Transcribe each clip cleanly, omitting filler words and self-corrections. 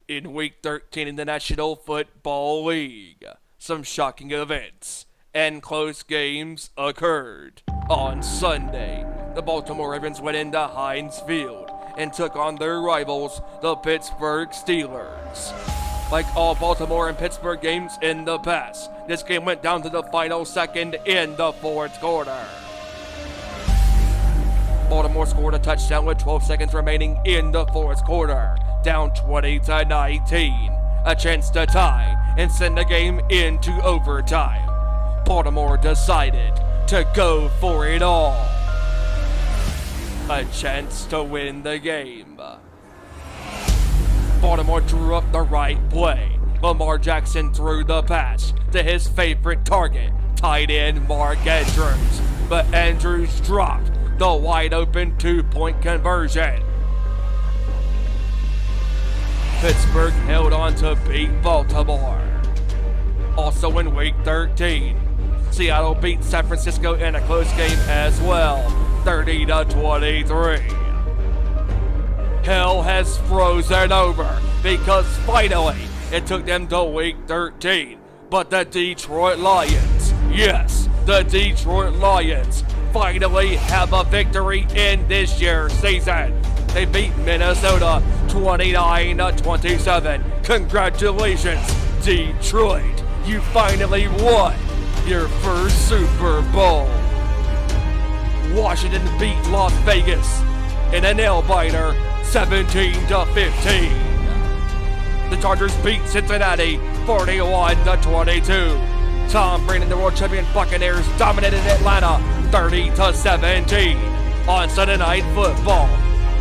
In Week 13 in the National Football League, some shocking events and close games occurred. On Sunday, the Baltimore Ravens went into Heinz Field and took on their rivals, the Pittsburgh Steelers. Like all Baltimore and Pittsburgh games in the past, this game went down to the final second in the fourth quarter. Baltimore scored a touchdown with 12 seconds remaining in the fourth quarter, down 20-19. A chance to tie and send the game into overtime. Baltimore decided to go for it all. A chance to win the game. Baltimore drew up the right play. Lamar Jackson threw the pass to his favorite target, tight end Mark Andrews. But Andrews dropped the wide-open two-point conversion. Pittsburgh held on to beat Baltimore. Also in Week 13, Seattle beat San Francisco in a close game as well, 30-23. Hell has frozen over because finally it took them to Week 13. But the Detroit Lions, yes, the Detroit Lions, finally have a victory in this year's season. They beat Minnesota 29-27. Congratulations, Detroit. You finally won your first Super Bowl. Washington beat Las Vegas in a nail-biter 17-15. The Chargers beat Cincinnati 41-22. Tom Brady and the world champion Buccaneers dominated Atlanta 30-17. On Sunday Night Football,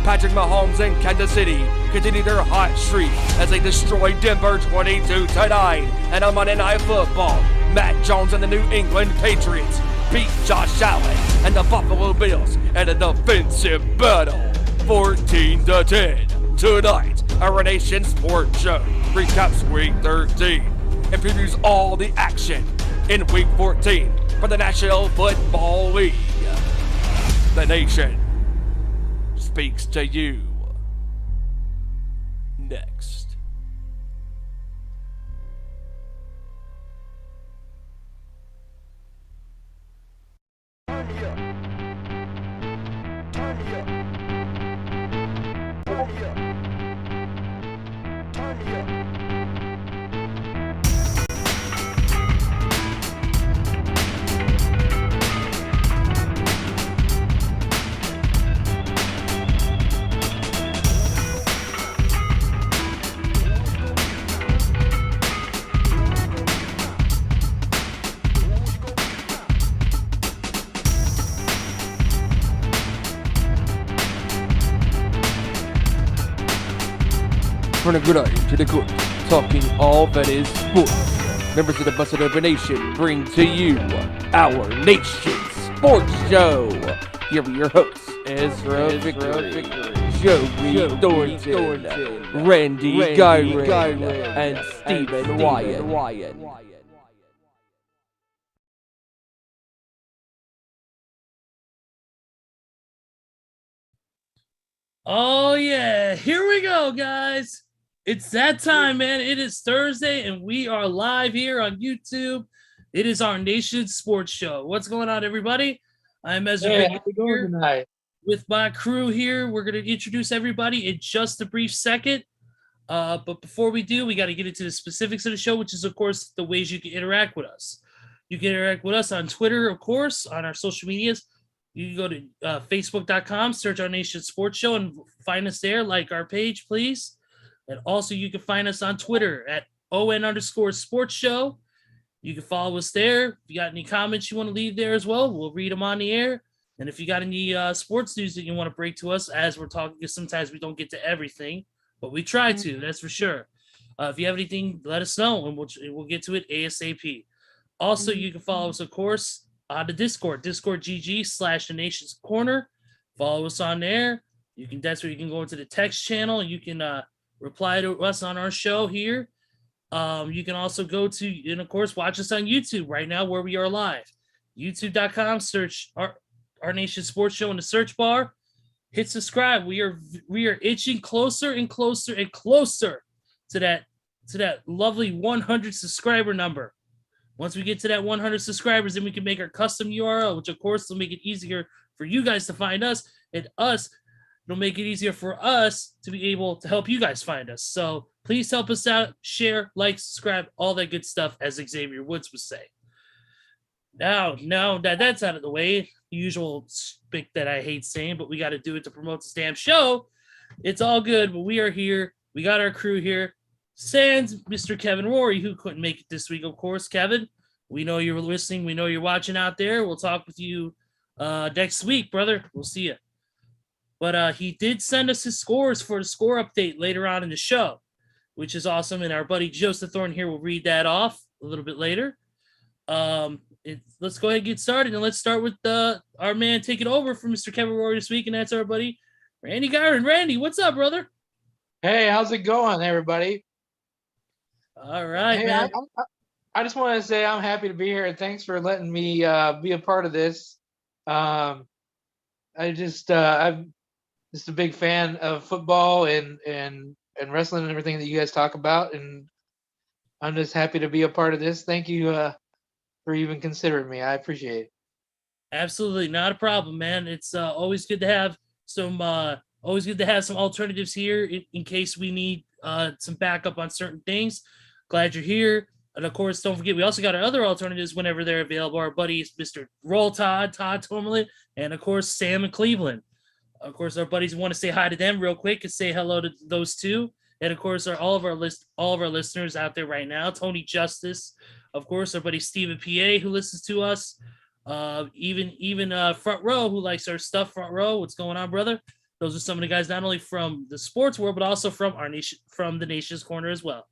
Patrick Mahomes and Kansas City continue their hot streak as they destroy Denver 22-9. And on Monday Night Football, Matt Jones and the New England Patriots beat Josh Allen and the Buffalo Bills in a defensive battle 14-10. Tonight, our Nation Sports Show recaps Week 13 and previews all the action in Week 14 for the National Football League. The Nation speaks to you next. Turn me up. Turn me up. Turn me up. Turn me up. From the gridiron to the court, talking all that is sports. Members of the Busted Over Nation bring to you our Nation Sports Show. Here are your hosts, Ezra Vickery, Joey Thornton, Randy Giron, and Stephen Wyand. Oh, yeah. Here we go, guys. It's that time, man. It is Thursday, and we are live here on YouTube. It is our Nation Sports Show. What's going on, everybody? I'm Ezra here with my crew here. We're going to introduce everybody in just a brief second. But before we do, we got to get into the specifics of the show, which is, of course, the ways you can interact with us. You can interact with us on Twitter, of course, on our social medias. You can go to Facebook.com, search our Nation Sports Show, and find us there. Like our page, please. And also, you can find us on Twitter at ON_Sports Show. You can follow us there. If you got any comments you want to leave there as well, we'll read them on the air. And if you got any sports news that you want to break to us, as we're talking, because sometimes we don't get to everything, but we try to, that's for sure. If you have anything, let us know, and we'll get to it ASAP. Also, you can follow us, of course, on the Discord GG/The Nation's Corner. Follow us on there. That's where you can go into the text channel. You can reply to us on our show here. You can also go to, and of course, watch us on YouTube right now where we are live. YouTube.com, search our Nation Sports Show in the search bar. Hit subscribe. We are itching closer and closer and closer to that lovely 100 subscriber number. Once we get to that 100 subscribers, then we can make our custom URL, which of course will make it easier for you guys to find us, and it'll make it easier for us to be able to help you guys find us. So please help us out, share, like, subscribe, all that good stuff, as Xavier Woods would say. Now that that's out of the way, the usual spick that I hate saying, but we got to do it to promote this damn show. It's all good, but we are here. We got our crew here. Sans Mr. Kevin Rory, who couldn't make it this week, of course. Kevin, we know you're listening. We know you're watching out there. We'll talk with you next week, brother. We'll see you. But he did send us his scores for the score update later on in the show, which is awesome. And our buddy Joseph Thorne here will read that off a little bit later. Let's go ahead and get started. And let's start with our man taking over for Mr. Kevin Rory this week. And that's our buddy Randy Giron. Randy, what's up, brother? Hey, how's it going, everybody? All right, hey, man. I just want to say I'm happy to be here, and thanks for letting me be a part of this. I'm just a big fan of football and wrestling and everything that you guys talk about, and I'm just happy to be a part of this. Thank you for even considering me. I appreciate it. Absolutely, not a problem, man. It's always good to have some alternatives here in case we need some backup on certain things. Glad you're here. And of course, don't forget, we also got our other alternatives whenever they're available. Our buddies, Mr. Roll Todd Tourmaline, and of course, Sam in Cleveland. Of course, our buddies want to say hi to them real quick and say hello to those two. And of course, all of our listeners out there right now. Tony Justice, of course, our buddy Stephen PA, who listens to us. Even Front Row, who likes our stuff. Front Row, what's going on, brother? Those are some of the guys not only from the sports world, but also from our nation, from the Nation's Corner as well.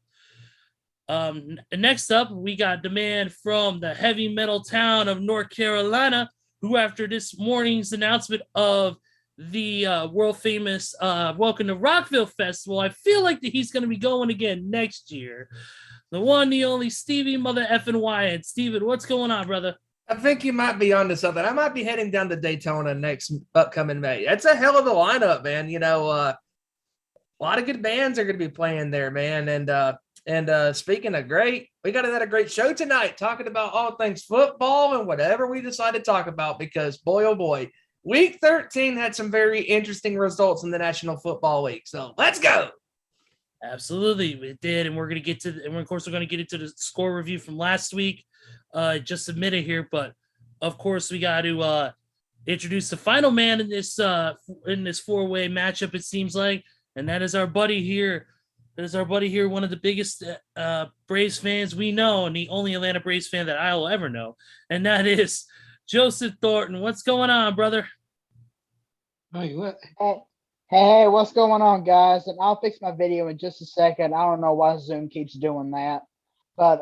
Next up, we got the man from the heavy metal town of North Carolina, who after this morning's announcement of the world famous Welcome to Rockville Festival, I feel like that he's going to be going again next year. The one, the only Stevie Mother effing Wyand. Steven, what's going on, brother? I think you might be onto something. I might be heading down to Daytona next upcoming May. It's a hell of a lineup, man. You know, a lot of good bands are going to be playing there, man. And speaking of great, we got a great show tonight talking about all things football and whatever we decide to talk about, because boy, oh boy, week 13 had some very interesting results in the National Football League. So let's go. Absolutely, it did. And we're going to get to, and of course, we're going to get into the score review from last week. Just a minute here, but of course we got to introduce the final man in this four-way matchup, it seems like, and that is our buddy here. That is our buddy here, one of the biggest Braves fans we know, and the only Atlanta Braves fan that I will ever know, and that is Joseph Thornton. What's going on, brother? What? Hey, what's going on, guys? And I'll fix my video in just a second. I don't know why Zoom keeps doing that, but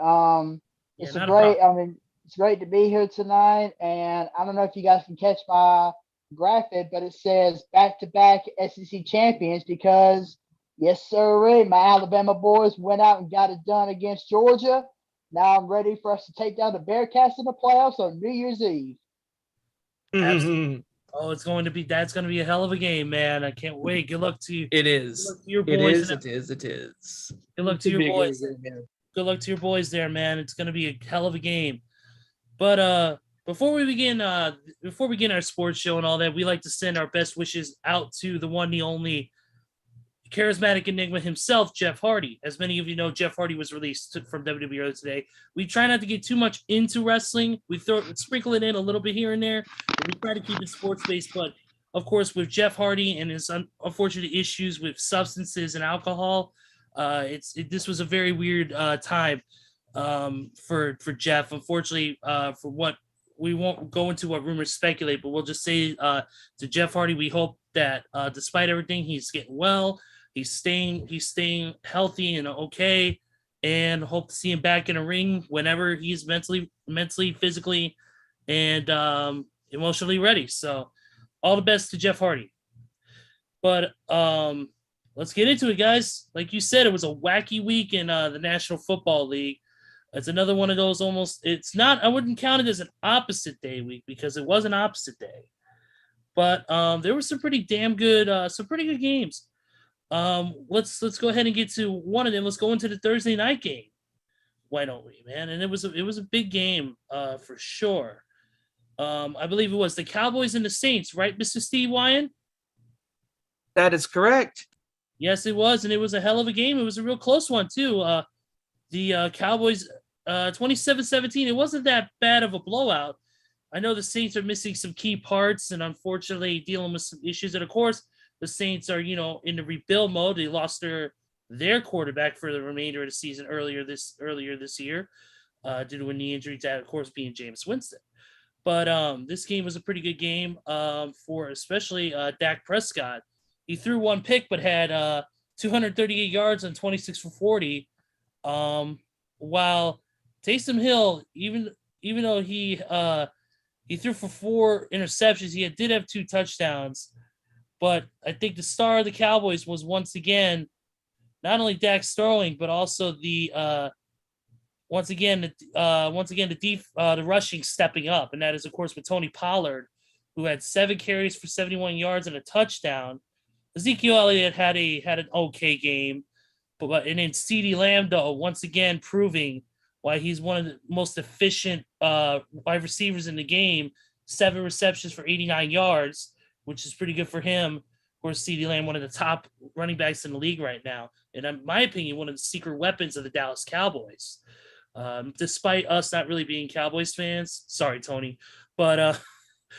it's great to be here tonight. And I don't know if you guys can catch my graphic, but it says back-to-back SEC champions because, yes, sir, my Alabama boys went out and got it done against Georgia. Now I'm ready for us to take down the Bearcats in the playoffs on New Year's Eve. Absolutely. Oh, that's going to be a hell of a game, man. I can't wait. Good luck to you. It is. Good luck to your boys. It is. Good luck to your boys. Good luck to your boys there, man. It's going to be a hell of a game. But before we begin our sports show and all that, we like to send our best wishes out to the one, the only charismatic enigma himself, Jeff Hardy. As many of you know, Jeff Hardy was released from WWE today. We try not to get too much into wrestling. We sprinkle it in a little bit here and there. But we try to keep it sports-based. But, of course, with Jeff Hardy and his unfortunate issues with substances and alcohol, this was a very weird time for Jeff. Unfortunately, for what we won't go into what rumors speculate, but we'll just say to Jeff Hardy, we hope that despite everything, he's getting well. He's staying healthy and okay, and hope to see him back in a ring whenever he's mentally, physically, and emotionally ready. So, all the best to Jeff Hardy. But let's get into it, guys. Like you said, it was a wacky week in the National Football League. It's another one of those I wouldn't count it as an opposite day week because it was an opposite day. But there were some pretty good games. let's go ahead and get to one of them. Let's go into the Thursday night game. Why don't we, man? And it was a big game, for sure. I believe it was the Cowboys and the Saints, right, Mr. Steve Wyand? That is correct. Yes, it was, and it was a hell of a game. It was a real close one too. The Cowboys, 27-17. It wasn't that bad of a blowout. I know the Saints are missing some key parts and unfortunately dealing with some issues. And of course, the Saints are, in the rebuild mode. They lost their quarterback for the remainder of the season earlier this year, due to a knee injury, that of course being Jameis Winston. But this game was a pretty good game for especially Dak Prescott. He threw one pick, but had 238 yards and 26 for 40. While Taysom Hill, even though he threw for 4 interceptions, he did have 2 touchdowns. But I think the star of the Cowboys was once again not only Dak Sterling, but also the rushing stepping up, and that is of course with Tony Pollard, who had 7 carries for 71 yards and a touchdown. Ezekiel Elliott had an okay game, and then CeeDee Lamb, though, once again proving why he's one of the most efficient wide receivers in the game. 7 receptions for 89 yards, which is pretty good for him. Of course, CeeDee Lamb, one of the top running backs in the league right now, and in my opinion, one of the secret weapons of the Dallas Cowboys. Despite us not really being Cowboys fans, sorry, Tony, but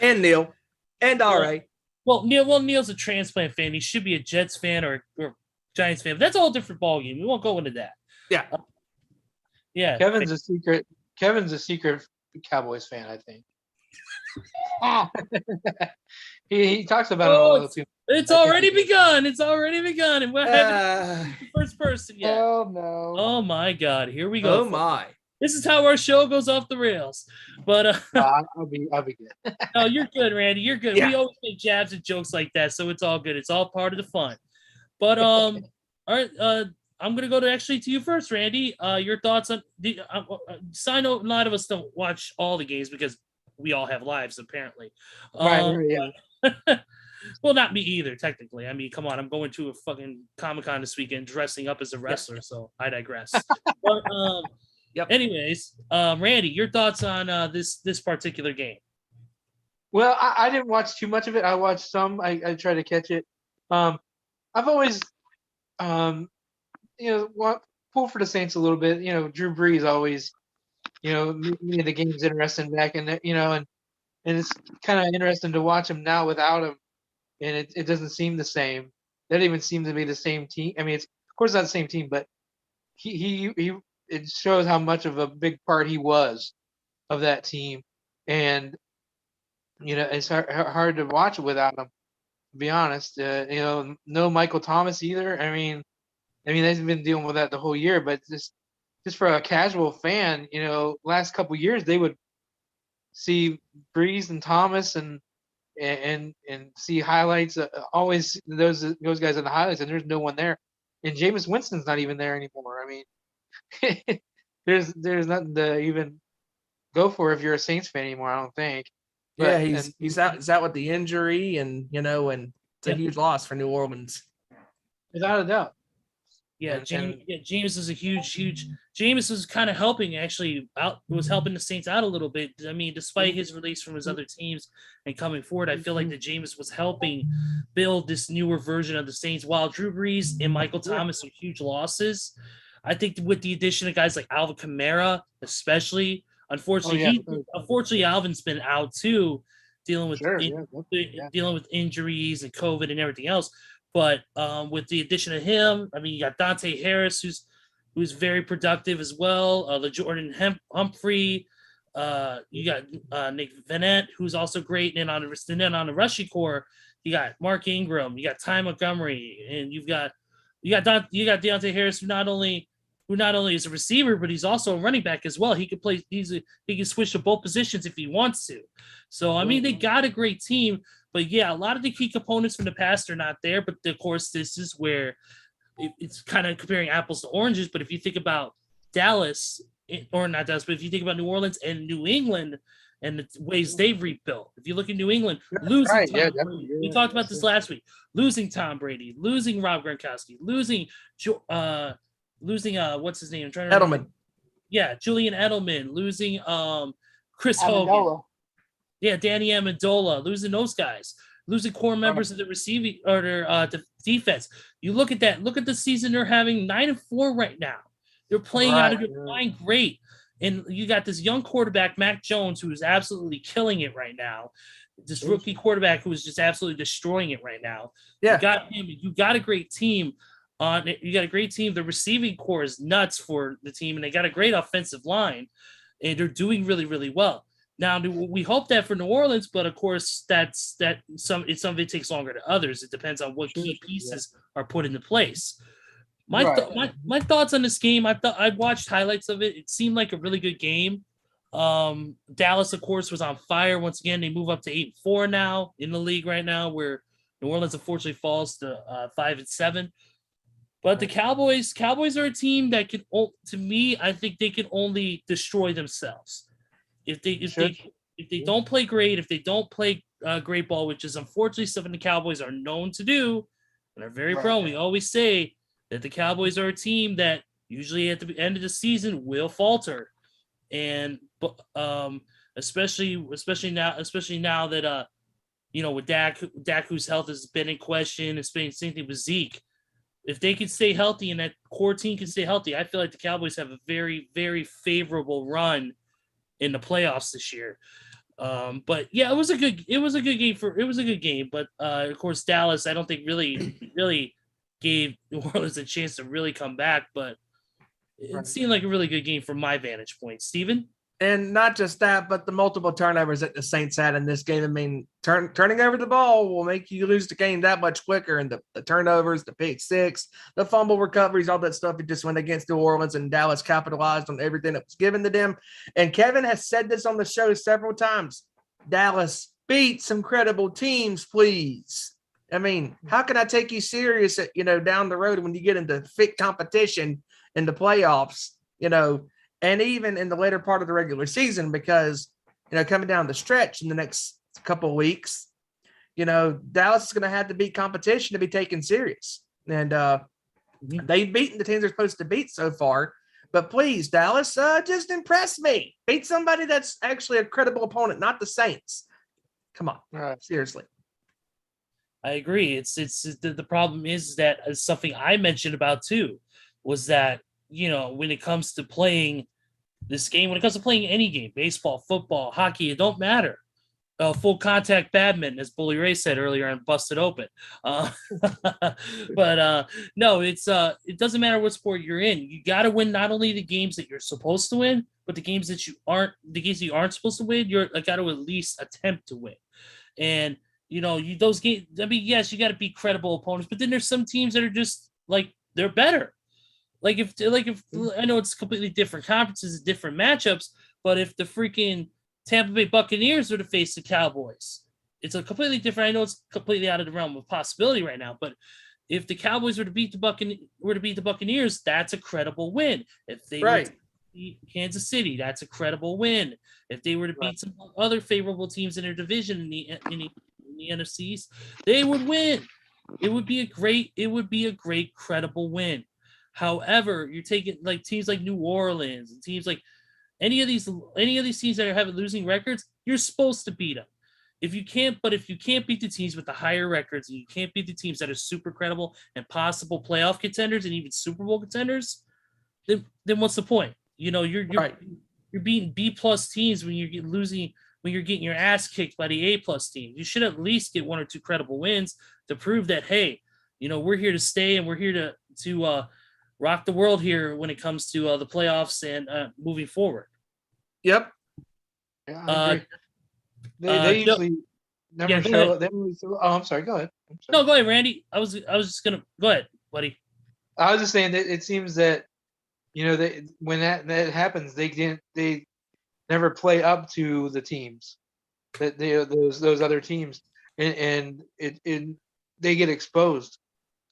and Neil, and all right. Well, Neil's a transplant fan. He should be a Jets fan or Giants fan. But that's a whole different ballgame. We won't go into that. Yeah. Yeah. Kevin's a secret Cowboys fan, I think. he talks about it all the time. It's already begun. And we're having the first person yet. Oh no. Oh my God. Here we go. Oh my. This is how our show goes off the rails. But I'll be good. no, you're good, Randy. You're good. Yeah. We always make jabs and jokes like that, so it's all good. It's all part of the fun. But all right, I'm gonna go to you first, Randy. Your thoughts on the side note, a lot of us don't watch all the games because we all have lives, apparently. Right, yeah. Well, not me either, technically. I mean, come on, I'm going to a fucking Comic-Con this weekend dressing up as a wrestler, so I digress. But Yep. Anyways, Randy, your thoughts on this particular game? Well, I didn't watch too much of it. I watched some. I tried to catch it. I've always, pulled for the Saints a little bit. Drew Brees always, made the game's interesting back in the, and it's kind of interesting to watch him now without him, and it doesn't seem the same. That even seems to be the same team. I mean, it's of course not the same team, but he it shows how much of a big part he was of that team, and it's hard to watch it without him. To be honest, no Michael Thomas either. I mean they've been dealing with that the whole year, but just for a casual fan, last couple years they would see Breeze and Thomas and see highlights. Always those guys in the highlights, and there's no one there. And Jameis Winston's not even there anymore. I mean, there's nothing to even go for if you're a Saints fan anymore. I don't think. But, he's out with the injury, and it's a huge loss for New Orleans. Without a doubt. Yeah, Jameis is a huge. Jameis was kind of helping helping the Saints out a little bit. I mean, despite his release from his other teams and coming forward, I feel like that Jameis was helping build this newer version of the Saints. While Drew Brees and Michael Thomas were huge losses, I think with the addition of guys like Alvin Kamara, especially, unfortunately, Alvin's been out too, dealing with injuries and COVID and everything else. But with the addition of him, I mean, you got Dante Harris, who's very productive as well. LaJordan Humphrey, you got Nick Vanette, who's also great. And then on the rushing core, you got Mark Ingram, you got Ty Montgomery, and you got Deontay Harris, who not only is a receiver, but he's also a running back as well. He can play. He can switch to both positions if he wants to. So I mean, they got a great team. But yeah, a lot of the key components from the past are not there. But of course, this is where it's kind of comparing apples to oranges. But if you think about Dallas, or not Dallas, but if you think about New Orleans and New England, and the ways they've rebuilt. If you look at New England, losing Tom Brady. We talked about this last week. Losing Tom Brady, losing Rob Gronkowski, losing what's his name? I'm trying to remember. Edelman. Yeah, Julian Edelman, losing Chris Amendola. Hogan. Yeah, Danny Amendola, losing those guys, losing core members of the receiving or the defense. You look at that. Look at the season they're having, 9-4 right now. They're playing out of their mind great. And you got this young quarterback, Mac Jones, who is absolutely killing it right now. This rookie quarterback who is just absolutely destroying it right now. Yeah. You got him. You got a great team. You got a great team. The receiving core is nuts for the team, and they got a great offensive line, and they're doing really, really well. Now, we hope that for New Orleans, but of course, some of it takes longer to others. It depends on what key pieces are put into place. My thoughts on this game, I watched highlights of it. It seemed like a really good game. Dallas, of course, was on fire once again. They move up to 8-4 now in the league right now, where New Orleans unfortunately falls to 5-7. But the Cowboys are a team that could, to me, I think they can only destroy themselves if they don't play great, if they don't play great ball, which is unfortunately something the Cowboys are known to do and are very prone. We always say that the Cowboys are a team that usually at the end of the season will falter, and especially now that with Dak whose health has been in question. It's been the same thing with Zeke. If they can stay healthy and that core team can stay healthy, I feel like the Cowboys have a very, very favorable run in the playoffs this year. But yeah, it was a good game. But of course, Dallas, I don't think really gave New Orleans a chance to really come back. But it seemed like a really good game from my vantage point. Steven? And not just that, but the multiple turnovers that the Saints had in this game. I mean, turning over the ball will make you lose the game that much quicker. And the turnovers, the pick six, the fumble recoveries, all that stuff, it just went against New Orleans, and Dallas capitalized on everything that was given to them. And Kevin has said this on the show several times. Dallas, beat some credible teams, please. I mean, how can I take you serious down the road when you get into fit competition in the playoffs, and even in the later part of the regular season, because, coming down the stretch in the next couple of weeks, Dallas is going to have to beat competition to be taken serious. And they've beaten the teams they're supposed to beat so far. But please, Dallas, just impress me. Beat somebody that's actually a credible opponent, not the Saints. Come on. Seriously. I agree. It's the problem is that something I mentioned about too, was that, when it comes to playing this game, when it comes to playing any game, baseball, football, hockey, it don't matter. Full contact badminton, as Bully Ray said earlier, and busted open. But no, it doesn't matter what sport you're in. You got to win not only the games that you're supposed to win, but the games that you aren't supposed to win. You're got to at least attempt to win. And those games. I mean, yes, you got to beat credible opponents, but then there's some teams that are just like they're better. Like if I know it's completely different conferences, different matchups, but if the freaking Tampa Bay Buccaneers were to face the Cowboys, it's a completely different. I know it's completely out of the realm of possibility right now, but if the Cowboys were to beat the Buccaneers, that's a credible win. If they were to beat Kansas City, that's a credible win. If they were to beat some other favorable teams in their division in the NFCs, they would win. It would be a great credible win. However, you're taking like teams like New Orleans and teams like any of these teams that are having losing records, you're supposed to beat them. If you can't beat the teams with the higher records, and you can't beat the teams that are super credible and possible playoff contenders and even Super Bowl contenders, then what's the point? You're beating B+ teams when you're losing, when you're getting your ass kicked by the A+ team. You should at least get one or two credible wins to prove that, hey, we're here to stay and we're here to rock the world here when it comes to the playoffs and moving forward. Yep. Yeah, I agree. They usually never show. I'm sorry. Go ahead. No, go ahead, Randy. I was just gonna go ahead, buddy. I was just saying that it seems that when that happens, they never play up to the teams that those other teams, and they get exposed.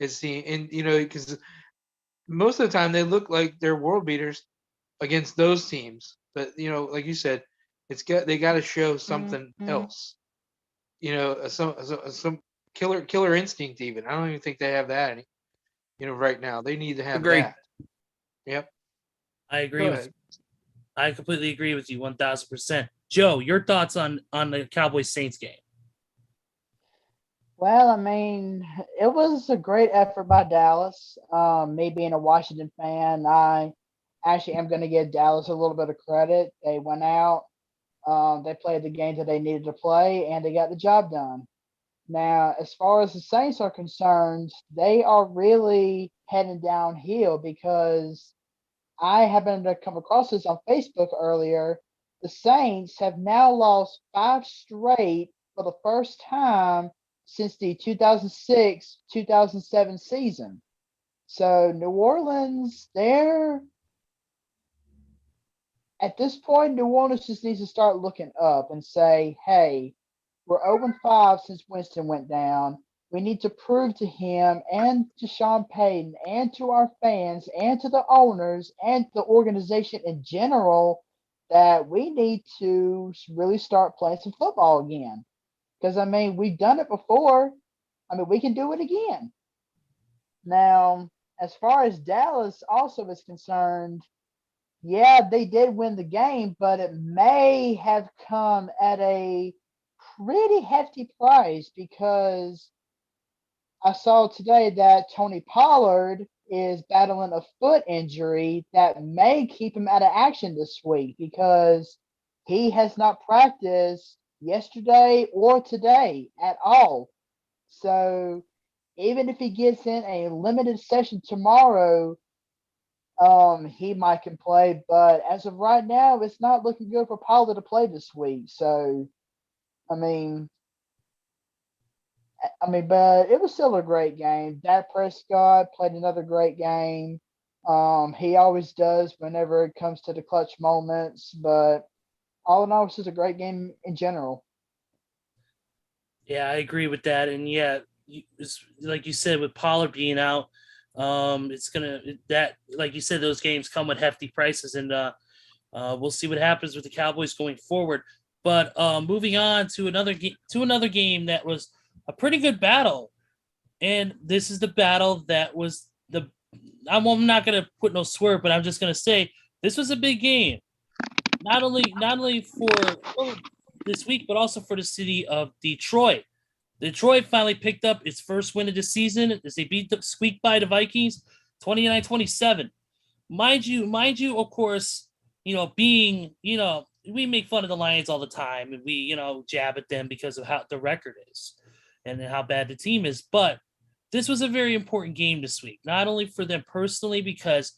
Because most of the time they look like they're world beaters against those teams, but like you said, They got to show something else. You know, some killer instinct. Even I don't even think they have that. Right now they need to have Agreed. that. Yep. I agree with you. I completely agree with you 1,000%. Joe, your thoughts on the Cowboys Saints game? Well, I mean, it was a great effort by Dallas. Me being a Washington fan, I actually am going to give Dallas a little bit of credit. They went out, they played the game that they needed to play, and they got the job done. Now, as far as the Saints are concerned, they are really heading downhill because I happened to come across this on Facebook earlier. The Saints have now lost 5 straight for the first time since the 2006-2007 season. So New Orleans, at this point, New Orleans just needs to start looking up and say, hey, we're 0-5 since Winston went down. We need to prove to him and to Sean Payton and to our fans and to the owners and the organization in general that we need to really start playing some football again. Because, I mean, we've done it before. I mean, we can do it again. Now, as far as Dallas also is concerned, yeah, they did win the game, but it may have come at a pretty hefty price because I saw today that Tony Pollard is battling a foot injury that may keep him out of action this week because he has not practiced yesterday or today at all. So even if he gets in a limited session tomorrow, he might can play. But as of right now, it's not looking good for Pollard to play this week. So, I mean, but it was still a great game. Dak Prescott played another great game. He always does whenever it comes to the clutch moments. But all in all, it's just a great game in general. Yeah, I agree with that. And yeah, it's, like you said, with Pollard being out, it's like you said, those games come with hefty prices, and we'll see what happens with the Cowboys going forward. But moving on to another game that was a pretty good battle, and this is the battle that was I'm not gonna put no swerve, but I'm just gonna say this was a big game, not only for this week, but also for the city of Detroit. Detroit finally picked up its first win of the season as they squeaked by the Vikings 29-27. Mind you, of course, we make fun of the Lions all the time, and we, jab at them because of how the record is and how bad the team is. But this was a very important game this week, not only for them personally, because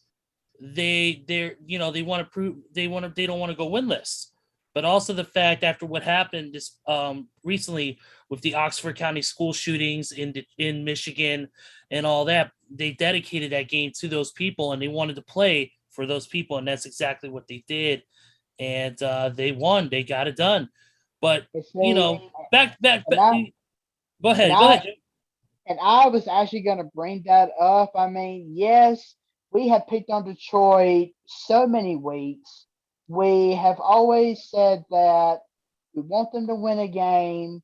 they want to prove they don't want to go winless, but also the fact after what happened this recently with the Oxford County school shootings in Michigan and all that, they dedicated that game to those people, and they wanted to play for those people, and that's exactly what they did. And they won. They got it done. But back. Go ahead. And I was actually going to bring that up. I mean, yes, we have picked on Detroit so many weeks. We have always said that we want them to win a game,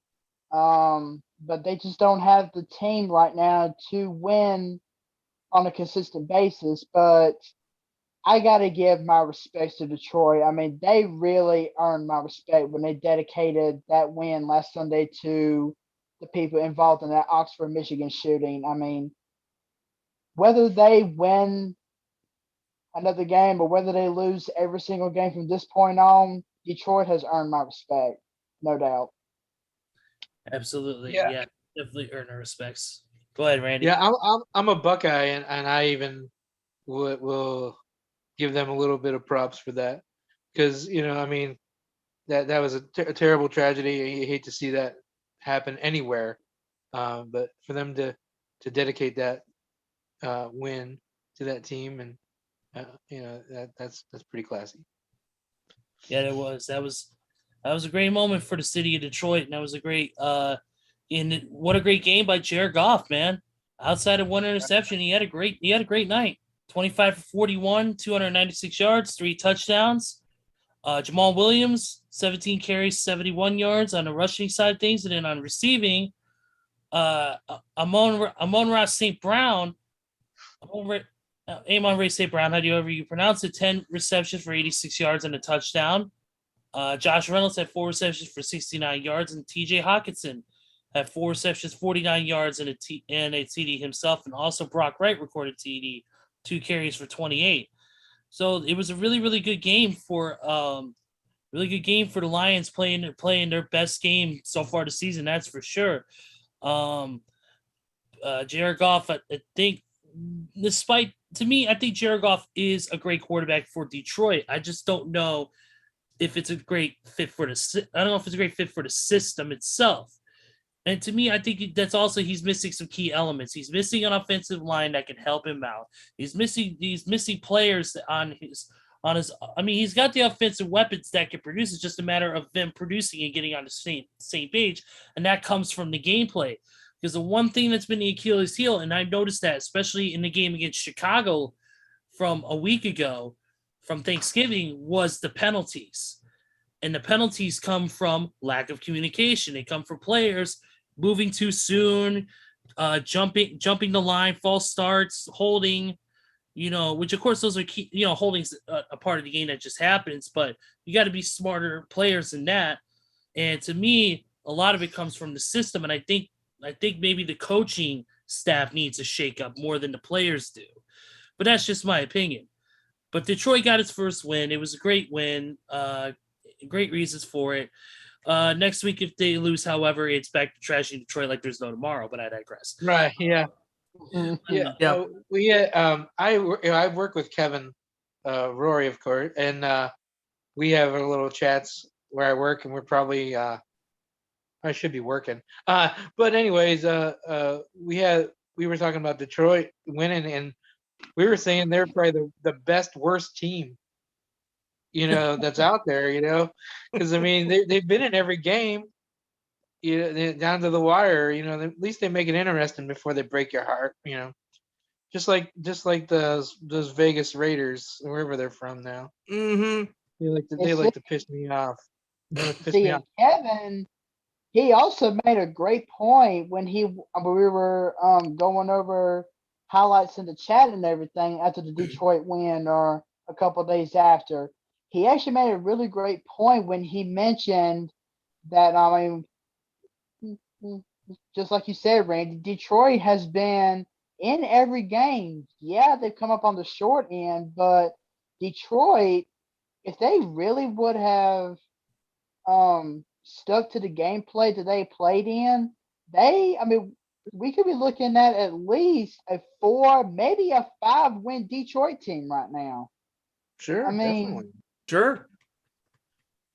but they just don't have the team right now to win on a consistent basis. But I got to give my respects to Detroit. I mean, they really earned my respect when they dedicated that win last Sunday to the people involved in that Oxford, Michigan shooting. I mean, whether they win another game or whether they lose every single game from this point on, Detroit has earned my respect, no doubt. Absolutely. Yeah, definitely earn our respects. Go ahead, Randy. Yeah, I'm a Buckeye, and I even will give them a little bit of props for that, because that was a terrible tragedy. You hate to see that happen anywhere, but for them to dedicate that win to that team, and that's pretty classy. Yeah, it was. That was a great moment for the city of Detroit, and that was a great what a great game by Jared Goff, man. Outside of one interception, he had a great night. 25 for 41, 296 yards, 3 touchdowns. Jamal Williams, 17 carries, 71 yards on the rushing side of things. And then on receiving, Amon-Ra St. Brown, Amon-Ra St. Brown, however you pronounce it, 10 receptions for 86 yards and a touchdown. Josh Reynolds had 4 receptions for 69 yards, and TJ Hawkinson had 4 receptions, 49 yards, and a TD himself. And also Brock Wright recorded TD, 2 carries for 28. So it was a really, really good game for the Lions playing their best game so far this season. That's for sure. Jared Goff, I think, I think Jared Goff is a great quarterback for Detroit. I just don't know if it's a great fit for the system itself. And to me, I think that's also he's missing some key elements. He's missing an offensive line that can help him out. He's missing players on his. I mean, he's got the offensive weapons that can produce. It's just a matter of them producing and getting on the same page, and that comes from the gameplay. Because the one thing that's been the Achilles heel, and I've noticed that, especially in the game against Chicago from a week ago, from Thanksgiving, was the penalties. And the penalties come from lack of communication. They come from players moving too soon, jumping the line, false starts, holding, which of course those are key, holding's a part of the game that just happens, but you got to be smarter players than that. And to me, a lot of it comes from the system. And I think maybe the coaching staff needs a shakeup more than the players do. But that's just my opinion. But Detroit got its first win. It was a great win. Great reasons for it. Next week, if they lose, however, it's back to trashing Detroit like there's no tomorrow. But I digress. Right? Yeah. Yeah. I work with Kevin, Rory, of course, and we have our little chats where I work, and we're probably I should be working. But anyways, we were talking about Detroit winning, and we were saying they're probably the best worst team, that's out there, because I mean they've been in every game, down to the wire. At least they make it interesting before they break your heart. Just like those Vegas Raiders, wherever they're from now. Mm-hmm. They like to piss me off. Kevin, he also made a great point when we were going over highlights in the chat and everything after the Detroit win or a couple of days after. He actually made a really great point when he mentioned that, just like you said, Randy, Detroit has been in every game. Yeah, they've come up on the short end, but Detroit, if they really would have stuck to the gameplay that they played in, we could be looking at least a 4, maybe a 5-win Detroit team right now. Sure, definitely. Sure.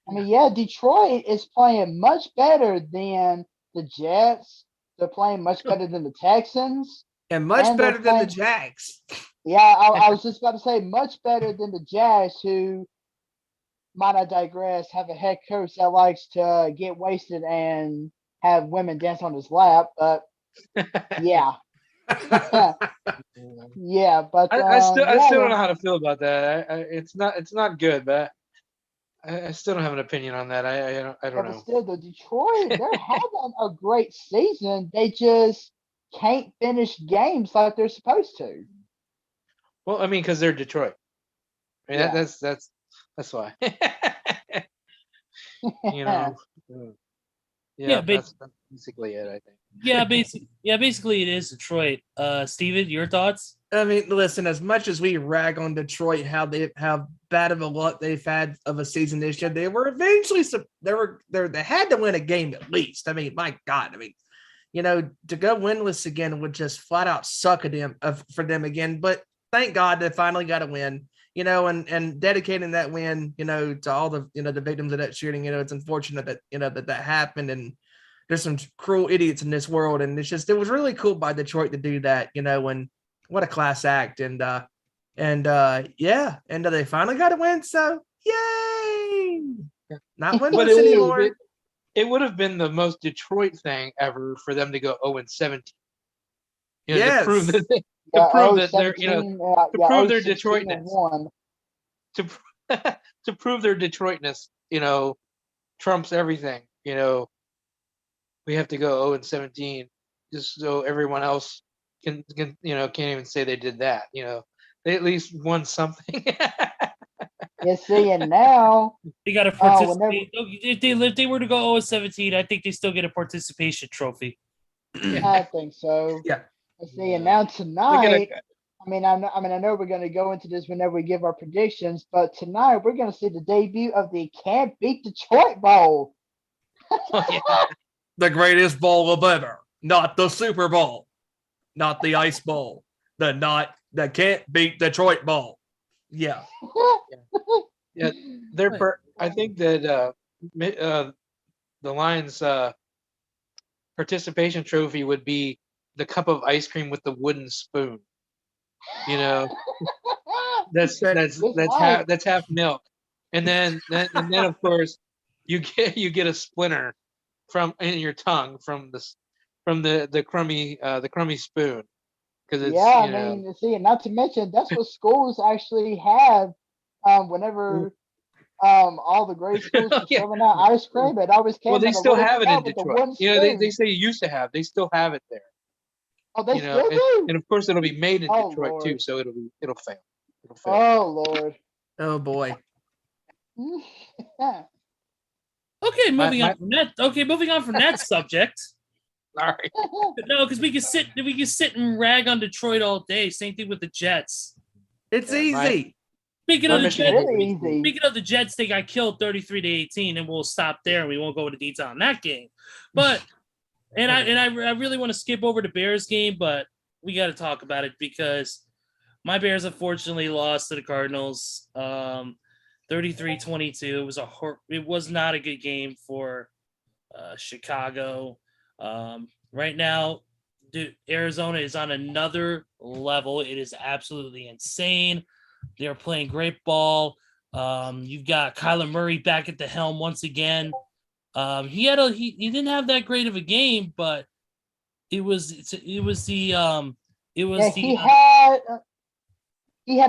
Detroit is playing much better than the Jets. They're playing much better than the Texans. And much better than the Jags. Yeah, I was just about to say much better than the Jags, who, might I digress, have a head coach that likes to get wasted and have women dance on his lap. But yeah. Yeah, but I still don't know how to feel about that. It's not good, but I still don't have an opinion on that. I don't know. Still, the Detroit, they're having a great season. They just can't finish games like they're supposed to. Well, I mean, because they're Detroit. I mean, that's why. That's basically it, I think. Basically it is Detroit. Steven, your thoughts? I mean, listen, as much as we rag on Detroit, how bad of a luck they've had of a season this year, they were eventually they had to win a game at least. I mean, my God, to go winless again would just flat out suck for them again. But thank God they finally got a win. And dedicating that win, to all the, the victims of that shooting. It's unfortunate that that happened, and there's some cruel idiots in this world. And it was really cool by Detroit to do that, and what a class act. And they finally got a win. So yay! Not winless anymore. It would have been the most Detroit thing ever for them to go 0-17. Yes. To prove that they're, to prove they're Detroit. To to prove their Detroitness, trumps everything. We have to go 0-17 just so everyone else can't even say they did that. They at least won something. You see, and now They got to participate. If they were to go 0-17, I think they still get a participation trophy. I think so. Yeah. You see, and now tonight, I know we're going to go into this whenever we give our predictions, but tonight we're going to see the debut of the Can't Beat Detroit Bowl. The greatest bowl of ever, not the Super Bowl, not the Ice Bowl, the Can't Beat Detroit Bowl. Yeah. Yeah, I think that the Lions' participation trophy would be the cup of ice cream with the wooden spoon. That's half milk, and then of course you get a splinter in your tongue from the crummy spoon, because it's see, and not to mention that's what schools actually have whenever all the great schools are serving out ice cream. It always came. Well, they still have it in Detroit. They say used to have. They still have it there. Oh, they still do. And of course it'll be made in Detroit Lord. Too, so it'll fail. Oh Lord. Oh boy. Okay, moving on from that subject. Sorry. No, because we can sit and rag on Detroit all day. Same thing with the Jets. It's easy. Right. Speaking of the Jets, they got killed 33-18, and we'll stop there and we won't go into detail on that game. But and I really want to skip over the Bears game, but we got to talk about it because my Bears unfortunately lost to the Cardinals 33-22. It was not a good game for Chicago. Right now, Arizona is on another level. It is absolutely insane. They're playing great ball. You've got Kyler Murray back at the helm once again. He didn't have that great of a game, but he had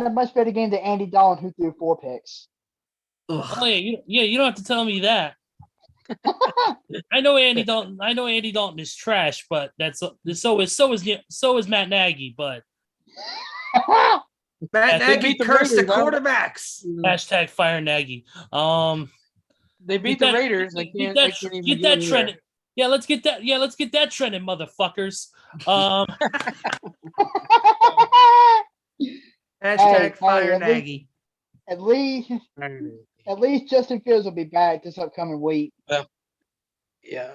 a much better game than Andy Dalton, who threw 4 picks. Oh yeah, you don't have to tell me that. I know Andy Dalton is trash, but so is Matt Nagy. But Matt Nagy cursed the quarterbacks. Hashtag fire Nagy. They beat the Raiders. Get that trending. Yeah, let's get that trending, motherfuckers. Hashtag fire Nagy. At least Justin Fields will be back this upcoming week. Yeah,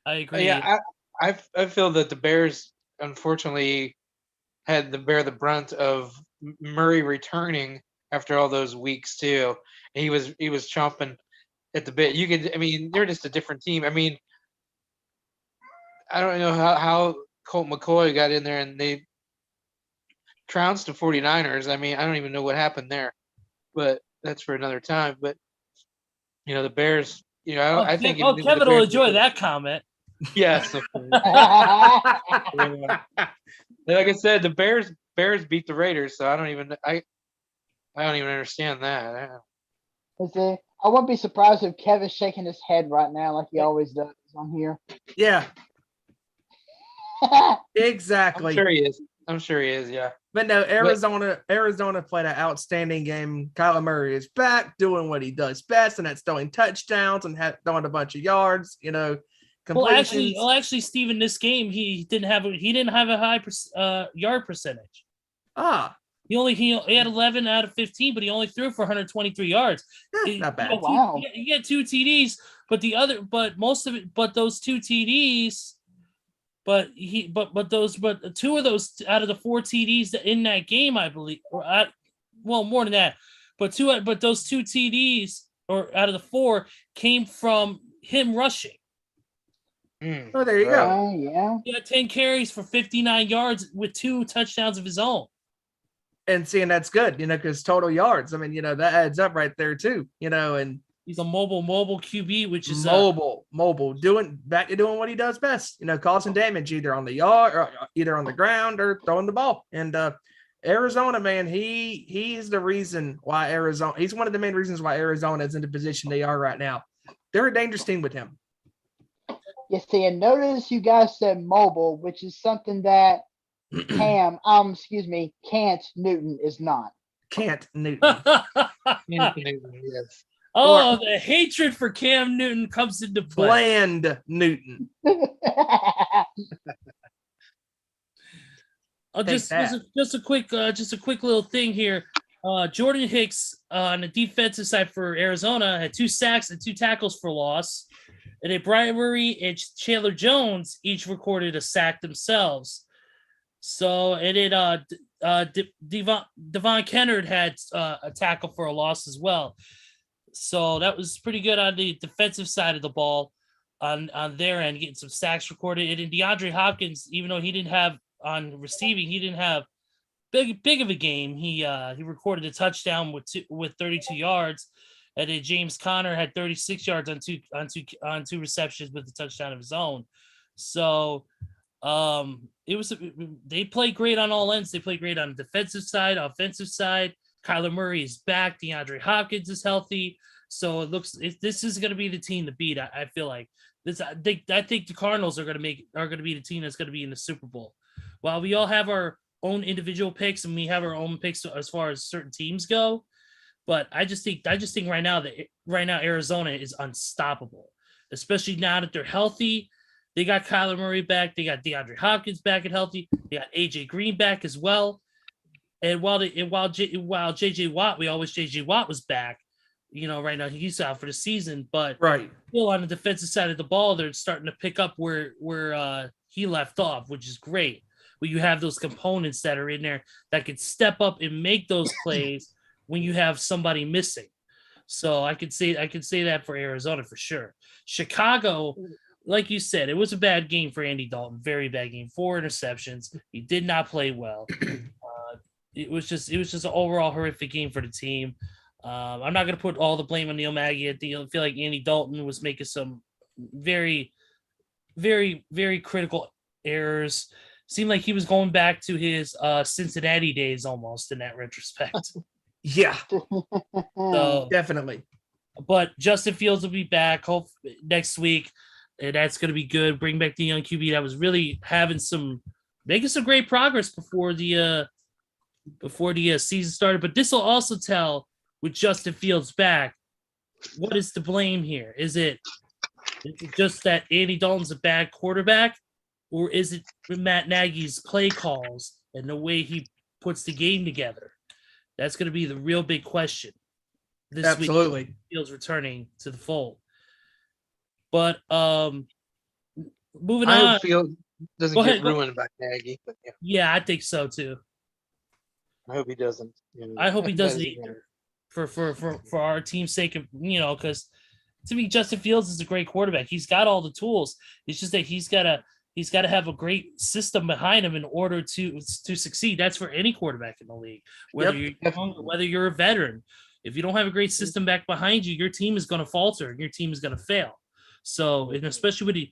I agree. Yeah, I feel that the Bears unfortunately had to bear the brunt of Murray returning after all those weeks too. And he was chomping at the bit. They're just a different team. I don't know how Colt McCoy got in there and they trounced the 49ers. I don't even know what happened there, but that's for another time. But the Bears. I think. Kevin will enjoy that comment. Yes. Like I said, the Bears beat the Raiders, so I don't even understand that. See, I wouldn't be surprised if Kevin's shaking his head right now, like he always does on here. Yeah. Exactly. I'm sure he is. Yeah. But no, Arizona played an outstanding game. Kyler Murray is back doing what he does best, and that's throwing touchdowns and throwing a bunch of yards. Completions. Well, actually, Steve, in this game, he didn't have a high yard percentage. He had 11 out of 15, but he only threw for 123 yards. Not bad. Oh, wow. He had 2 TDs, but those 2 TDs. But 2 of those out of the 4 TDs in that game, I believe, more than that. But those 2 TDs or out of the 4 came from him rushing. Oh, there you go. Yeah. He had 10 carries for 59 yards with 2 touchdowns of his own. And seeing that's good, because total yards. That adds up right there too. And he's a mobile QB, which is mobile, back to doing what he does best. Causing damage either on the yard or either on the ground or throwing the ball. And Arizona, man, he's the reason why Arizona. He's one of the main reasons why Arizona is in the position they are right now. They're a dangerous team with him. Yes, see, and notice you guys said mobile, which is something that Cant Newton is not. Cant Newton. Yes. Oh, the hatred for Cam Newton comes into play. Bland Newton. Just a quick little thing here. Jordan Hicks on the defensive side for Arizona had 2 sacks and 2 tackles for loss. And then Brian Murray and Chandler Jones each recorded a sack themselves. So, and then Devon Kennard had a tackle for a loss as well. So that was pretty good on the defensive side of the ball on their end, getting some sacks recorded. And then DeAndre Hopkins, even though he didn't have on receiving, he didn't have big of a game. He recorded a touchdown with 32 yards. And then James Conner had 36 yards on two receptions with a touchdown of his own. So they play great on all ends. They play great on the defensive side, offensive side. Kyler Murray is back. DeAndre Hopkins is healthy. So this is going to be the team to beat. I feel like this. I think the Cardinals are going to be the team that's going to be in the Super Bowl. While we all have our own individual picks and we have our own picks as far as certain teams go, but I just think right now Arizona is unstoppable, especially now that they're healthy. They got Kyler Murray back. They got DeAndre Hopkins back and healthy. They got AJ Green back as well. And while JJ Watt, we always JJ Watt was back. Right now he's out for the season, but still on the defensive side of the ball, they're starting to pick up where he left off, which is great. Where you have those components that are in there that could step up and make those plays when you have somebody missing. So I could say that for Arizona for sure. Chicago, like you said, it was a bad game for Andy Dalton. Very bad game. 4 interceptions. He did not play well. It was just an overall horrific game for the team. I'm not going to put all the blame on Neil Maggie. I feel like Andy Dalton was making some very, very, very critical errors. Seemed like he was going back to his Cincinnati days almost in that retrospect. Yeah, so, definitely. But Justin Fields will be back next week, and that's going to be good. Bring back the young QB that was really making some great progress before the season started. But this will also tell, with Justin Fields back, what is to blame here? Is it just that Andy Dalton's a bad quarterback, or is it Matt Nagy's play calls and the way he puts the game together? That's going to be the real big question this Absolutely. week. Fields returning to the fold. But moving on. I hope Fields doesn't get ruined by Nagy. But yeah, I think so too. I hope he doesn't. I hope he doesn't either. For our team's sake, because to me, Justin Fields is a great quarterback. He's got all the tools. It's just that he's got to have a great system behind him in order to succeed. That's for any quarterback in the league, whether you're young or whether you're a veteran. If you don't have a great system back behind you, your team is going to falter and your team is going to fail. So, and especially with a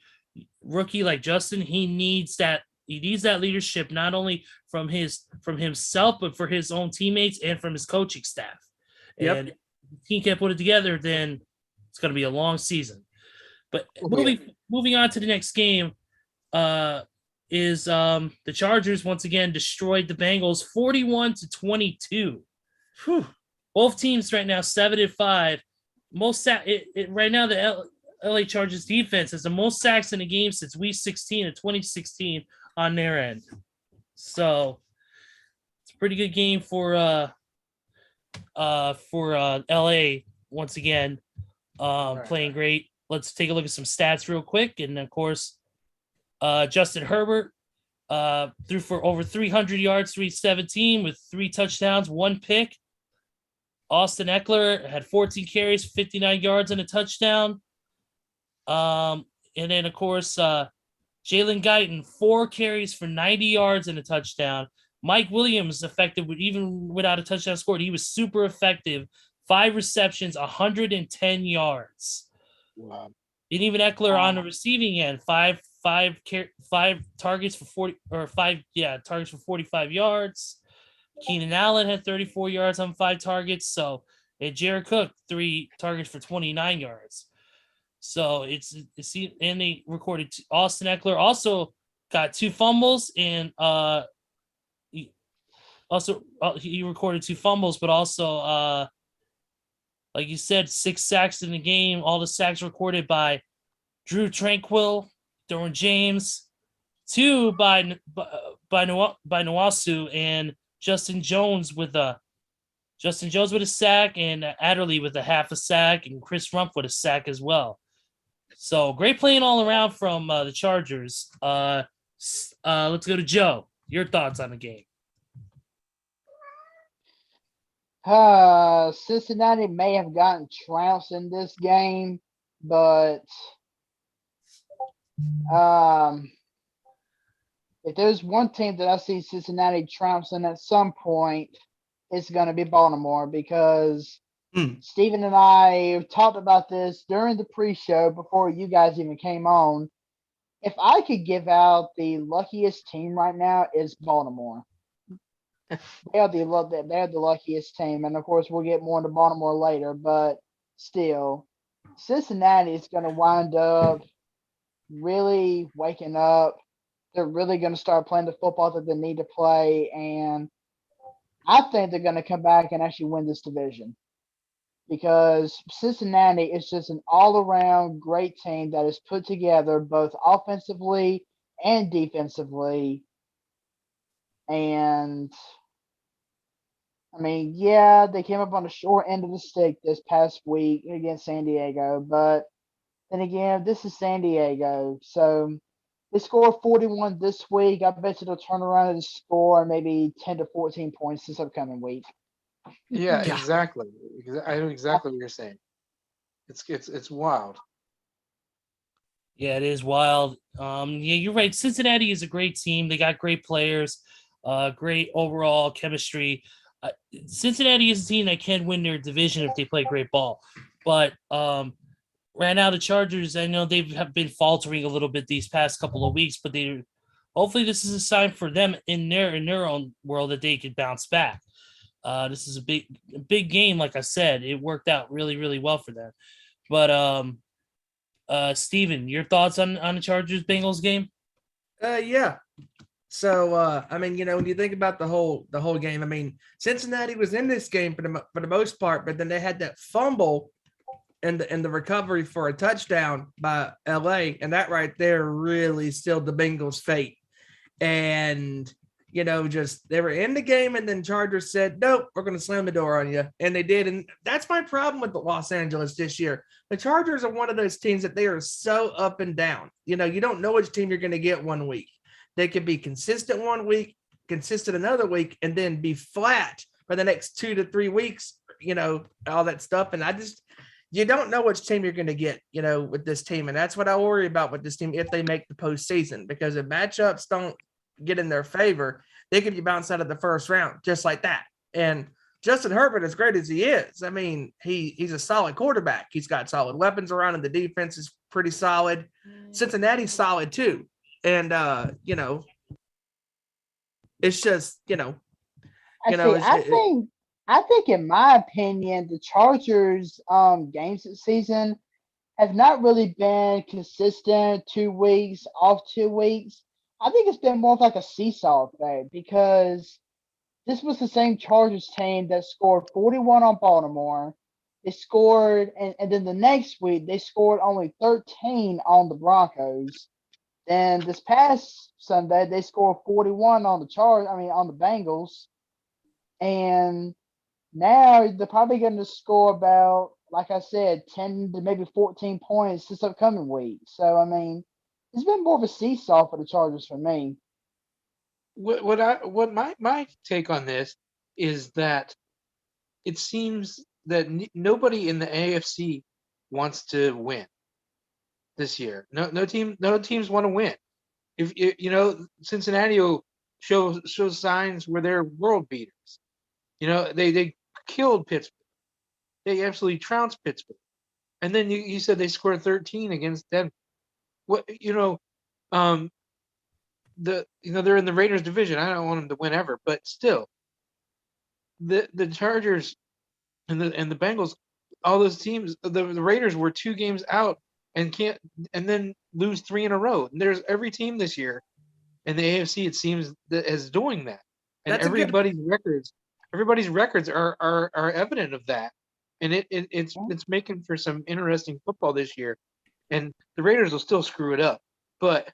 rookie like Justin, he needs that leadership, not only from himself, but for his own teammates and from his coaching staff. And if he can't put it together, then it's going to be a long season. But moving on to the next game, is the Chargers once again destroyed the Bengals 41-22. Whew. Both teams right now 7-5. Right now the LA Chargers defense has the most sacks in the game since Week 16 of 2016 on their end. So it's a pretty good game for LA once again. Playing great. Let's take a look at some stats real quick, and of course. Justin Herbert threw for over 300 yards, 317 with 3 touchdowns, 1 pick. Austin Eckler had 14 carries, 59 yards and a touchdown. And then, of course, Jalen Guyton, 4 carries for 90 yards and a touchdown. Mike Williams effective even without a touchdown scored. He was super effective. 5 receptions, 110 yards. Wow. And even Eckler on the receiving end, 5 targets for 45 yards. Keenan Allen had 34 yards on 5 targets. So, and Jared Cook 3 targets for 29 yards. So it's and they recorded Austin Eckler also got 2 fumbles and he recorded 2 fumbles, but also like you said, 6 sacks in the game. All the sacks recorded by Drew Tranquill, Derwin James, 2 by Nwasu, and Justin Jones with a sack, and Adderley with a half a sack, and Chris Rumpf with a sack as well. So great playing all around from the Chargers. Let's go to Joe. Your thoughts on the game? Cincinnati may have gotten trounced in this game, but if there's one team that I see Cincinnati trouncing at some point, it's going to be Baltimore, because Steven and I talked about this during the pre-show before you guys even came on. If I could give out the luckiest team right now, it's Baltimore. They're the luckiest team, and of course we'll get more into Baltimore later. But still, Cincinnati is going to wind up really waking up. They're really going to start playing the football that they need to play, and I think they're going to come back and actually win this division, because Cincinnati is just an all-around great team that is put together both offensively and defensively. And I mean, yeah, they came up on the short end of the stick this past week against San Diego, but then again, this is San Diego. So they scored 41 this week. I bet you they'll turn around and score maybe 10 to 14 points this upcoming week. Yeah, exactly. I know exactly what you're saying. It's wild. Yeah, it is wild. Yeah, you're right. Cincinnati is a great team. They got great players, great overall chemistry. Cincinnati is a team that can win their division if they play great ball. But right now, the Chargers, I know they have been faltering a little bit these past couple of weeks, but hopefully this is a sign for them in their own world that they could bounce back. This is a big game, like I said. It worked out really, really well for them. But Steven, your thoughts on the Chargers-Bengals game? Yeah. So I mean, when you think about the whole game, I mean, Cincinnati was in this game for the most part, but then they had that fumble and the recovery for a touchdown by LA, and that right there really sealed the Bengals' fate. And just they were in the game, and then Chargers said, "Nope, we're going to slam the door on you," and they did. And that's my problem with the Los Angeles this year. The Chargers are one of those teams that they are so up and down. You don't know which team you're going to get one week. They could be consistent one week, consistent another week, and then be flat for the next 2 to 3 weeks. All that stuff, and you don't know which team you're going to get. With this team, and that's what I worry about with this team if they make the postseason, because if matchups don't get in their favor, they could be bounced out of the first round just like that. And Justin Herbert, as great as he is, I mean, he's a solid quarterback. He's got solid weapons around him. The defense is pretty solid. Cincinnati's solid too. And it's just I think in my opinion, the Chargers games this season have not really been consistent 2 weeks off 2 weeks. I think it's been more of like a seesaw thing, because this was the same Chargers team that scored 41 on Baltimore. They scored, and then the next week they scored only 13 on the Broncos. Then this past Sunday they scored 41 on the Bengals, and now they're probably going to score about, like I said, 10 to maybe 14 points this upcoming week. So I mean, it's been more of a seesaw for the Chargers for me. What my take on this is that it seems that nobody in the AFC wants to win this year. No teams want to win. If Cincinnati will show signs where they're world beaters. They killed Pittsburgh. They absolutely trounced Pittsburgh. And then you said they scored 13 against Denver. They're in the Raiders division. I don't want them to win ever, but still, the Chargers and the Bengals, all those teams, the Raiders were 2 games out and then lose 3 in a row. And there's every team this year in the AFC, it seems, that is doing that. And That's everybody's records are evident of that. And it's making for some interesting football this year. And the Raiders will still screw it up, but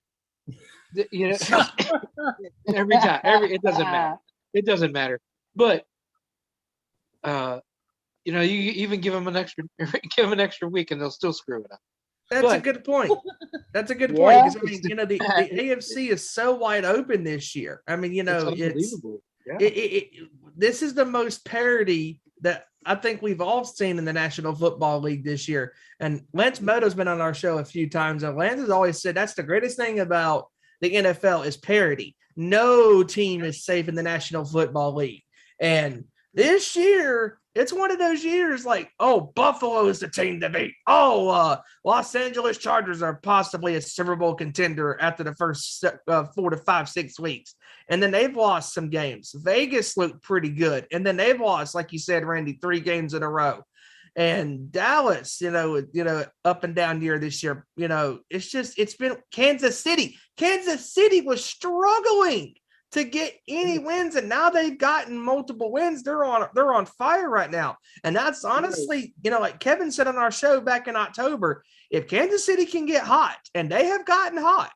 every time, it doesn't matter. It doesn't matter. But you even give them an extra week, and they'll still screw it up. That's a good point. That's a good point, because I mean, the AFC is so wide open this year. I mean, it's unbelievable. This is the most parity that I think we've all seen in the National Football League this year. And Lance Moto's been on our show a few times, and Lance has always said that's the greatest thing about the NFL is parity. No team is safe in the National Football League. And this year, it's one of those years like, oh, Buffalo is the team to beat. Oh, Los Angeles Chargers are possibly a Super Bowl contender after the first 4 to 5, 6 weeks. And then they've lost some games. Vegas looked pretty good. And then they've lost, like you said, Randy, 3 games in a row. And Dallas, up and down year this year, it's been Kansas City. Kansas City was struggling to get any wins, and now they've gotten multiple wins. They're on fire right now. And that's honestly, like Kevin said on our show back in October, if Kansas City can get hot, and they have gotten hot,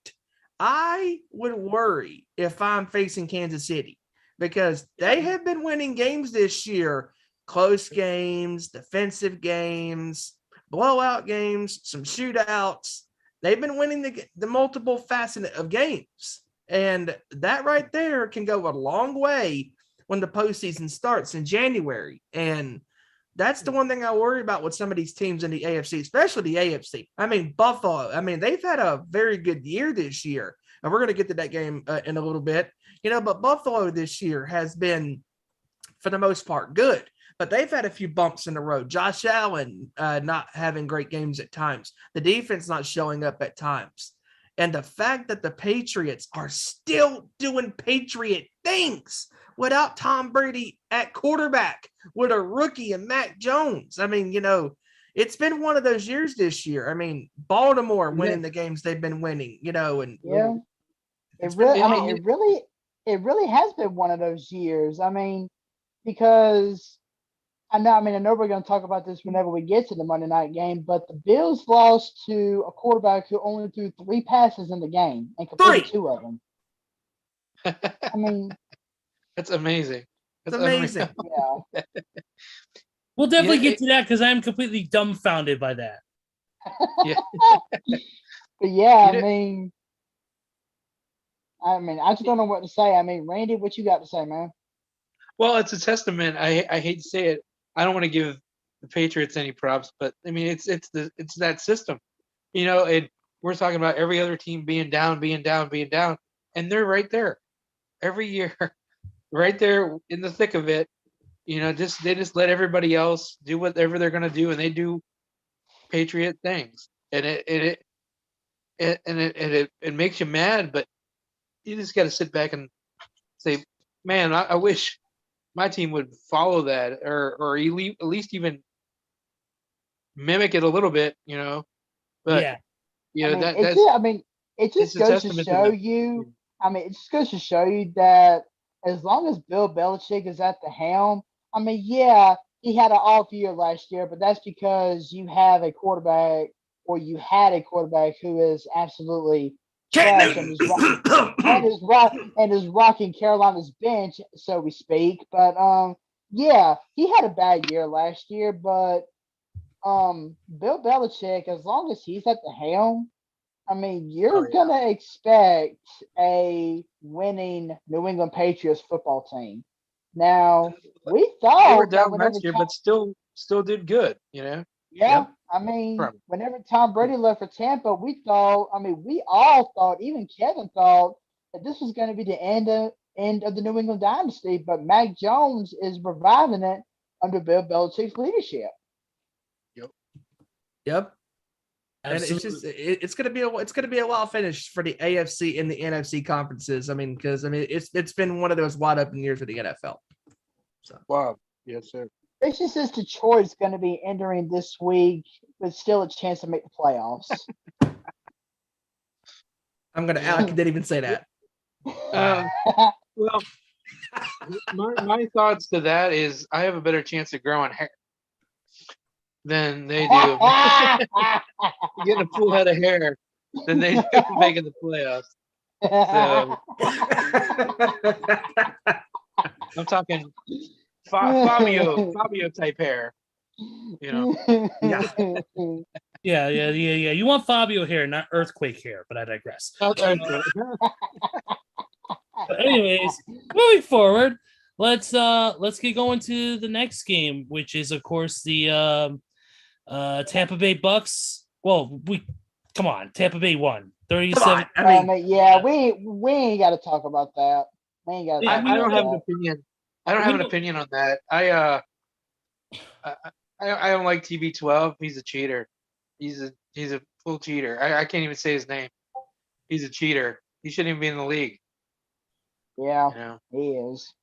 I would worry if I'm facing Kansas City, because they have been winning games this year, close games, defensive games, blowout games, some shootouts. They've been winning the multiple facet of games. And that right there can go a long way when the postseason starts in January. And that's the one thing I worry about with some of these teams in the AFC, especially the AFC. I mean, Buffalo, they've had a very good year this year. And we're going to get to that game in a little bit, but Buffalo this year has been, for the most part, good. But they've had a few bumps in the road. Josh Allen not having great games at times. The defense not showing up at times. And the fact that the Patriots are still doing Patriot things without Tom Brady at quarterback with a rookie and Mac Jones. I mean, it's been one of those years this year. I mean, Baltimore winning the games they've been winning, and it really has been one of those years. I mean, because I know we're going to talk about this whenever we get to the Monday night game, but the Bills lost to a quarterback who only threw 3 passes in the game and completed 2 of them. I mean, that's amazing. That's amazing. Yeah. We'll definitely get to that, because I'm completely dumbfounded by that. Yeah. But yeah, I mean, I just don't know what to say. I mean, Randy, what you got to say, man? Well, it's a testament. I hate to say it. I don't want to give the Patriots any props, but I mean, it's that system, and we're talking about every other team being down, and they're right there every year, right there in the thick of it. They just let everybody else do whatever they're going to do, and they do Patriot things, and it makes you mad, but you just got to sit back and say, man, I wish my team would follow that, or at least even mimic it a little bit, But it just goes to show you. It just goes to show you that as long as Bill Belichick is at the helm, he had an off year last year, but that's because you had a quarterback who is absolutely trash and is rocking Carolina's bench, so we speak. But he had a bad year last year, but Bill Belichick, as long as he's at the helm, you're gonna expect a winning New England Patriots football team. Now, we thought they were down last year, but still did good, Yeah. Yep. Whenever Tom Brady left for Tampa, we all thought, even Kevin thought, that this was going to be the end of the New England dynasty. But Mac Jones is reviving it under Bill Belichick's leadership. Yep. And it's going to be a wild finish for the AFC and the NFC conferences. Because it's been one of those wide open years for the NFL. So. Wow. Yes, sir. Christian says Detroit's going to be entering this week with still a chance to make the playoffs. I'm gonna Alec didn't even say that. Well, my thoughts to that is I have a better chance of growing hair than they do. Getting a full head of hair than they do making the playoffs. So I'm talking Fabio type hair. You know. Yeah. Yeah. You want Fabio hair, not earthquake hair, but I digress. But anyways, moving forward, let's get going to the next game, which is of course the Tampa Bay Bucks. Well, Tampa Bay won 37. We ain't got to talk about that. We ain't got. I don't have an opinion. I don't have an opinion on that. I don't like TB12. He's a cheater. He's a full cheater. I can't even say his name. He's a cheater. He shouldn't even be in the league. Yeah, you know? he is.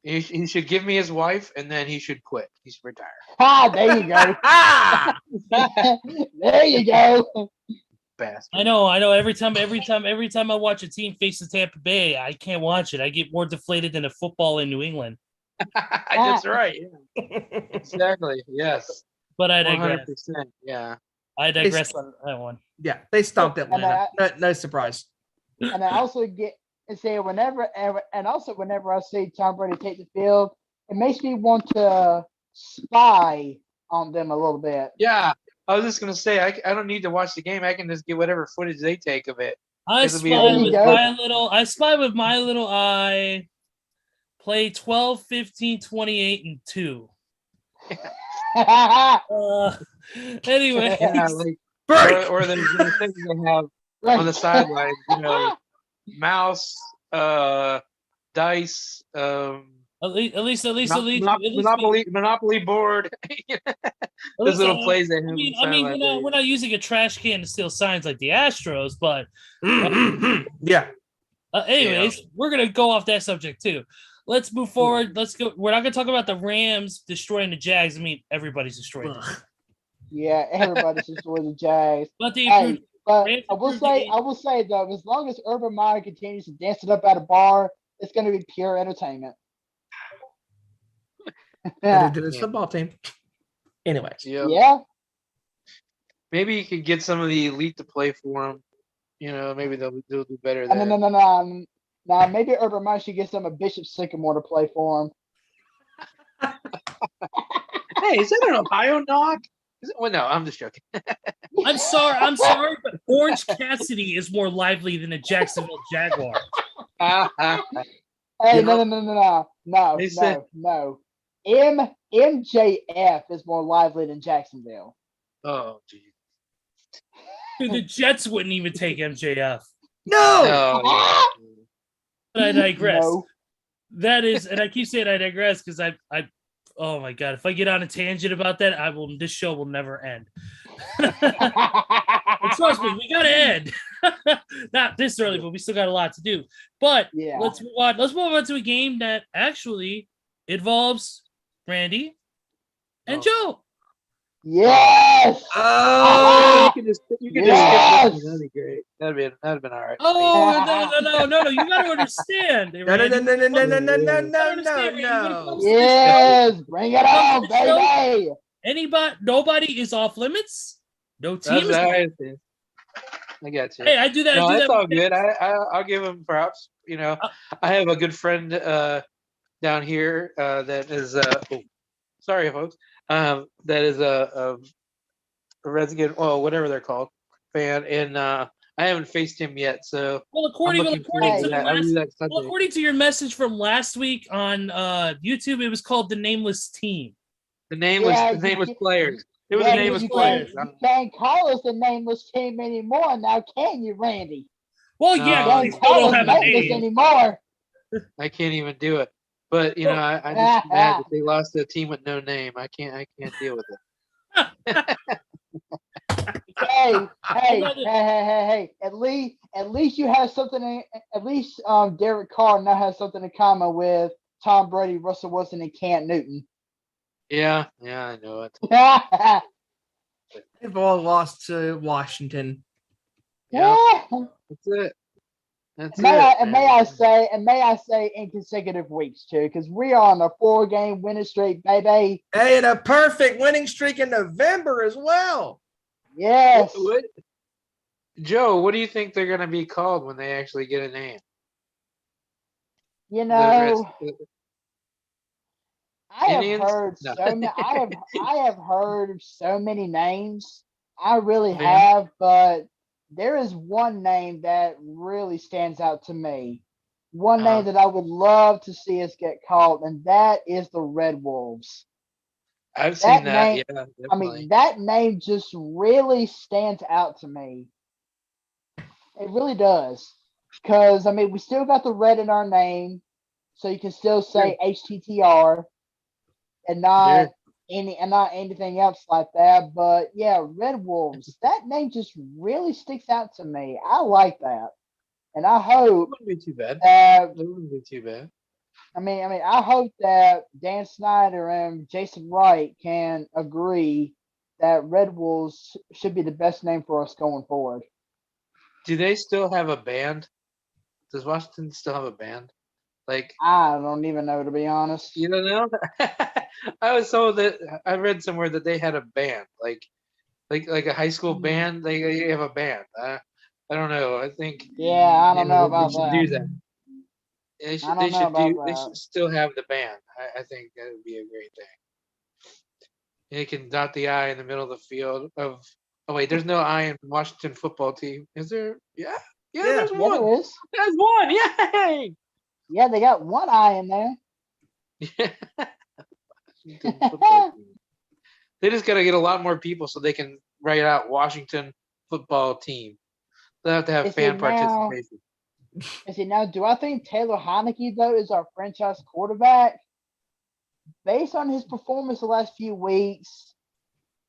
He should give me his wife, and then he should quit. He should retire. There you go. There you go. Bastard. I know. Every time I watch a team face the Tampa Bay, I can't watch it. I get more deflated than a football in New England. That's right. Yeah. Exactly. Yes. But I digress. 100%. Yeah. I digress on that one. Yeah, they stomped Atlanta. No surprise. And I also whenever I see Tom Brady take the field, it makes me want to spy on them a little bit. Yeah. I was just gonna say I don't need to watch the game. I can just get whatever footage they take of it. I spy with my little eye. Play 12, 15, 28, and 2. Anyway. Yeah, or the things they have on the sideline, mouse, dice, at least Monopoly board. Those little plays they have. We're not using a trash can to steal signs like the Astros, but yeah. Anyways, we're gonna go off that subject too. Let's move forward. Let's go. We're not going to talk about the Rams destroying the Jags. I mean, everybody's destroyed them. Yeah, everybody's destroyed the Jags. But I will say though, as long as Urban Meyer continues to dance it up at a bar, it's going to be pure entertainment. Yeah, to this football team. Anyways, yeah. Maybe you could get some of the elite to play for him. Maybe they'll do better there. No. Now, maybe Urban Meyer should get some of Bishop Sycamore to play for him. Hey, is that an Ohio knock? Well, no, I'm just joking. I'm sorry, but Orange Cassidy is more lively than a Jacksonville Jaguar. Hey, no. MJF is more lively than Jacksonville. Oh, geez. Dude, the Jets wouldn't even take MJF. No. But I digress. No. That is, and I keep saying I digress because I oh my god, if I get on a tangent about that, this show will never end. And trust me, we gotta end. Not this early, but we still got a lot to do. But let's move on. Let's move on to a game that actually involves Randy and Joe. Yes. Oh, you can just skip this. That'd be great. That'd have been all right. Oh no! You gotta understand. No. Yes, bring it on, baby. Nobody is off limits. No team is. I got you. Hey, I do that. That's all good. I'll give him props. I have a good friend down here that is. Sorry, folks. That is a resident, whatever they're called, fan, and I haven't faced him yet. So according to your message from last week on YouTube, it was called the Nameless Team. The nameless players. It was the nameless players. You can't call us the Nameless Team anymore now, can you, Randy? Well, yeah, you can't call us Nameless anymore. I can't even do it. But I just mad that they lost to a team with no name. I can't deal with it. Hey! At least you have something. At least Derek Carr now has something in common with Tom Brady, Russell Wilson, and Cam Newton. Yeah, I know it. They've all lost to Washington. Yeah, that's it. That's may I say in consecutive weeks too, because we are on a 4-game winning streak, baby. Hey, and a perfect winning streak in November as well. Yes. Joe, what do you think they're going to be called when they actually get a name? You know, I have Indians? heard No. so many. I have heard so many names. I really Yeah. have, but there is one name that really stands out to me. One name that I would love to see us get called, and that is the Red Wolves. I've seen that. Name, Yeah, definitely. I mean, that name just really stands out to me. It really does. Because, I mean, we still got the red in our name, so you can still say HTTR and not anything else like that. But yeah, Red Wolves, that name just really sticks out to me. I like that. And I hope It wouldn't be too bad. that It wouldn't be too bad. I hope that Dan Snyder and Jason Wright can agree that Red Wolves should be the best name for us going forward. Do they still have a band? Does Washington still have a band? Like, I don't even know, to be honest. you don't know? I was told that I read somewhere that they had a band, like a high school band. They have a band. I don't know. I think I don't know about they should that. do that. They should still have the band. I think that would be a great thing. They can dot the I in the middle of the field of. Oh wait, there's no I in the Washington football team. Is there? Yeah, there's one. There is. There's one. Yay! Yeah, they got one eye in there. Washington football team. They just got to get a lot more people so they can write out Washington football team. They have to have fan participation. Now, do I think Taylor Heineke, though, is our franchise quarterback? Based on his performance the last few weeks,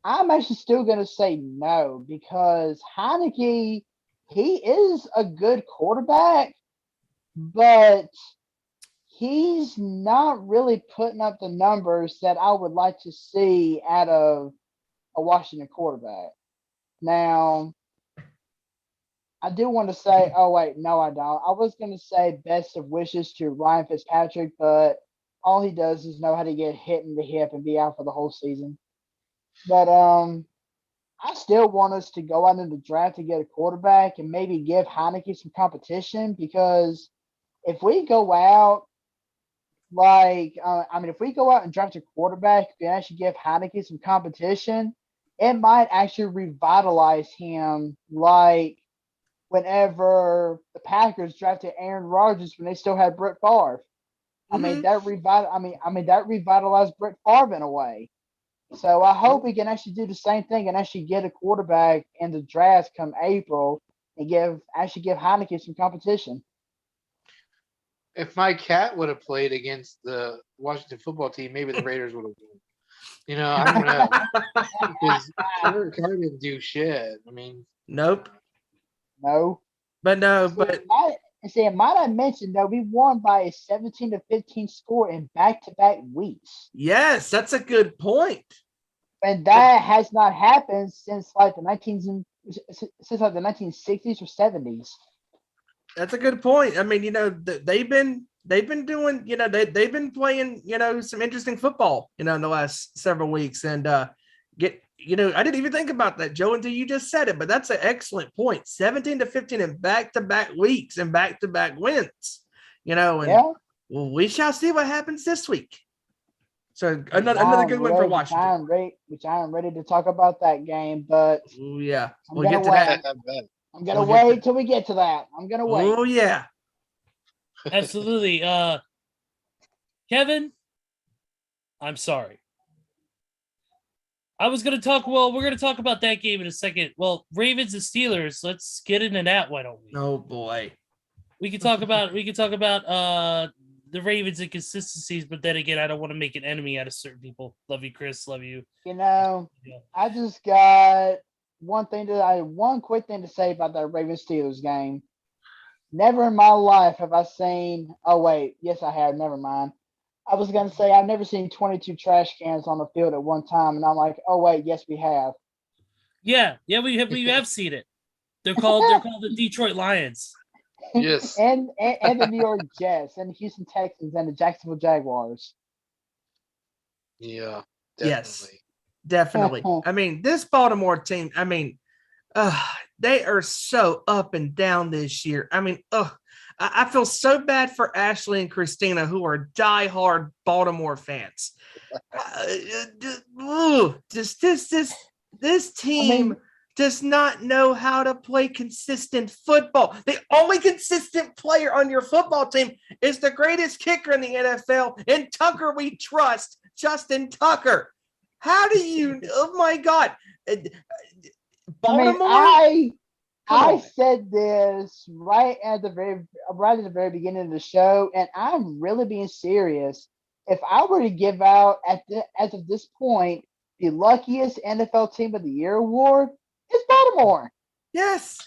I'm actually still going to say no, because Heineke, he is a good quarterback, but he's not really putting up the numbers that I would like to see out of a Washington quarterback. Now, I do want to say, oh, wait, no, I don't. I was going to say best of wishes to Ryan Fitzpatrick, but all he does is know how to get hit in the hip and be out for the whole season. But I still want us to go out in the draft to get a quarterback and maybe give Heineke some competition, because if we go out, if we go out and draft a quarterback and actually give Heineke some competition, it might actually revitalize him, like whenever the Packers drafted Aaron Rodgers when they still had Brett Favre. That revitalized Brett Favre in a way. So I hope we can actually do the same thing and actually get a quarterback in the draft come April and give Heineke some competition. If my cat would have played against the Washington football team, maybe the Raiders would have won. I don't know. Because Carter didn't do shit. Nope. No. But no, might I mention, though, we won by a 17-15 score in back-to-back weeks. Yes, that's a good point. And that has not happened since the 1960s or 70s. That's a good point. They've been doing, they've been playing, some interesting football, in the last several weeks, and I didn't even think about that, Joe, until you just said it, but that's an excellent point. 17-15 in back-to-back weeks and back-to-back wins, well, we shall see what happens this week. So another good win for Washington. Which I am ready to talk about that game, but we'll get to that. I'm gonna wait till we get to that. I'm gonna wait. Oh yeah, absolutely. Kevin, I'm sorry. I was gonna talk. Well, we're gonna talk about that game in a second. Well, Ravens and Steelers. Let's get into that. Why don't we? Oh boy, we can talk about the Ravens' inconsistencies, but then again, I don't want to make an enemy out of certain people. Love you, Chris. Love you. I just got one quick thing to say about that Ravens Steelers game. Never in my life have I seen. Oh wait, yes I have. Never mind. I was gonna say I've never seen 22 trash cans on the field at one time, and I'm like, oh wait, yes we have. Yeah, we have seen it. They're called the Detroit Lions. Yes. and the New York Jets, and the Houston Texans, and the Jacksonville Jaguars. Yeah. Yes, Definitely. definitely. I mean, this Baltimore team, I mean, they are so up and down this year. I mean, I feel so bad for Ashley and Christina, who are diehard Baltimore fans. This team does not know how to play consistent football. The only consistent player on your football team is the greatest kicker in the NFL, and Tucker we trust, Justin Tucker. How do you? Oh my God, Baltimore. I said this right at the very beginning of the show, and I'm really being serious. If I were to give out as of this point the luckiest NFL Team of the Year award, it's Baltimore. Yes,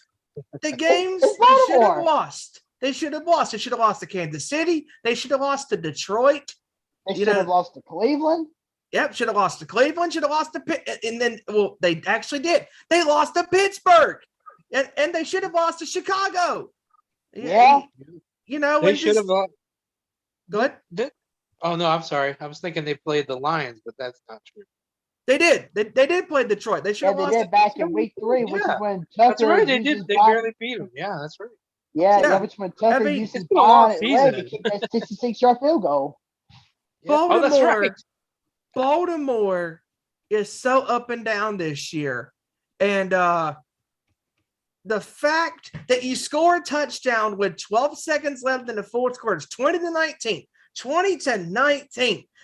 the games they should have lost. They should have lost. They should have lost to Kansas City. They should have lost to Detroit. They should have lost to Cleveland. Yep, should have lost to Cleveland. Should have lost to Pitt, and then they actually did. They lost to Pittsburgh, and they should have lost to Chicago. Yeah, they should have. Go ahead. Oh no, I'm sorry. I was thinking they played the Lions, but that's not true. They did. They did play Detroit. They should have lost. They did back in week 3, which is when Tucker. That's right. They did. They barely beat them. Yeah, that's right. Yeah, which when Tucker used his bionic leg to kick that 66-yard field goal. Baltimore, that's right. Baltimore is so up and down this year, and the fact that you score a touchdown with 12 seconds left in the fourth quarter, it's 20-19,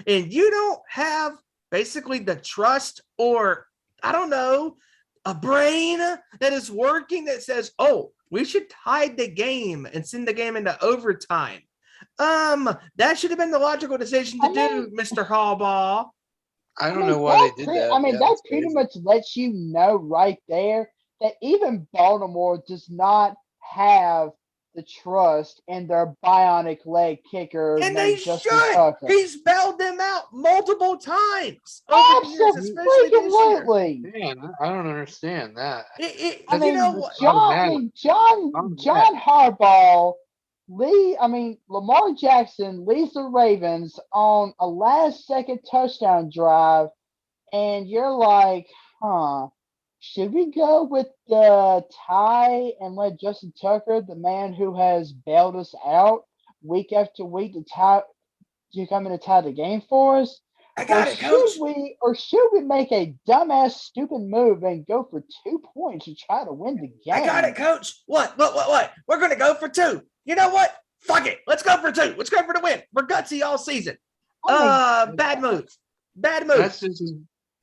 and you don't have basically the trust, or I don't know, a brain that is working that says, oh, we should tie the game and send the game into overtime. That should have been the logical decision to do, Mr. Harbaugh. I don't know why they did that. I mean, that pretty much lets you know right there that even Baltimore does not have the trust in their bionic leg kicker. And they should. Tucker. He's bailed them out multiple times. Absolutely. Man, I don't understand that. John Harbaugh, Lamar Jackson leads the Ravens on a last-second touchdown drive, and you're like, should we go with the tie and let Justin Tucker, the man who has bailed us out week after week, to come in to tie the game for us? I got it, Coach. Should we make a dumbass, stupid move and go for 2 points to try to win the game? I got it, Coach. What? We're going to go for 2. You know what? Fuck it. Let's go for 2. Let's go for the win. We're gutsy all season. Bad move. That's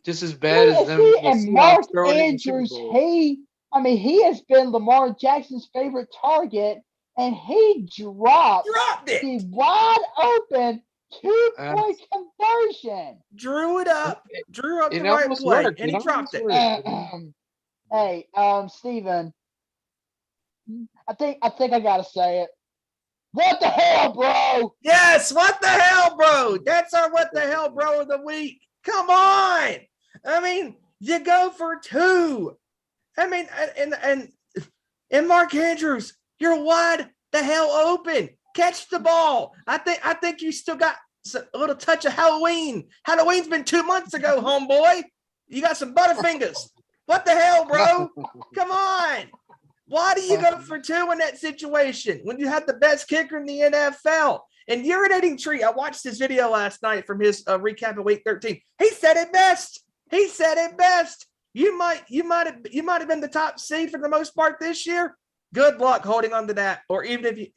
just as bad as them. And Mark Andrews, he has been Lamar Jackson's favorite target, and he dropped it. The wide open 2-point conversion. Drew up the right play, and he dropped it. Hey, Steven, I think I gotta say it. What the hell, bro? Yes, what the hell, bro? That's our what the hell, bro, of the week. Come on. I mean, you go for 2. I mean, and Mark Andrews, you're wide the hell open. Catch the ball. I think you still got a little touch of Halloween. Halloween's been 2 months ago, homeboy. You got some Butterfingers. What the hell, bro? Come on. Why do you go for 2 in that situation when you have the best kicker in the NFL? And urinating tree, I watched his video last night from his recap of Week 13. He said it best. You might have been the top seed for the most part this year. Good luck holding on to that, or even if you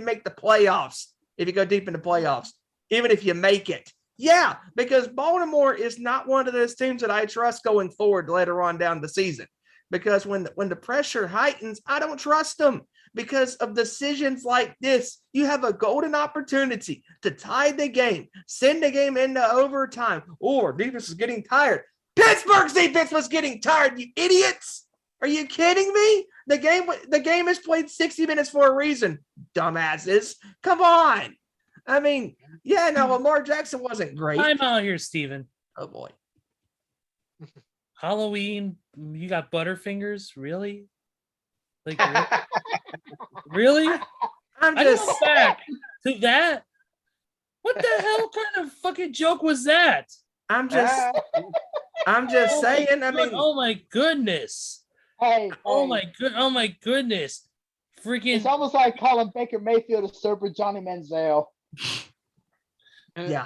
make the playoffs, if you go deep in the playoffs, even if you make it. Yeah, because Baltimore is not one of those teams that I trust going forward later on down the season. Because when the pressure heightens, I don't trust them because of decisions like this. You have a golden opportunity to tie the game, send the game into overtime, or defense is getting tired. Pittsburgh's defense was getting tired, you idiots. Are you kidding me? The game is played 60 minutes for a reason, dumbasses. Come on. I mean, yeah, no, Lamar Jackson wasn't great. I'm out here, Steven. Oh boy. Halloween, you got Butterfingers? Really? Like, really? I'm I just go back to that. What the hell kind of fucking joke was that? I'm just saying. I mean, oh my goodness. Oh my goodness. Freaking. It's almost like calling Baker Mayfield a sober Johnny Manziel. Yeah.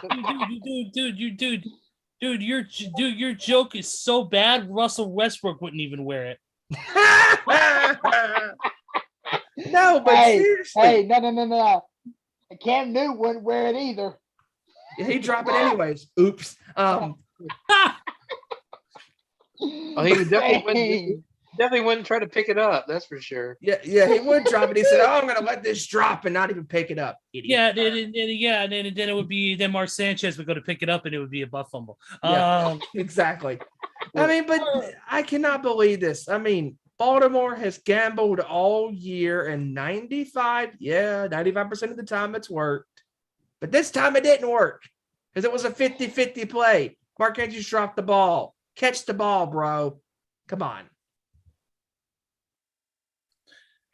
Dude, your joke is so bad. Russell Westbrook wouldn't even wear it. No, but seriously. No. Cam Newton wouldn't wear it either. Yeah, he'd drop it anyways. Oops. Oh, he would definitely wouldn't try to pick it up. That's for sure. Yeah, he would drop it. He said, "Oh, I'm going to let this drop and not even pick it up." Idiot. Yeah, and then it would be then Mark Sanchez would go to pick it up and it would be a butt fumble. Yeah, exactly. I mean, but I cannot believe this. I mean, Baltimore has gambled all year, and 95% of the time it's worked. But this time it didn't work because it was a 50-50 play. Mark Andrews dropped the ball. Catch the ball, bro. Come on.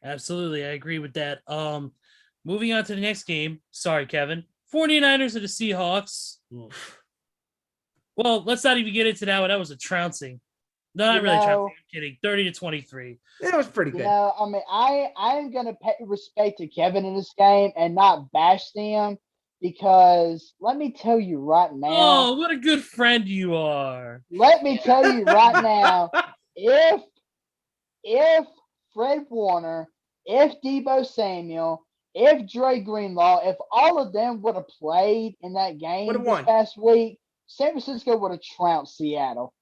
Absolutely, I agree with that. Moving on to the next game. Sorry, Kevin. 49ers and the Seahawks. Well, let's not even get into that one. That was a trouncing. No, not really trouncing. I'm kidding. 30-23. It was pretty good. I mean, I am going to pay respect to Kevin in this game and not bash them because let me tell you right now. Oh, what a good friend you are. Let me tell you right now, if Fred Warner, if Deebo Samuel, if Dre Greenlaw, if all of them would have played in that game this past week, San Francisco would have trounced Seattle.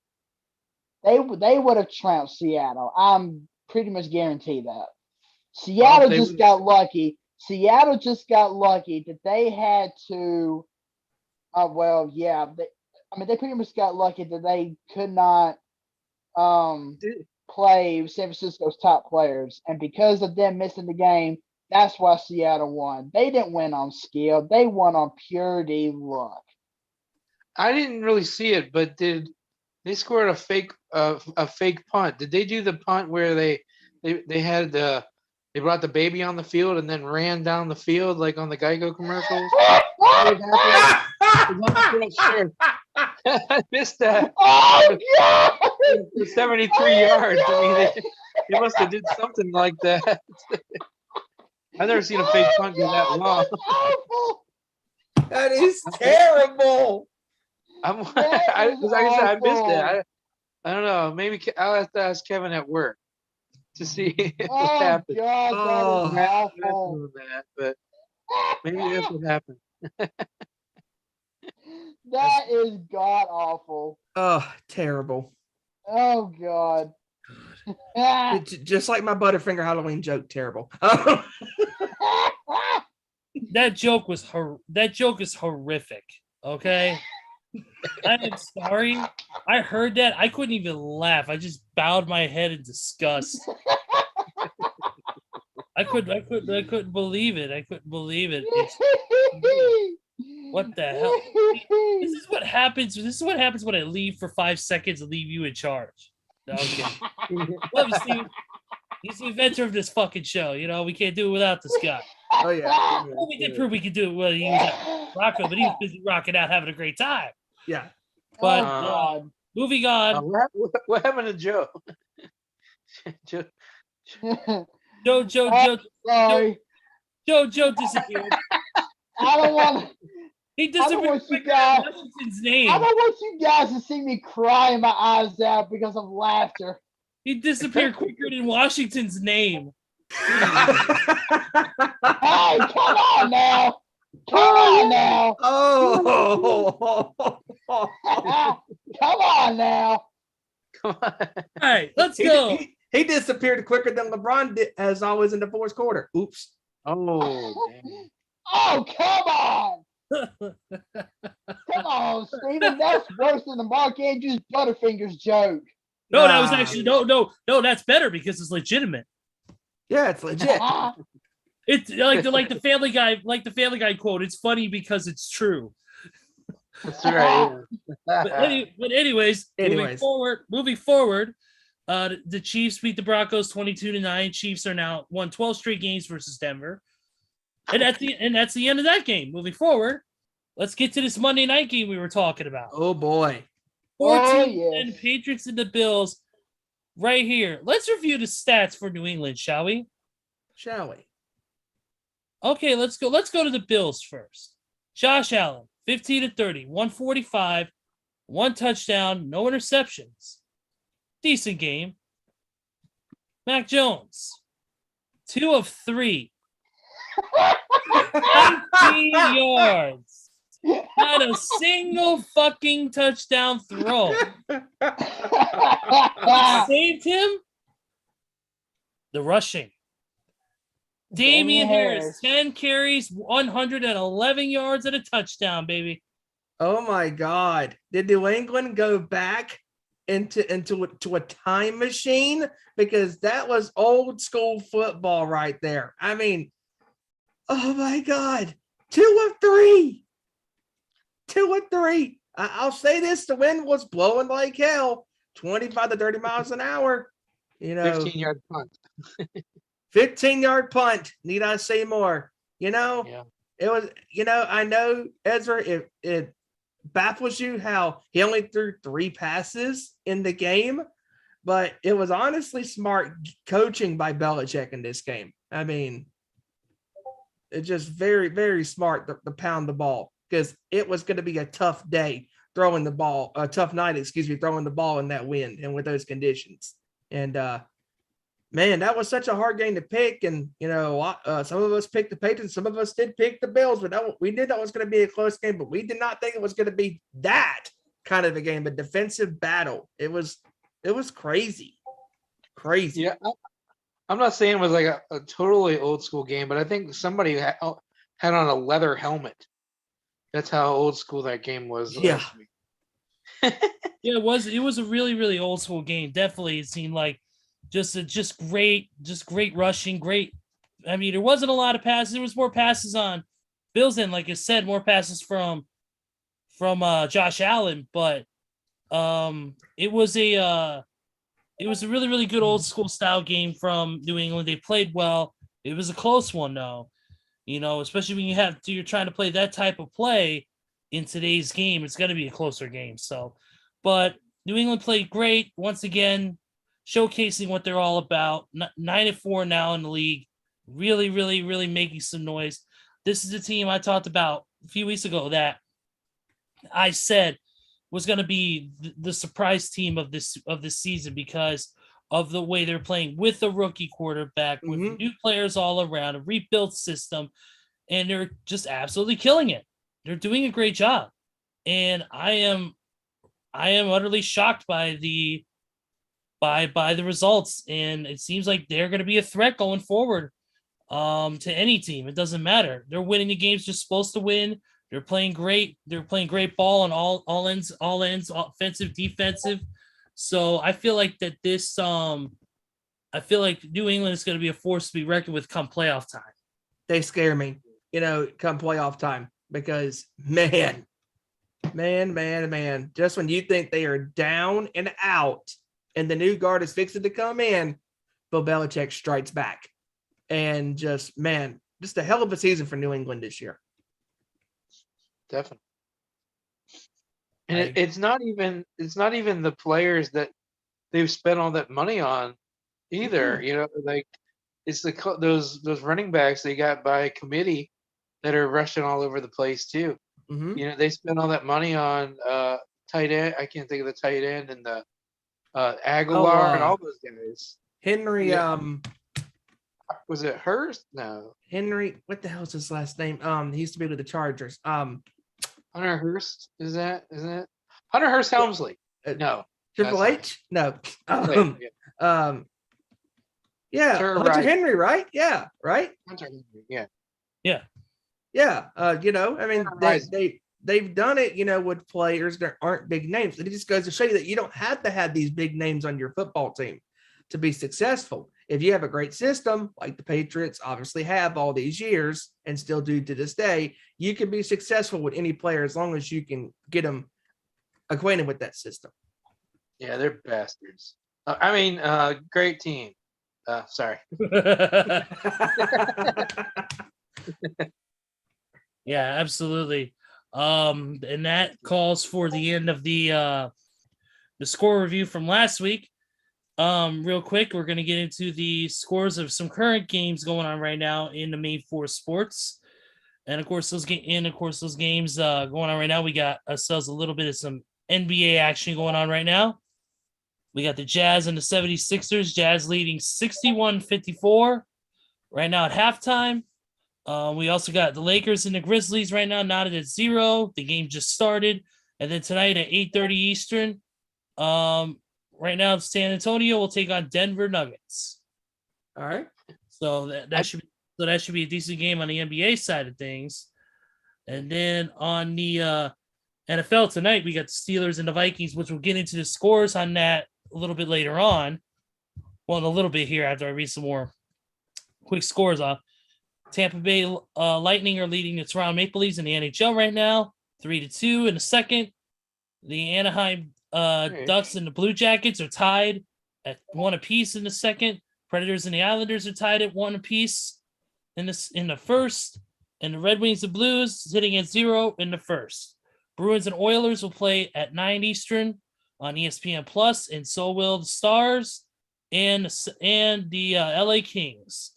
They would have trounced Seattle. I'm pretty much guarantee that. Seattle just got lucky. Seattle just got lucky that they had to. They pretty much got lucky that they could not play San Francisco's top players, and because of them missing the game, that's why Seattle won. They didn't win on skill; they won on pure luck. I didn't really see it, but did they scored a fake punt? Did they do the punt where they had they brought the baby on the field and then ran down the field like on the Geico commercials? I missed that. Oh, yeah! 73 yards. I mean, they must have did something like that. I've never seen a fake punt go that long. That is terrible. I missed it. I don't know. Maybe I'll have to ask Kevin at work to see what happened. God, that is awful. But maybe that's what happened. That is god awful. Oh, terrible. Oh God. Just like my Butterfinger Halloween joke, terrible. That joke is horrific. Okay. I am sorry. I heard that. I couldn't even laugh. I just bowed my head in disgust. I couldn't believe it. I couldn't believe it. What the hell? This is what happens. This is what happens when I leave for 5 seconds and leave you in charge. No, okay. Love you, Steve. He's the inventor of this fucking show. You know, we can't do it without this guy. Oh, yeah. Well, we did prove we could do it when he was at Rocco, but he was busy rocking out, having a great time. Yeah. But moving on. What happened to Joe? Sorry. Joe disappeared. I don't want. He disappeared. Washington's name. I don't want you guys to see me crying my eyes out because of laughter. He disappeared quicker than Washington's name. Hey, come on now. Come on now. Oh. Come on now. Come on. All right, let's go. He disappeared quicker than LeBron did, as always in the fourth quarter. Oops. Oh, damn. Oh, come on. Come on, Steven. That's worse than the Mark Andrews Butterfingers joke. No, that was actually no. That's better because it's legitimate. Yeah, it's legit. It's like the Family Guy quote. It's funny because it's true. That's right. But anyways, moving forward, the Chiefs beat the Broncos 22-9. Chiefs are now won 12 straight games versus Denver, and that's the end of that game. Moving forward, let's get to this Monday night game we were talking about. Oh boy, 14 and Patriots and the Bills, right here. Let's review the stats for New England, shall we? Shall we? Okay, let's go. Let's go to the Bills first. Josh Allen, 15-30, 145, 1 touchdown, no interceptions. Decent game. Mac Jones, 2 of 3, 19 yards. Not a single fucking touchdown throw. What saved him? The rushing. Damian Harris, 10 carries, 111 yards and a touchdown, baby. Oh my God. Did New England go back into a time machine? Because that was old school football right there. I mean, oh my God. 2 of 3. 2 of 3. I'll say this, the wind was blowing like hell, 25 to 30 miles an hour. 15-yard punt. 15-yard punt. Need I say more? Yeah. It was, I know, Ezra, it baffles you how he only threw 3 passes in the game, but it was honestly smart coaching by Belichick in this game. I mean, it's just very, very smart to pound the ball, because it was going to be a tough day throwing the ball, a tough night, throwing the ball in that wind and with those conditions. And, man, that was such a hard game to pick. And, some of us picked the Patriots, some of us did pick the Bills, but we did know it was going to be a close game, but we did not think it was going to be that kind of a game, a defensive battle. It was crazy. Crazy. Yeah. I'm not saying it was like a totally old school game, but I think somebody had on a leather helmet. That's how old school that game was. Yeah. Yeah, it was a really, really old school game. Definitely, it seemed like just great rushing, great. I mean, there wasn't a lot of passes. There was more passes on Bills end, like I said, more passes from Josh Allen, but it was a really, really good old school style game from New England. They played well. It was a close one though, especially when you're trying to play that type of play in today's game. It's going to be a closer game. So, but New England played great once again, showcasing what they're all about. 9-4 now in the league, really, really, really making some noise. This is the team I talked about a few weeks ago that I said was going to be the surprise team of this season because of the way they're playing with a rookie quarterback, with new players all around, a rebuilt system, and they're just absolutely killing it. They're doing a great job, and I am utterly shocked by the results, and it seems like they're going to be a threat going forward to any team. It doesn't matter. They're winning the games they're supposed to win. They're playing great. They're playing great ball on all ends, offensive, defensive. So I feel like that this I feel like New England is going to be a force to be reckoned with come playoff time. They scare me, come playoff time, because man, just when you think they are down and out and the new guard is fixing to come in, Bill Belichick strikes back. And just a hell of a season for New England this year. Definitely. And it's not even the players that they've spent all that money on either. Like it's those running backs they got by committee that are rushing all over the place too. They spent all that money on tight end. I can't think of the tight end and the Aguilar and all those guys. Henry, was it Hurst? No. Henry, what the hell is his last name? He used to be with the Chargers. Hunter Hurst, isn't it? Hunter Hurst Helmsley. No. Triple H? No. Yeah. Hunter right. Henry, right? Yeah, right? Hunter Henry, yeah. Yeah. Yeah. I mean, they've done it, with players that aren't big names. It just goes to show you that you don't have to have these big names on your football team to be successful. if you have a great system, like the Patriots obviously have all these years and still do to this day, you can be successful with any player as long as you can get them acquainted with that system. Yeah, they're bastards. Great team. Sorry. Yeah, absolutely. And that calls for the end of the score review from last week. Real quick, we're going to get into the scores of some current games going on right now in the main four sports. And of course, those games going on right now, we got ourselves a little bit of some NBA action going on right now. We got the Jazz and the 76ers. Jazz leading 61-54 right now at halftime. We also got the Lakers and the Grizzlies right now knotted at 0. The game just started. And then tonight at 8:30 Eastern, right now San Antonio will take on Denver Nuggets. All right. So that should be a decent game on the NBA side of things. And then on the NFL tonight, we got the Steelers and the Vikings, which we'll get into the scores on that a little bit later on. Well, in a little bit here after I read some more quick scores off. Tampa Bay Lightning are leading the Toronto Maple Leafs in the NHL right now, 3-2 in the second. The Anaheim Ducks and the Blue Jackets are tied at 1 apiece in the second. Predators and the Islanders are tied at 1 apiece in the first. And the Red Wings and Blues sitting at 0 in the first. Bruins and Oilers will play at 9 Eastern on ESPN Plus, and so will the Stars and the LA Kings.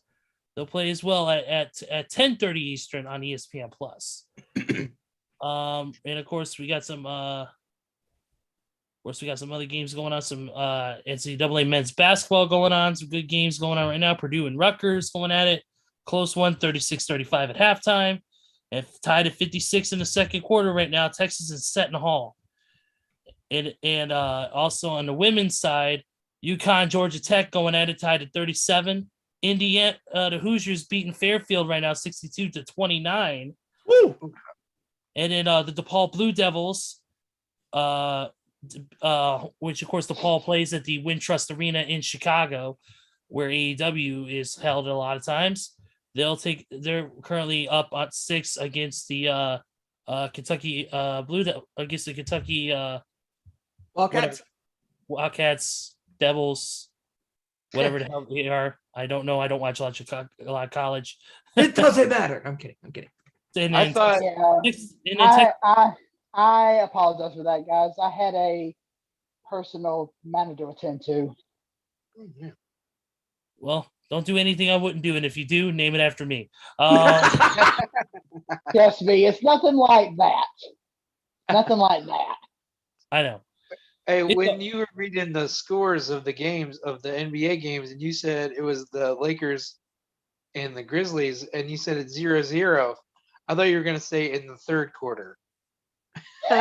They'll play as well at 10:30 Eastern on ESPN Plus. And of course we got some other games going on. Some NCAA men's basketball going on. Some good games going on right now. Purdue and Rutgers going at it. Close one, 36-35 at halftime. And tied at 56 in the second quarter right now. Texas is Seton Hall. And also on the women's side, UConn, Georgia Tech going at it, tied at 37. Indiana, the Hoosiers beating Fairfield right now, 62-29. Woo! And then the DePaul Blue Devils, which of course DePaul plays at the Wintrust Arena in Chicago, where AEW is held a lot of times. They're currently up on 6 against the Kentucky against the Kentucky Wildcats, Devils, whatever the hell they are. I don't know. I don't watch a lot of college. It doesn't matter. I'm kidding. And I thought. I apologize for that, guys. I had a personal matter to attend to. Well, don't do anything I wouldn't do, and if you do, name it after me. Trust me, it's nothing like that. Nothing like that. I know. Hey, when you were reading the scores of the games of the NBA games, and you said it was the Lakers and the Grizzlies, and you said it's 0-0, I thought you were going to say in the third quarter. What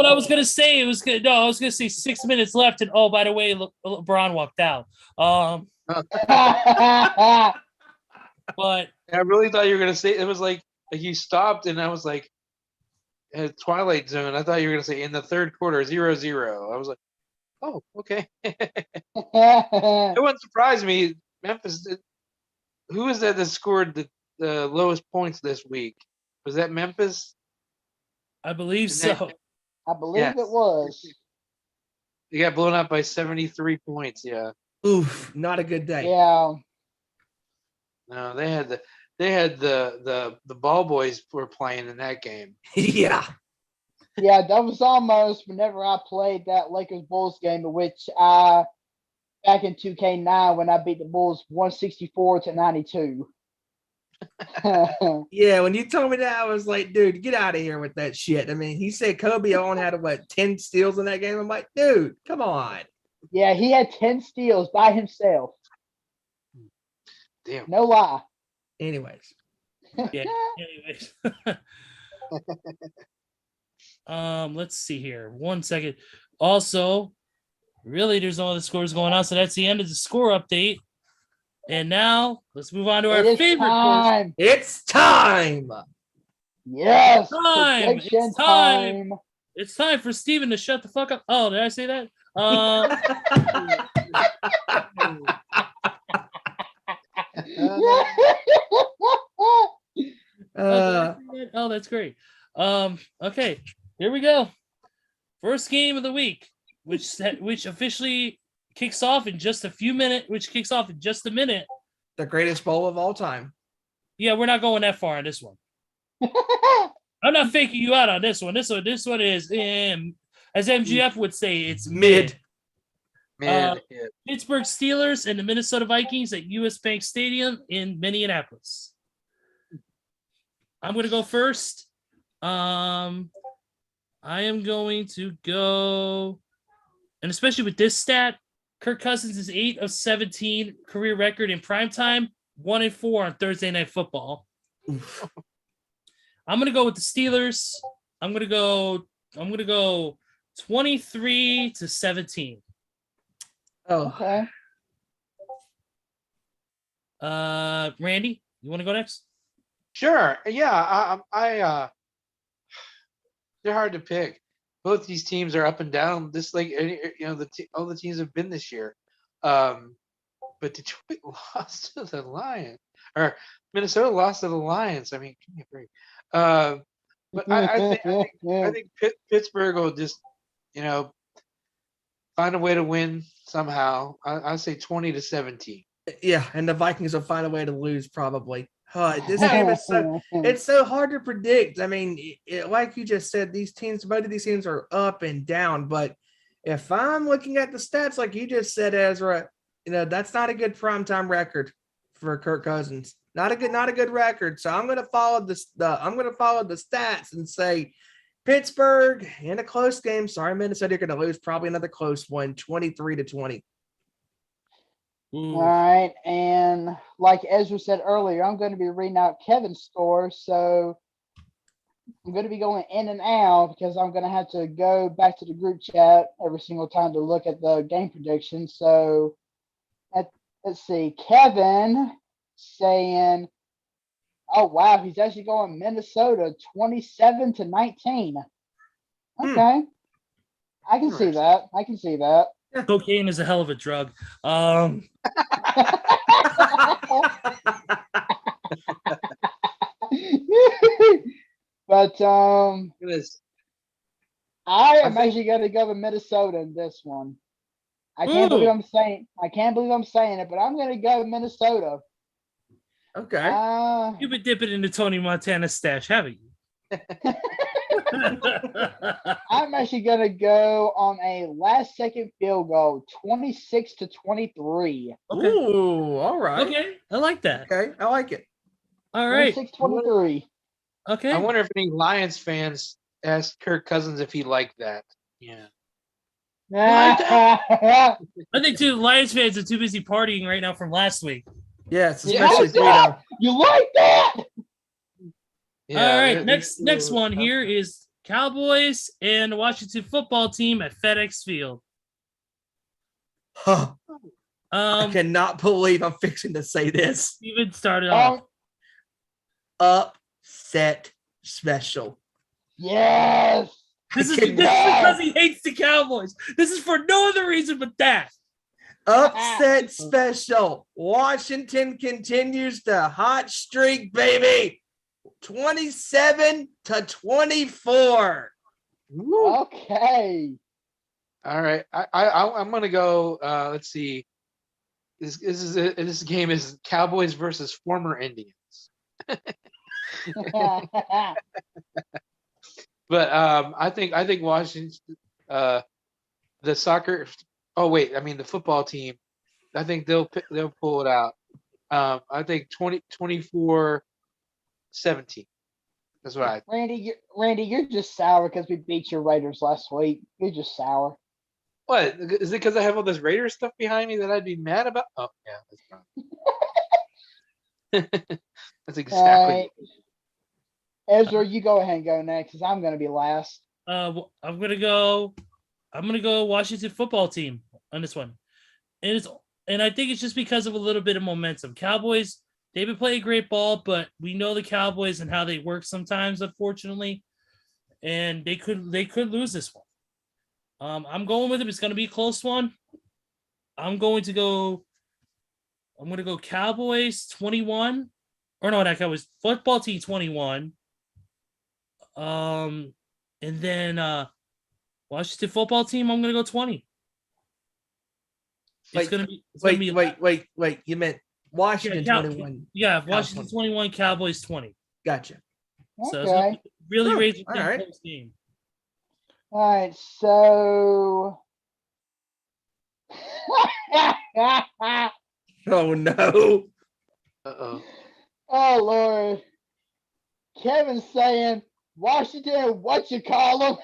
I was going to say, I was going to say 6 minutes left, and oh, by the way, LeBron walked out. But I really thought you were going to say, it was like you stopped, and I was like, Twilight Zone. I thought you were going to say in the third quarter, 0-0. I was like, oh, okay. It wouldn't surprise me. Memphis, who is that scored the lowest points this week? Was that Memphis? I believe so. I believe it was. They got blown out by 73 points, yeah. Oof, not a good day. Yeah. No, they had the ball boys were playing in that game. Yeah. Yeah, that was almost whenever I played that Lakers Bulls game, in which back in 2K9 when I beat the Bulls 164-92. Yeah, when you told me that, I was like, dude, get out of here with that shit. I mean, he said Kobe only had 10 steals in that game. I'm like, dude, come on. Yeah, he had 10 steals by himself. Damn. No lie. Anyways. Yeah. Anyways. Let's see here. 1 second. Also, really, there's no other scores going on, so that's the end of the score update. And now let's move on to our favorite time. It's time. Yes. It's time. It's time for Steven to shut the fuck up. Oh, did I say that? Oh, that's great. Okay, here we go. First game of the week, which officially kicks off in just a minute. The greatest bowl of all time. Yeah, we're not going that far on this one. I'm not faking you out on this one. This one is, as MGF would say, it's mid. Pittsburgh Steelers and the Minnesota Vikings at US Bank Stadium in Minneapolis. I'm going to go first. I am going to go, and especially with this stat, Kirk Cousins is 8 of 17 career record in primetime, 1-4 on Thursday Night Football. Oof. I'm going to go with the Steelers. I'm going to go 23-17. Oh, Okay. Randy, you want to go next? Sure. Yeah. They're hard to pick. Both these teams are up and down. This all the teams have been this year. But Detroit lost to the Lions, or Minnesota lost to the Lions. I mean, give me a break. But I think Pittsburgh will just, find a way to win somehow. I say 20-17. yeah, and the Vikings will find a way to lose probably. This game is it's so hard to predict. I mean, like you just said, both of these teams are up and down. But if I'm looking at the stats, like you just said, Ezra, that's not a good primetime record for Kirk Cousins. Not a good record. So I'm going to follow the stats and say Pittsburgh in a close game. Sorry, Minnesota, you're going to lose probably another close one, 23-20. All right, and like Ezra said earlier, I'm going to be reading out Kevin's score, so I'm going to be going in and out because I'm going to have to go back to the group chat every single time to look at the game prediction. So let's see, Kevin saying, oh wow, he's actually going Minnesota 27-19. Okay, I can see that. Cocaine is a hell of a drug. But I am actually going to go with Minnesota in this one. I can't believe I'm saying it, but I'm going to go with Minnesota. Okay. You've been dipping into Tony Montana's stash, haven't you? I'm actually going to go on a last-second field goal, 26-23. Okay. Ooh, all right. Okay, I like that. Okay, I like it. All right. 26-23. Okay. I wonder if any Lions fans asked Kirk Cousins if he liked that. Yeah. I think too. Lions fans are too busy partying right now from last week. Yes, especially Guido. You like that? Yeah, all right. Next one here is Cowboys and the Washington football team at FedEx Field. Huh. I cannot believe I'm fixing to say this. Even started off. Upset special. Yes. This is because he hates the Cowboys. This is for no other reason but that. Upset special. Washington continues the hot streak, baby. 27-24. Okay. All right. I'm gonna go. Let's see. This game is Cowboys versus former Indians. But I think Washington, the soccer. Oh wait, I mean the football team. I think they'll pull it out. I think 24-17. That's what I. Randy, you're just sour because we beat your Raiders last week. You're just sour. What is it? Because I have all this Raiders stuff behind me that I'd be mad about? Oh yeah, that's fine. That's exactly. Right. Ezra, you go ahead and go next because I'm going to be last. I'm gonna go Washington football team on this one, and I think it's just because of a little bit of momentum. Cowboys, they've been playing great ball, but we know the Cowboys and how they work sometimes, unfortunately, and they could lose this one. I'm going with it. It's going to be a close one. I'm going to go Cowboys 21. Or no, not Cowboys. Football team 21. And then Washington football team, I'm going to go 20. It's going to be Wait. You meant Washington 21. Yeah, Washington 21, Cowboys 20. Gotcha. So it's gonna really raise your close game. All right, so Oh no. Uh-oh. oh Lord. Kevin's saying Washington, what you call them?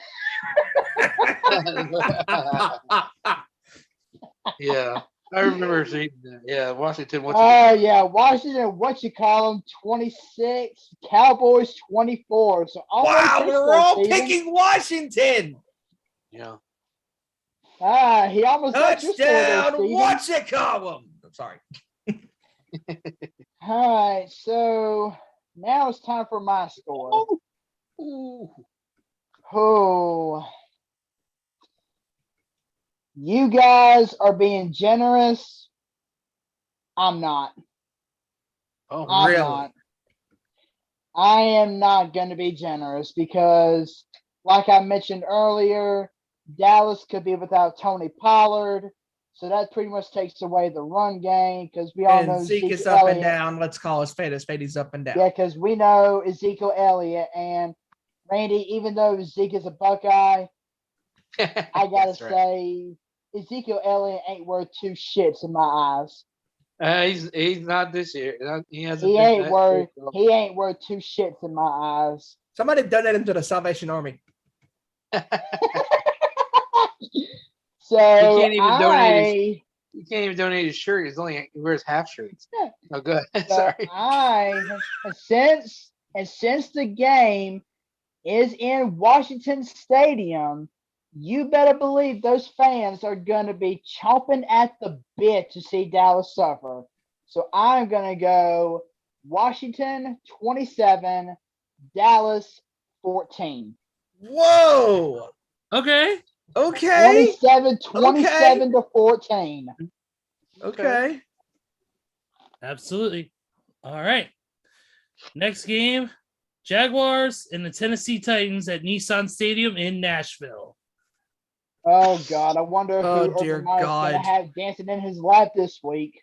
Yeah, I remember seeing that. Yeah, Washington. Yeah, Washington, what you call them? 26, Cowboys 24. So wow, we're all picking Washington. Yeah. He almost got your score there, touchdown. Steven. What you call them? I'm sorry. All right, so now it's time for my score. Oh, you guys are being generous. I'm not. Oh, I'm really? not. I am not going to be generous because, like I mentioned earlier, Dallas could be without Tony Pollard. So that pretty much takes away the run game because we all know Zeke is Ezekiel up Elliott. and down. Let's call a spade. He's up and down. Yeah, because we know Ezekiel Elliott and Randy, even though Zeke is a Buckeye, I gotta say Ezekiel Elliott ain't worth two shits in my eyes. He's not this year. He ain't worth two shits in my eyes. Somebody donate him to the Salvation Army. So he can't even donate his shirt. He wears half shirts. Oh, good. Sorry. Since the game is in Washington Stadium, you better believe those fans are going to be chomping at the bit to see Dallas suffer. So I'm going to go Washington 27, Dallas 14. Whoa. Okay. 27 to 14. Okay. Absolutely. All right. Next game, Jaguars and the Tennessee Titans at Nissan Stadium in Nashville. Oh God, I wonder who dear Urban Meyer's God. gonna have dancing in his lap this week.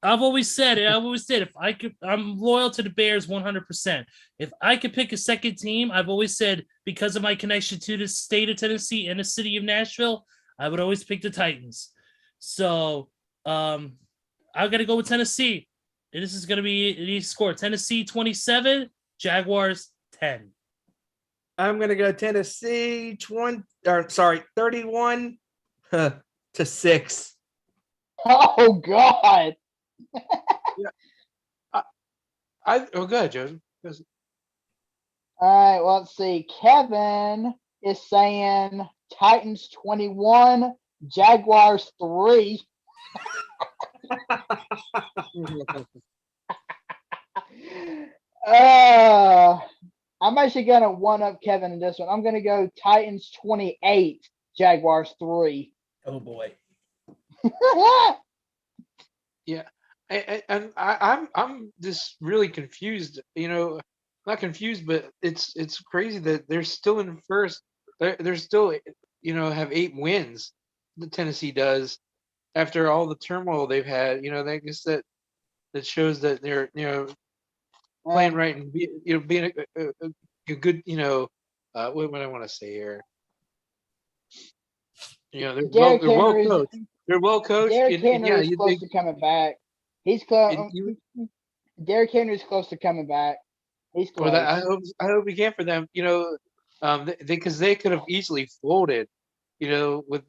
I've always said if I could, I'm loyal to the Bears 100%. If I could pick a second team, I've always said because of my connection to the state of Tennessee and the city of Nashville, I would always pick the Titans. So I've got to go with Tennessee. And this is going to be the score: Tennessee 27, Jaguars 10. I'm gonna go Tennessee 31 to 6. Oh God. Go ahead, Joseph. All right, well, let's see. Kevin is saying Titans 21, Jaguars 3. I'm actually gonna one up Kevin in this one. I'm gonna go Titans 28, Jaguars 3. Oh boy. Yeah, and I'm just really confused. Not confused, but it's crazy that they're still in first. They're still have 8 wins. The Tennessee does after all the turmoil they've had. I guess that shows that they're playing right and being a good what I want to say here. They're well coached. They're well coached. Derrick Henry is close to coming back. He's close. Derrick Henry is close to coming back. He's close. Well, I hope he can for them. Because they could have easily folded. With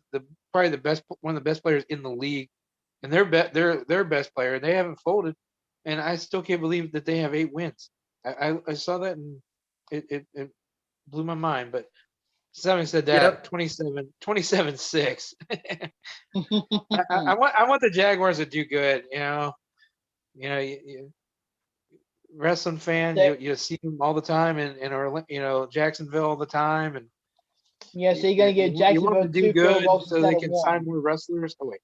probably one of the best players in the league, and their best player. They haven't folded, and I still can't believe that they have 8 wins. I saw that and it blew my mind. But having said that, 27-6. I want the Jaguars to do good. Wrestling fan, you see them all the time in Jacksonville all the time, and Yeah, so you're gonna get You want Jacksonville them to do 2 field good goals so instead they of can one. sign more wrestlers. Oh wait,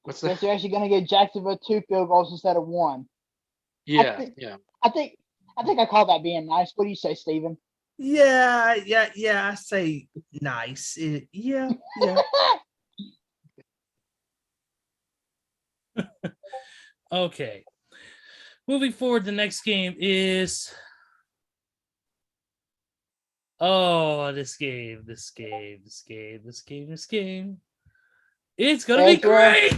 what's Yes, that? you're actually gonna get Jacksonville 2 field goals instead of one. Yeah, yeah. I think I call that being nice. What do you say, Steven? Yeah. I say nice. Yeah. Okay. Moving forward, the next game is. Oh, this game. It's gonna be great.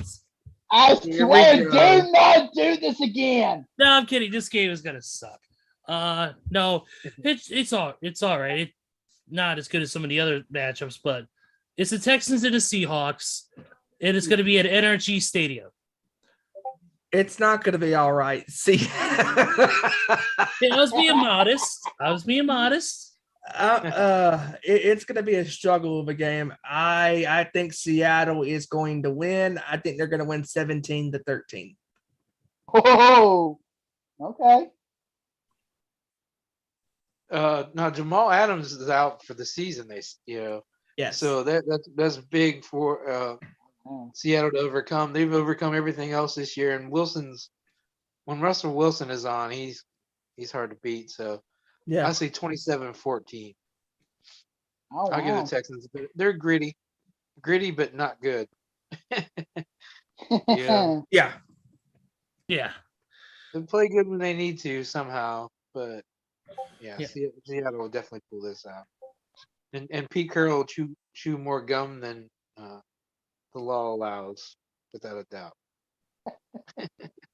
I Here we swear, go. do not do this again. No, I'm kidding. This game is gonna suck. No, it's all right. It's not as good as some of the other matchups, but it's the Texans and the Seahawks, and it's gonna be at NRG Stadium. It's not going to be all right. See, Yeah, I was being modest. It's going to be a struggle of a game. I think Seattle is going to win. I think they're going to win 17-13. Oh, okay. Now Jamal Adams is out for the season. Yes. So that's big for Seattle to overcome. They've overcome everything else this year, and when Russell Wilson is on, he's hard to beat. So yeah, I say 27-14. Oh, I'll give wow. the Texans. They're gritty, but not good. yeah. Yeah. They play good when they need to somehow, but Yeah. Seattle will definitely pull this out. And Pete Carroll will chew more gum than the law allows, without a doubt.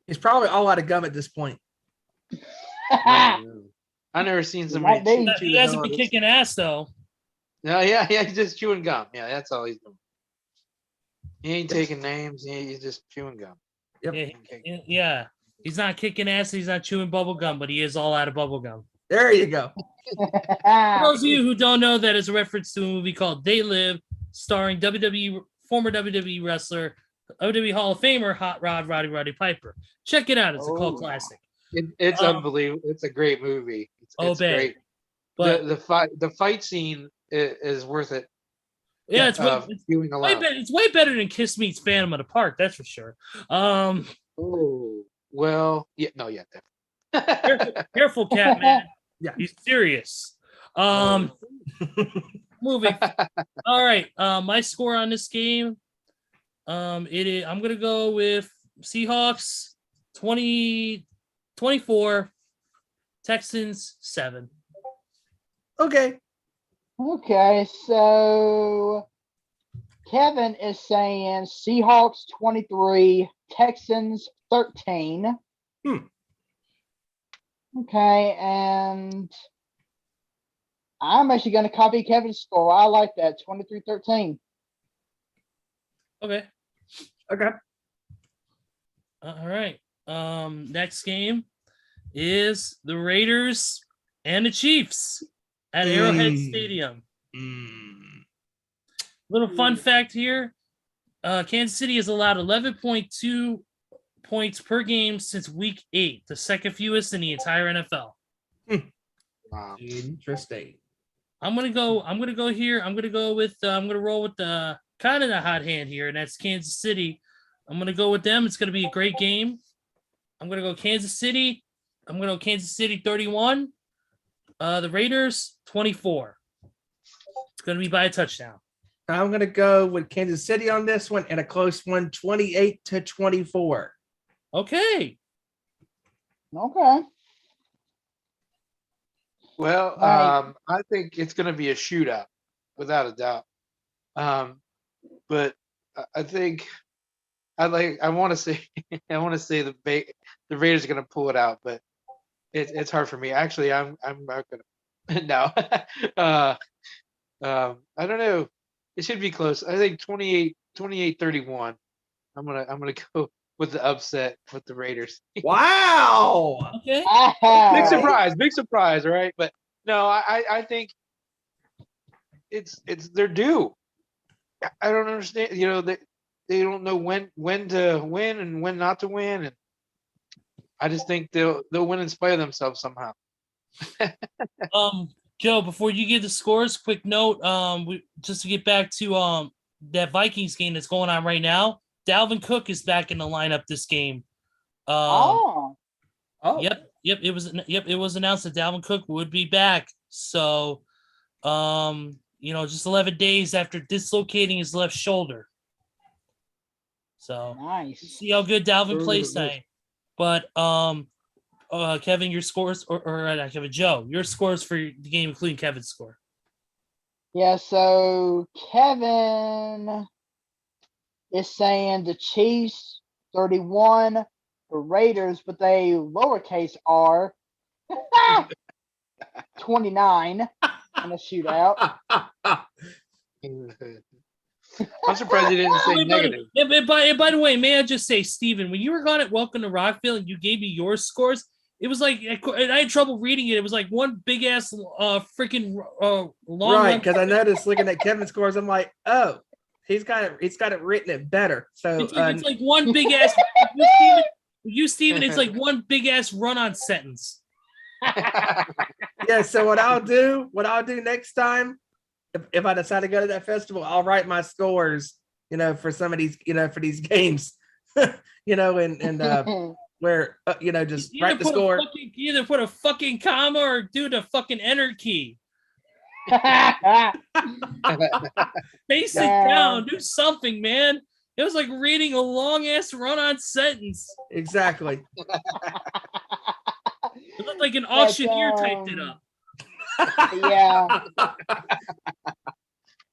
He's probably all out of gum at this point. I never seen somebody might be. chew He hasn't been gum. kicking ass though. No, yeah, he's just chewing gum. Yeah, that's all he's doing. He ain't taking names. He's just chewing gum. Yep. Yeah. He's not kicking ass. He's not chewing bubble gum, but he is all out of bubble gum. There you go. For those of you who don't know, that is a reference to a movie called They Live, starring former WWE wrestler, WWE Hall of Famer, Hot Rod Roddy Piper. Check it out. It's a cult classic. It's unbelievable. It's a great movie. It's great. But the fight scene is worth it. yeah, it's way better than Kiss Meets Phantom of the Park. That's for sure. Oh well, yeah, no, yeah, definitely. Careful, cat man. Yeah, he's serious. Moving. All right. My score on this game. It is. I'm gonna go with Seahawks 24, Texans 7. Okay. Okay, so Kevin is saying Seahawks 23, Texans 13. Okay, and I'm actually going to copy Kevin's score. I like that, 23-13. Okay. All right. Next game is the Raiders and the Chiefs at Arrowhead Stadium. Little fun fact here. Kansas City has allowed 11.2 points per game since week 8, the second fewest in the entire NFL. Wow. Interesting. I'm gonna go here. I'm gonna roll with the kind of the hot hand here, and that's Kansas City. I'm gonna go with them. It's gonna be a great game. I'm gonna go Kansas City. I'm gonna go Kansas City 31. The Raiders 24. It's gonna be by a touchdown. I'm going to go with Kansas City on this one and a close one, 28-24. Okay. Okay. Well, Right. I think it's going to be a shootout, without a doubt. But I think I want to say the Raiders are going to pull it out, but it's hard for me. Actually, I'm not going to. No. I don't know. It should be close. I think 28-31. I'm gonna go with the upset with the Raiders. Wow. Okay. Big surprise, right? But no, I think it's they're due. I don't understand. They don't know when to win and when not to win, and I just think they'll win in spite of themselves somehow. Joe, before you give the scores, quick note. Just to get back to that Vikings game that's going on right now. Dalvin Cook is back in the lineup this game. Oh. Yep. It was announced that Dalvin Cook would be back. So, just 11 days after dislocating his left shoulder. So Nice. See how good Dalvin plays tonight. But Kevin, your scores, or not Kevin, Joe, your scores for the game, including Kevin's score. Yeah, so Kevin is saying the Chiefs 31, the Raiders, but they lowercase r 29 in a shootout. I'm surprised he didn't say negative. By the way, may I just say, Steven, when you were gone at Welcome to Rockville and you gave me your scores, it was like I had trouble reading it. It was like one big ass freaking long. Right, because I noticed looking at Kevin's scores, I'm like, oh, he's got it written it better. So it's like one big ass. Steven, it's like one big ass run-on sentence. Yeah. So what I'll do next time, if I decide to go to that festival, I'll write my scores, for some of these, for these games, and where just write the score. Either put a fucking comma or do the fucking enter key. Face it down, do something, man. It was like reading a long ass run-on sentence. Exactly. It looked like an auctioneer typed it up.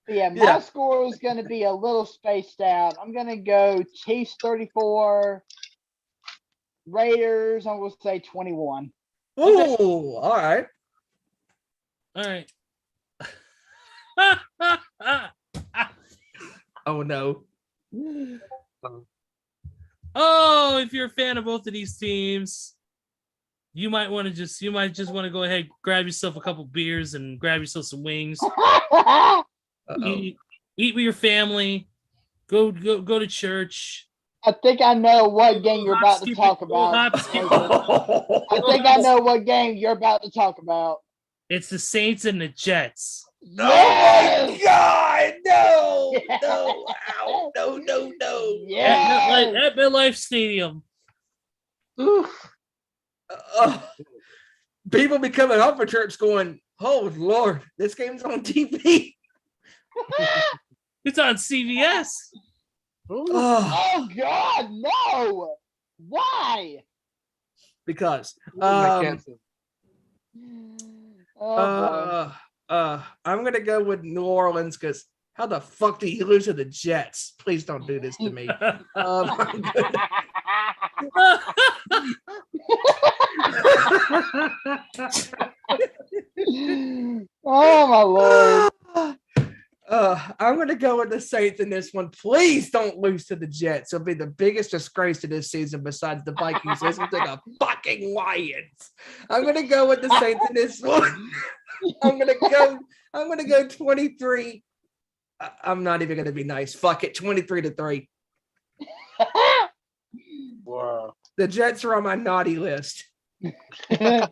Yeah. My score is going to be a little spaced out. I'm going to go Chiefs 34, Raiders, I'm going to say 21. Ooh, all right. All right. Oh, no. Oh, if you're a fan of both of these teams, you might just want to go ahead, grab yourself a couple beers and grab yourself some wings. Eat with your family. Go to church. I think I know what game you're about to talk about. I think I know what game you're about to talk about. It's the Saints and the Jets. Yes! Oh my God! No! No! Ow! No! Yeah! At MetLife Stadium. Oof. People be coming home from church going, "Oh Lord, this game's on TV." It's on CVS. Oh God, no! Why? Because Oh, I'm gonna go with New Orleans because how the fuck do you lose to the Jets? Please don't do this to me. oh my Lord. I'm going to go with the Saints in this one. Please don't lose to the Jets. It'll be the biggest disgrace to this season besides the Vikings losing to the fucking Wyans. I'm going to go with the Saints in this one. I'm going to go 23. I'm not even going to be nice. Fuck it. 23-3. Wow. The Jets are on my naughty list. Bad.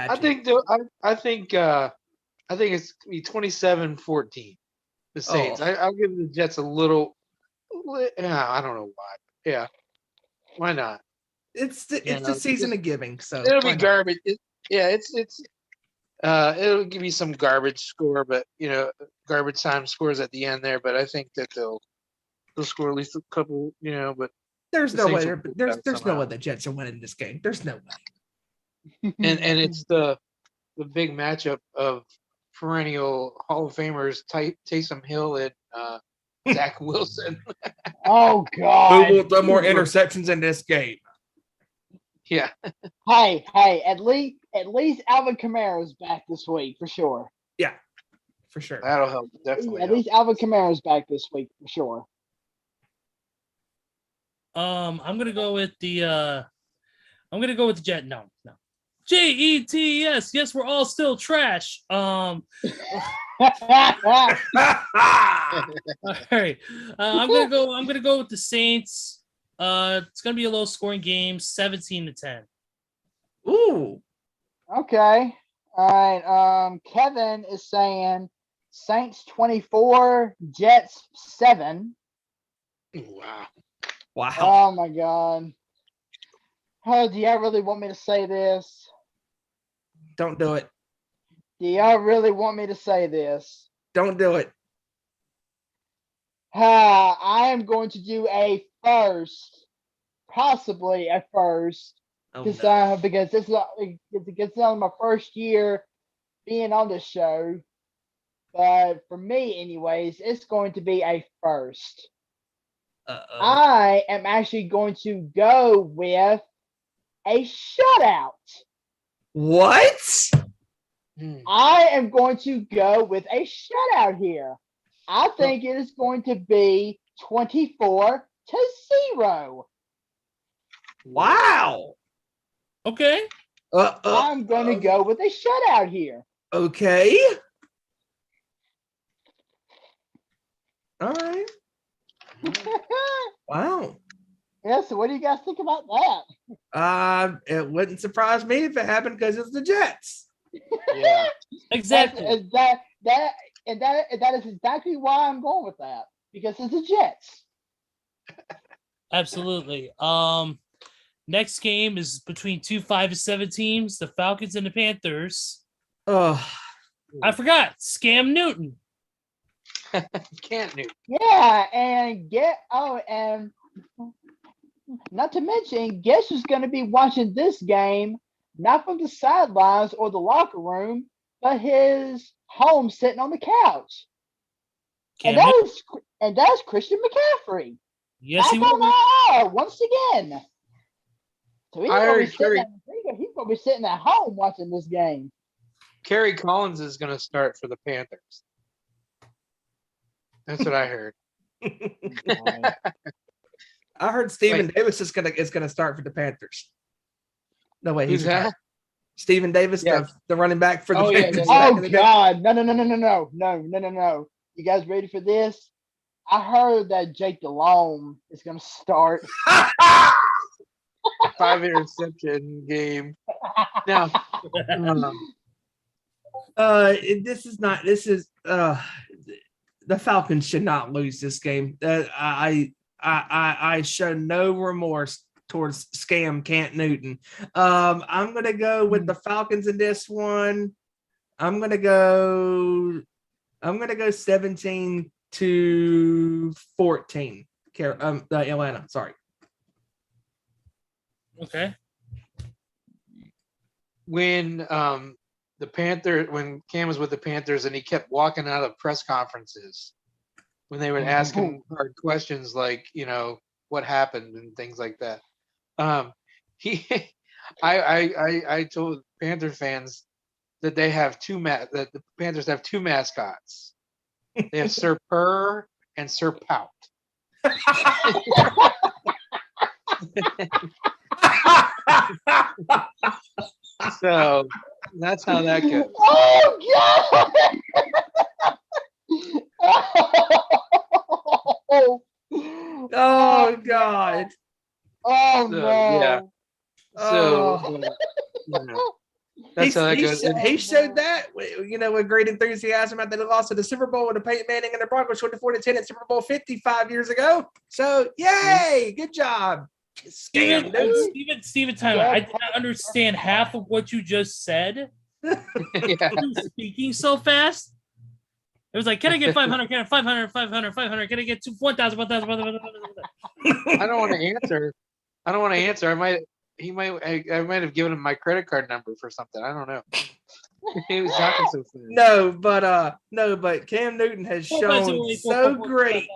I think it's be 27-14. The Saints. I'll give the Jets a little. I don't know why. Yeah, why not? It's the season of giving, so it'll be garbage. It'll give you some garbage score, but garbage time scores at the end there. But I think that they'll score at least a couple. But there's no way. There's no way the Jets are winning this game. There's no way. and it's the big matchup of perennial Hall of Famers Taysom Hill and Zach Wilson. Oh God! Who will throw more interceptions in this game? Yeah. Hey! At least Alvin Kamara's back this week for sure. Yeah, for sure. That'll help. Definitely. At least Alvin Kamara's back this week for sure. I'm gonna go with the Jet. No. Jets. Yes, we're all still trash. All right. I'm gonna go with the Saints. It's gonna be a low scoring game, 17-10. Ooh. Okay. All right. Kevin is saying Saints 24, Jets 7. Wow. Wow. Oh my God. Oh, do y'all really want me to say this? Don't do it. Do y'all really want me to say this? Don't do it. I am going to do a first, possibly a first, Oh, because this is my first year being on the show. But for me, anyways, it's going to be a first. Uh-oh. I am actually going to go with a shutout. What? I am going to go with a shutout here. I think it is going to be 24-0. Wow. Okay. I'm going to go with a shutout here. Okay. All right. Wow. Yeah, so what do you guys think about that? It wouldn't surprise me if it happened because it's the Jets. Yeah. Exactly. That is exactly why I'm going with that, because it's the Jets. Absolutely. Next game is between 2 5-7 teams, the Falcons and the Panthers. Oh, I forgot Scam Newton. Can't do. Yeah, and and not to mention, guess who's going to be watching this game? Not from the sidelines or the locker room, but his home, sitting on the couch. And that's Christian McCaffrey. Yes, he Back on will. IR once again. So he's I going heard to be sitting at home watching this game. Kerry Collins is going to start for the Panthers. That's what I heard. I heard Steven Davis is gonna start for the Panthers. No way, Who's that? Steven Davis, Yeah. the running back for the Oh, yeah, Panthers. yeah. Oh God! No! You guys ready for this? I heard that Jake Delhomme is going to start. 5 interception game. Now, This is the Falcons should not lose this game. I show no remorse towards Scam Cant Newton. I'm gonna go with the Falcons in this one. I'm gonna go 17-14. Atlanta. Sorry. Okay. when when Cam was with the Panthers and he kept walking out of press conferences when they would ask him hard questions like, what happened and things like that. I told Panther fans that they have that the Panthers have two mascots. They have Sir Purr and Sir Pout. So that's how that goes. Oh God! Oh God! Oh So, no! yeah. So that's how that goes. He showed that, with great enthusiasm after they lost to the Super Bowl with the Peyton Manning and the Broncos 24-10 at Super Bowl 55 years ago. So, yay! Good job. Steven, time out. I did not understand half of what you just said. Yeah. You were speaking so fast. It was like, can I get 500? Can I 500? 500? 500? Can I get 1,000? 1,000? 1,000? I don't want to answer. I might have given him my credit card number for something. I don't know. He was talking so fast. No, but Cam Newton has shown so great.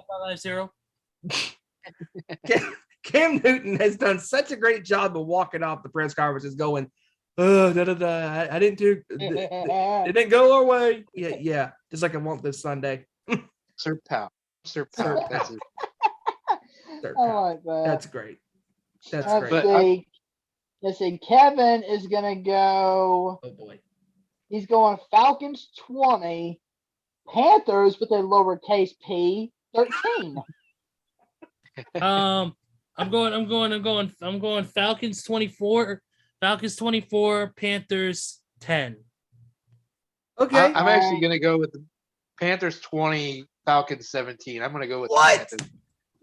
Cam Newton has done such a great job of walking off the press conferences going, I didn't do it didn't go our way. Yeah. Just like I want this Sunday. Sir Pout. That's it. I like that. That's great. That's great. But Let's see. Kevin is gonna go. Oh boy. He's going Falcons 20, Panthers with a lowercase p 13. I'm going Falcons 24, Panthers 10. Okay. I'm actually going to go with the Panthers 20, Falcons 17. I'm going to go with What? the Panthers.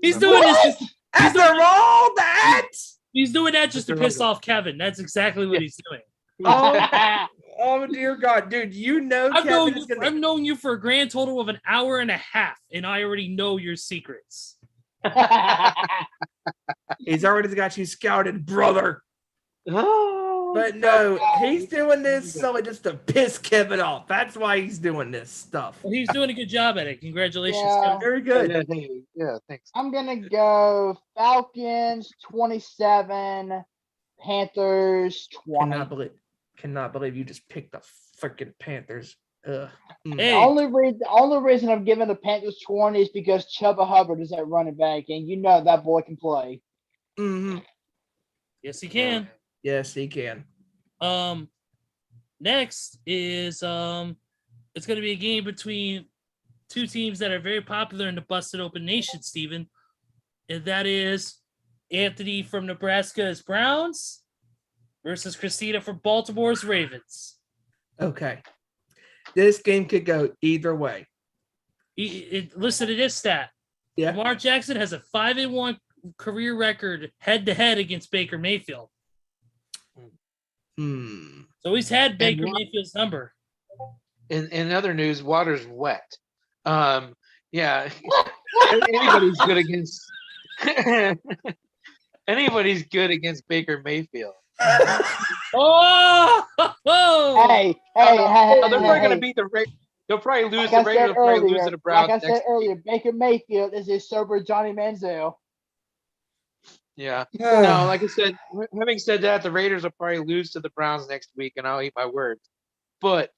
He's doing this. After all that? He's doing that just to Mr. piss Rumble. off Kevin. That's exactly what he's doing. Oh dear God, dude! You know I've Kevin is gonna. known you for a grand total of an hour and a half, and I already know your secrets. He's already got you scouted, brother. Oh, But no, he's doing this solely just to piss Kevin off. That's why he's doing this stuff. Well, he's doing a good job at it. Congratulations, Yeah. Kevin. Very good. yeah, thanks. I'm gonna go Falcons 27, Panthers 20. Cannot believe you just picked the freaking Panthers. Ugh. Hey, The only reason I'm giving the Panthers 20 is because Chuba Hubbard is that running back, and you know that boy can play. Mm-hmm. yes, he can. Yes, he can. Next is it's going to be a game between two teams that are very popular in the Busted Open Nation, Steven. And that is Anthony from Nebraska's Browns versus Christina from Baltimore's Ravens. Okay. This game could go either way. Listen to this stat. Yeah. Lamar Jackson has a 5-1 career record head-to-head against Baker Mayfield. So he's had Baker Mayfield's number. In other news, water's wet. Yeah, anybody's good against anybody's good against Baker Mayfield. Oh! Hey, they're probably going to beat the Raiders. They'll probably lose the Raiders. They'll probably lose to the Browns. Like I said earlier, Baker Mayfield is a sober Johnny Manziel. Yeah. No, like I said, having said that, the Raiders will probably lose to the Browns next week, and I'll eat my words. But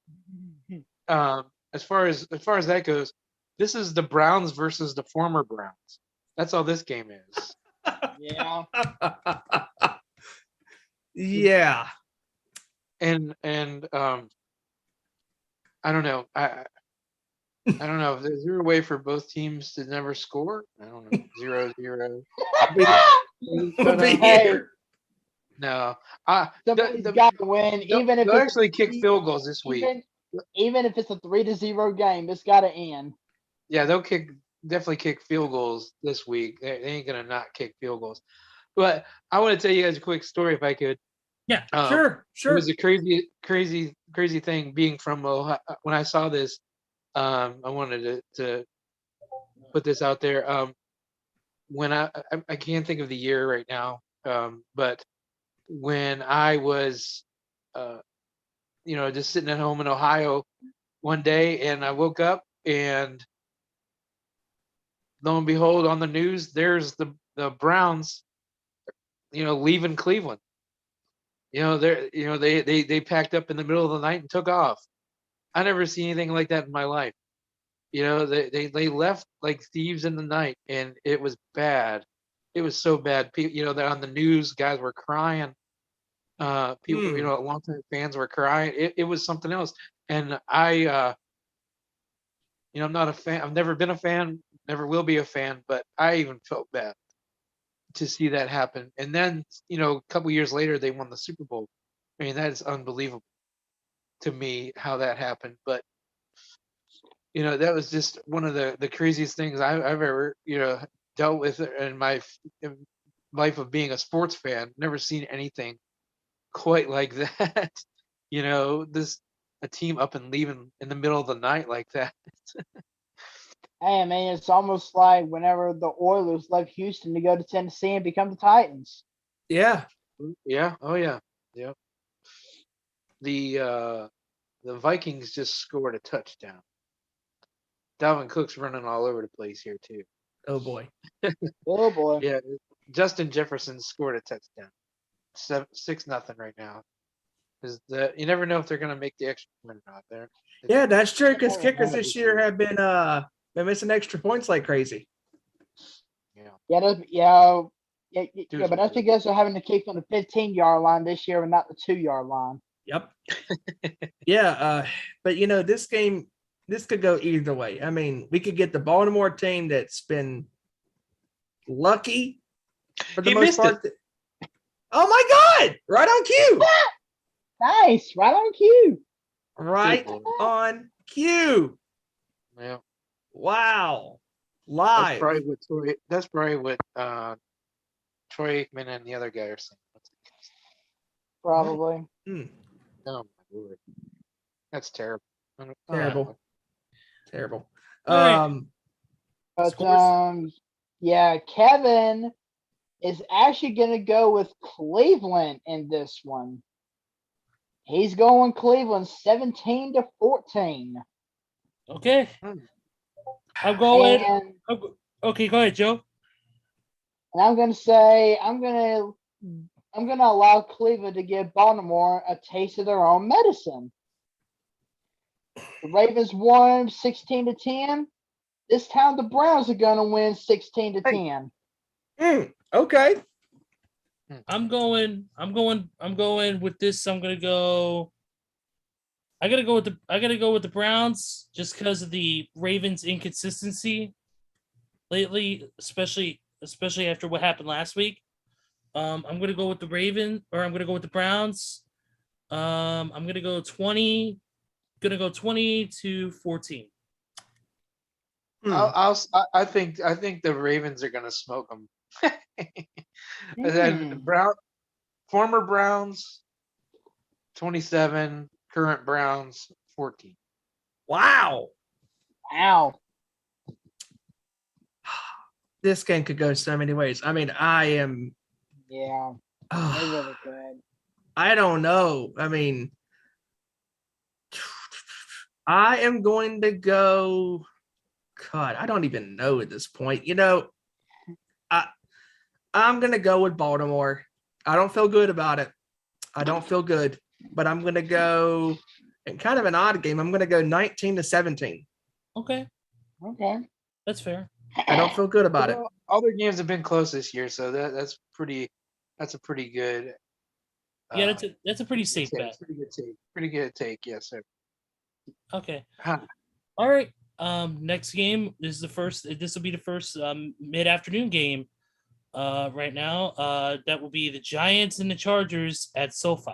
as far as that goes, this is the Browns versus the former Browns. That's all this game is. Yeah. Yeah. And I don't know. I don't know. Is there a way for both teams to never score? I don't know. 0-0. Hey, No. somebody's got to win, even if they'll it's actually kick field goals this week. Even if it's a 3-0 game, it's got to end. Yeah, they'll definitely kick field gols this week. They ain't gonna not kick field goals. But I want to tell you guys a quick story if I could. Yeah, sure. It was a crazy thing being from Ohio. When I saw this, I wanted to put this out there. When I can't think of the year right now, but when I was, just sitting at home in Ohio one day, and I woke up, and lo and behold, on the news, there's the Browns, leaving Cleveland. They packed up in the middle of the night and took off. I never seen anything like that in my life. They left like thieves in the night, and it was bad. It was so bad. People, they're on the news. Guys were crying. People, longtime fans were crying. It was something else. And I'm not a fan. I've never been a fan. Never will be a fan. But I even felt bad to see that happen. And then, a couple years later, they won the Super Bowl. I mean, that is unbelievable to me how that happened. But that was just one of the craziest things I've ever, dealt with in my life of being a sports fan. Never seen anything quite like that. A team up and leaving in the middle of the night like that. Hey, man, it's almost like whenever the Oilers left Houston to go to Tennessee and become the Titans. Yeah. Yeah. Oh, yeah. Yeah. The Vikings just scored a touchdown. Dalvin Cook's running all over the place here too. Oh boy. Oh boy. Yeah, Justin Jefferson scored a touchdown. 6-0 right now. You never know if they're going to make the extra point or not. Yeah, that's true. Because kickers this year have been missing extra points like crazy. Yeah, but that's because they're having to kick on the 15-yard line this year and not the 2-yard line. Yep. Yeah, but this game, this could go either way. I mean, we could get the Baltimore team that's been lucky for the most part. Oh my God! Right on cue. Nice. Right on cue. Right on cue. Yeah. Wow. That's Live. probably what Troy Aikman and the other guy are saying. Probably. Hmm. Oh my lord. That's terrible. Terrible. Terrible. All right. But Scores? yeah, Kevin is actually gonna go with Cleveland in this one. He's going Cleveland 17-14. Okay. I'm going. And Okay, go ahead, Joe. I'm gonna say I'm gonna allow Cleveland to give Baltimore a taste of their own medicine. The Ravens won 16-10. This time the Browns are gonna win 16-10. Okay. I'm going with this. I gotta go with the Browns just because of the Ravens' inconsistency lately, especially after what happened last week. I'm gonna go with the Browns. I'm gonna go 20-14. I think the Ravens are gonna smoke them. And then former Browns 27, current Browns 14. Wow. This game could go so many ways. I mean, I am. Yeah. They really could. I don't know. I mean, I am going to go. God, I don't even know at this point. I'm going to go with Baltimore. I don't feel good about it. I don't feel good, but I'm going to go in kind of an odd game. I'm going to go 19-17. Okay, that's fair. I don't feel good about it. All their games have been close this year, so that's a pretty good. Yeah, that's a pretty safe bet. Pretty good take. Yes, sir. Okay. Huh. All right. Next game is this will be the first mid-afternoon game right now. That will be the Giants and the Chargers at SoFi.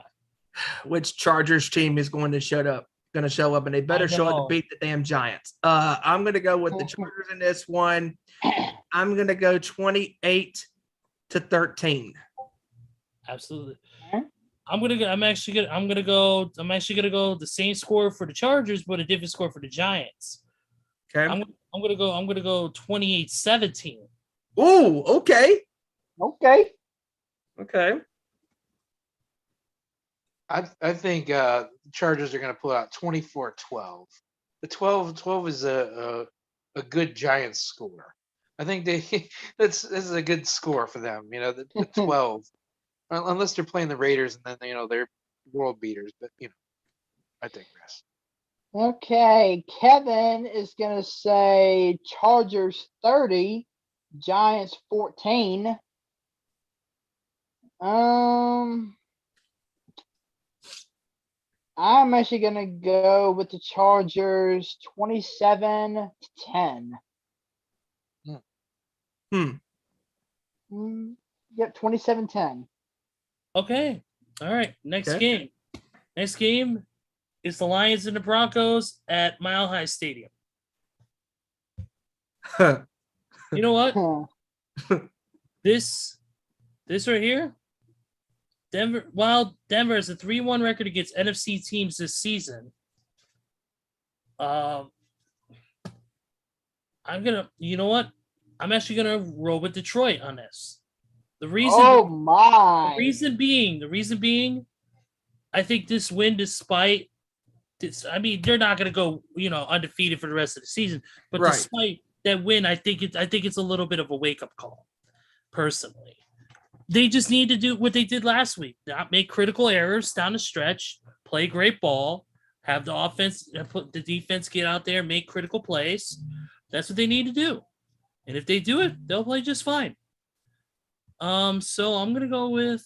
Which Chargers team is going to show up, and they better show up to beat the damn Giants. I'm going to go with the Chargers in this one. I'm going to go 28-13. Absolutely. I'm gonna go the same score for the Chargers, but a different score for the Giants. Okay. I'm gonna go 28-17. Ooh, okay. I think the Chargers are going to pull out 24-12. The 12 is a good Giants score. I think this is a good score for them. The 12, unless they're playing the Raiders and then they're world beaters. But I digress. Okay, Kevin is gonna say Chargers 30, Giants 14. I'm actually gonna go with the Chargers 27-10. Yep, 27-10. Okay. All right. Next game is the Lions and the Broncos at Mile High Stadium. You know what? This right here, Denver. While Denver has a 3-1 record against NFC teams this season, I'm actually gonna roll with Detroit on this. The reason being, I think this win, despite this, I mean, they're not gonna go, undefeated for the rest of the season. But despite that win, I think it's a little bit of a wake up call. Personally, they just need to do what they did last week: not make critical errors down the stretch, play great ball, have the offense, put the defense get out there, make critical plays. That's what they need to do. And if they do it, they'll play just fine. So I'm gonna go with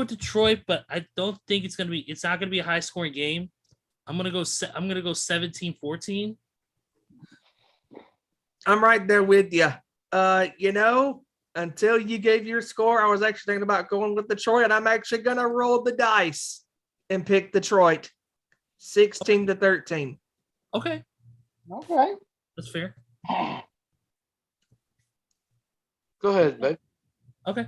Detroit, but I don't think it's not gonna be a high scoring game. I'm gonna go 17-14. I'm right there with you. until you gave your score, I was actually thinking about going with Detroit, and I'm actually going to roll the dice and pick Detroit 16-13. Okay. Okay. That's fair. Go ahead, bud. Okay.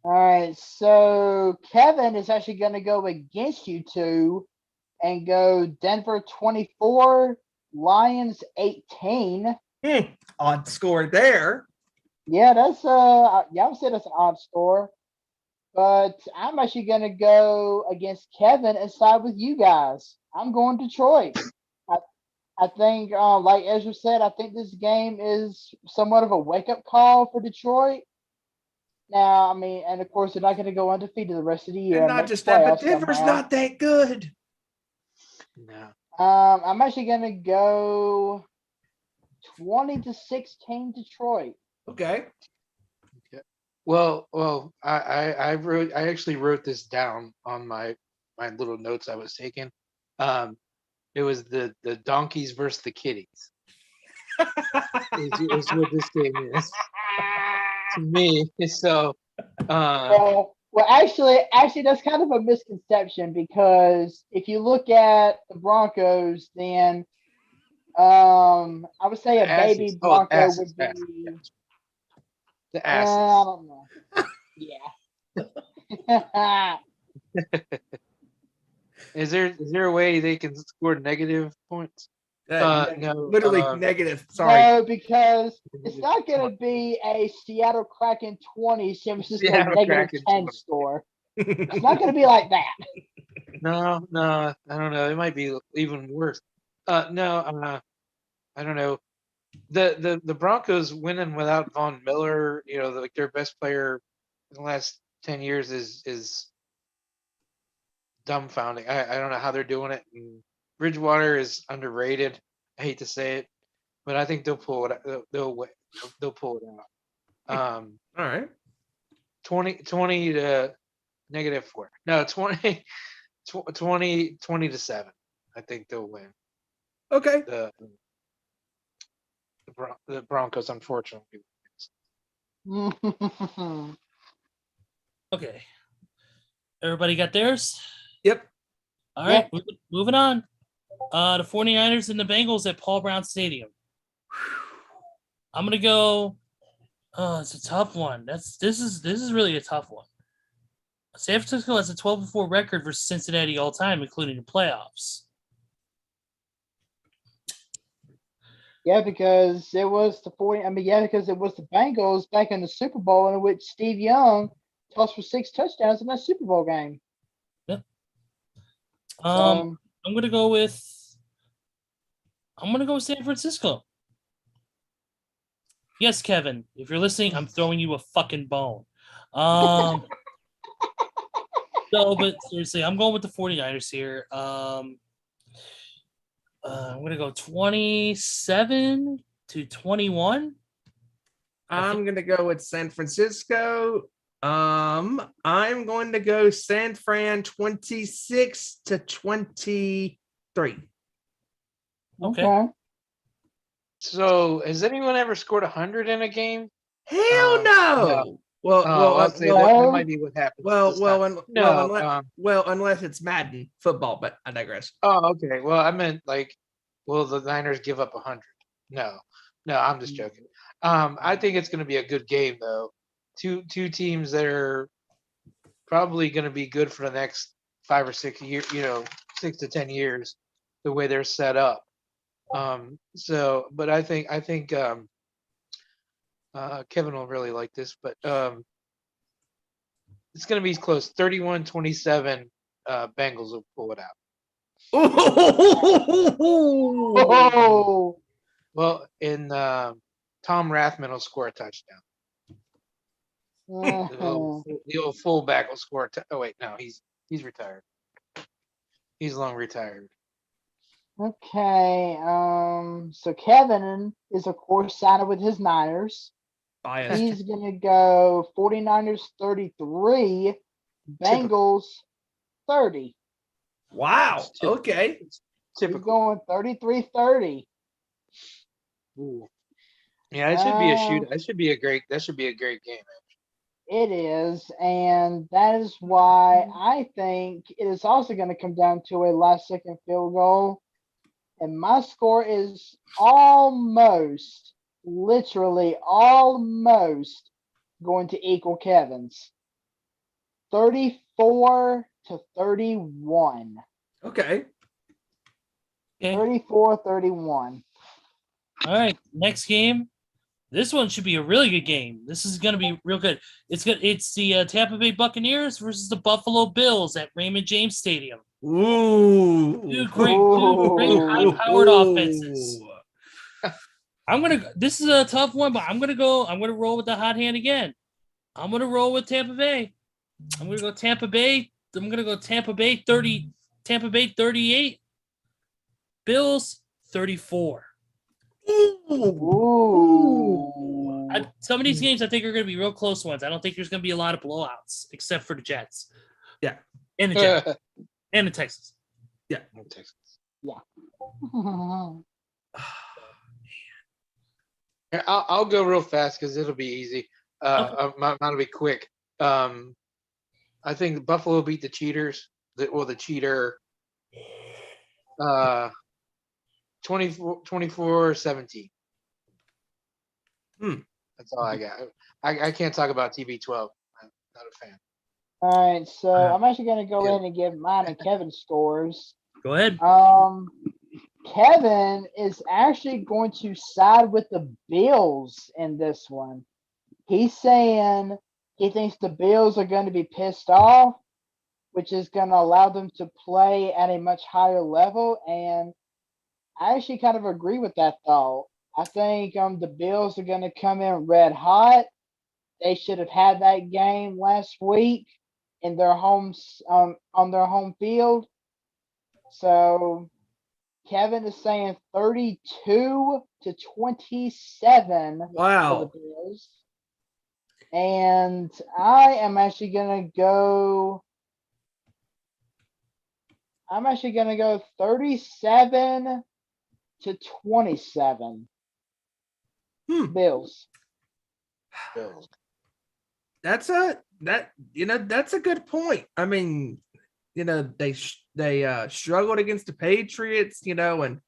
All right. So Kevin is actually going to go against you two and go Denver 24, Lions 18. Odd score there. Yeah, that's I would say that's an odd score. But I'm actually gonna go against Kevin and side with you guys. I'm going Detroit. I think, like Ezra said, I think this game is somewhat of a wake-up call for Detroit. Now, I mean, and of course, they're not going to go undefeated the rest of the year. And not just that, but Denver's not that good. No. I'm actually going to go 20-16 Detroit. Okay. Well, I actually wrote this down on my little notes I was taking. It was the donkeys versus the kitties. is what this game is to me. So, well, actually, that's kind of a misconception because if you look at the Broncos, then I would say a baby Bronco would be the asses. I don't know. Yeah. Is there a way they can score negative points? No, literally negative. Sorry. No, because it's not going to be a Seattle Kraken 20, San Francisco negative 10 score. It's not going to be like that. No, I don't know. It might be even worse. No, I don't know. The Broncos winning without Von Miller, like their best player in the last 10 years is dumbfounding. I don't know how they're doing it. And Bridgewater is underrated. I hate to say it, but I think they'll pull it. They'll pull it out. All right. 20 to -4. No, 20 to 7. I think they'll win. Okay. The Broncos, unfortunately. Okay. Everybody got theirs? Yep. All right. Moving on. The 49ers and the Bengals at Paul Brown Stadium. I'm gonna go. Oh, it's a tough one. This is really a tough one. San Francisco has a 12-4 record versus Cincinnati all time, including the playoffs. Yeah, because it was the because it was the Bengals back in the Super Bowl in which Steve Young tossed for 6 touchdowns in that Super Bowl game. Yep. I'm gonna go with San Francisco. Yes, Kevin. If you're listening, I'm throwing you a fucking bone. No, but seriously, I'm going with the 49ers here. I'm going to go 27-21. I'm going to go with San Francisco. I'm going to go San Fran 26-23. Okay. So, has anyone ever scored 100 in a game? Hell no. That might be what happened. Unless it's Madden football, but I digress. Oh, okay. Well, I meant will the Niners give up 100? No, I'm just joking. I think it's going to be a good game, though. Two teams that are probably going to be good for the next 5 or 6 years, 6 to 10 years, the way they're set up. But I think Kevin will really like this, but it's going to be close. 31-27, Bengals will pull it out. Oh. Well, Tom Rathman will score a touchdown. The old fullback will score. Oh wait, no, he's retired. He's long retired. Okay. So Kevin is of course sided with his Niners. Biased. He's gonna go 49ers 33, Bengals 30. Wow. Okay. He's going 33-30. Ooh. Yeah, it should be a shoot. That should be a great game. It is, and that is why I think it is also going to come down to a last-second field goal. And my score is almost, literally almost going to equal Kevin's. 34-31. Okay. 34-31. All right, next game. This one should be a really good game. This is going to be real good. It's good. It's the Tampa Bay Buccaneers versus the Buffalo Bills at Raymond James Stadium. Ooh. Two great high-powered offenses. This is a tough one, but I'm gonna roll with the hot hand again. I'm gonna roll with Tampa Bay. I'm gonna go Tampa Bay. I'm gonna go Tampa Bay 30, Tampa Bay 38, Bills 34. Ooh. Some of these games I think are gonna be real close ones. I don't think there's gonna be a lot of blowouts, except for the Jets. Yeah. And the Jets. And the Texans. Yeah. Texans. Yeah. I'll go real fast because it'll be easy. Mine'll be quick. I think Buffalo beat the cheaters. The cheater. 24-17. That's all I got. I can't talk about TB12. I'm not a fan. All right, so I'm actually going to go in and give mine and Kevin's scores. Go ahead. Kevin is actually going to side with the Bills in this one. He's saying he thinks the Bills are going to be pissed off, which is going to allow them to play at a much higher level. And I actually kind of agree with that thought. I think the Bills are going to come in red hot. They should have had that game last week in their homes on their home field. So Kevin is saying 32-27 Wow. for the Bills. And I am actually going to go 37-27. Bills. That's a good point. I mean, they struggled against the Patriots, and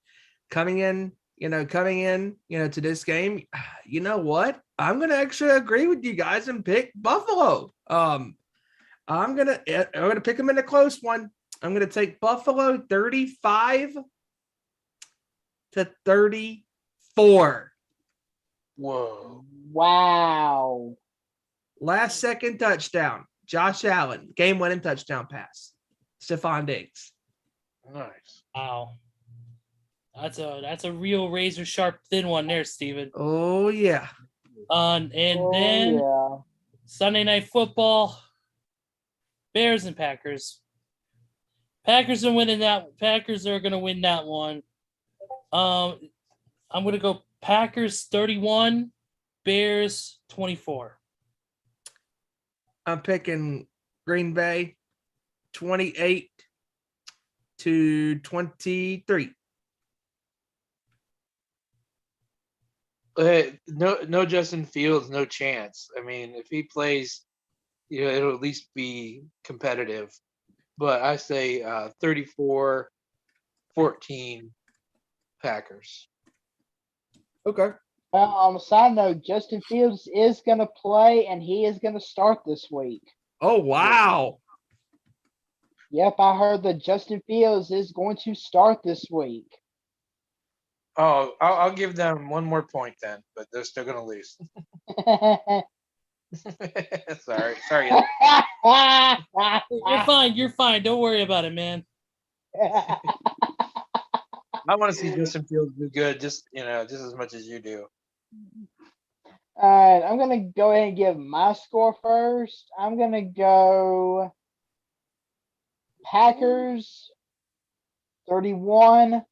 coming in to this game. You know what? I'm gonna actually agree with you guys and pick Buffalo. I'm gonna pick them in a close one. I'm gonna take Buffalo 35-34. Whoa! Wow! Last second touchdown, Josh Allen, game-winning touchdown pass, Stephon Diggs. Nice. Wow. That's a real razor sharp thin one there, Steven. Oh yeah. Then Sunday Night Football, Bears and Packers. Packers are winning that. Packers are going to win that one. I'm going to go Packers 31, Bears 24. I'm picking Green Bay 28-23. No Justin Fields, no chance. I mean, if he plays, it'll at least be competitive. But I say 34-14 Packers. Okay. On a side note, Justin Fields is going to play, and he is going to start this week. Oh, wow. Yep, I heard that Justin Fields is going to start this week. Oh, I'll give them one more point then, but they're still going to lose. Sorry. You're fine. Don't worry about it, man. I want to see Justin Fields do good, just as much as you do. All right, I'm going to go ahead and give my score first. I'm going to go Packers 31,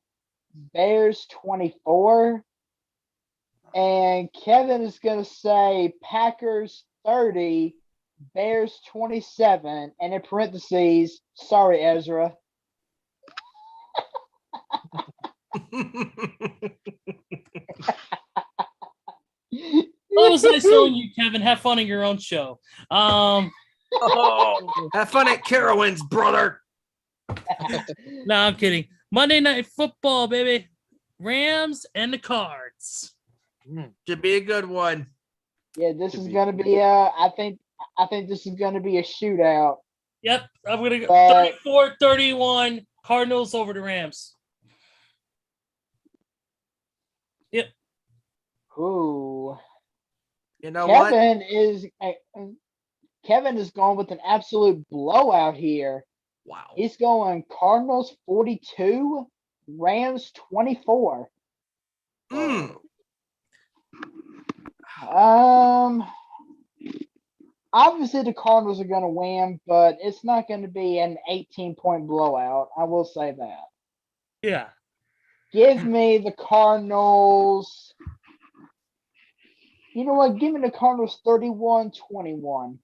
Bears 24. And Kevin is going to say Packers 30, Bears 27. And in parentheses, sorry, Ezra. Well, it was nice knowing you, Kevin. Have fun in your own show. Oh, have fun at Carowinds, brother. No, I'm kidding. Monday Night Football, baby. Rams and the Cards. Should be a good one. Yeah, this is gonna be. I think this is gonna be a shootout. Yep, I'm gonna go But- 34-31. Cardinals over the Rams. Yep. Ooh. You know what? Kevin is going with an absolute blowout here. Wow. He's going Cardinals 42, Rams 24. Obviously the Cardinals are going to win, but it's not going to be an 18-point blowout. I will say that. Yeah. Give me the Cardinals. You know what? Give me the Cardinals 31-21.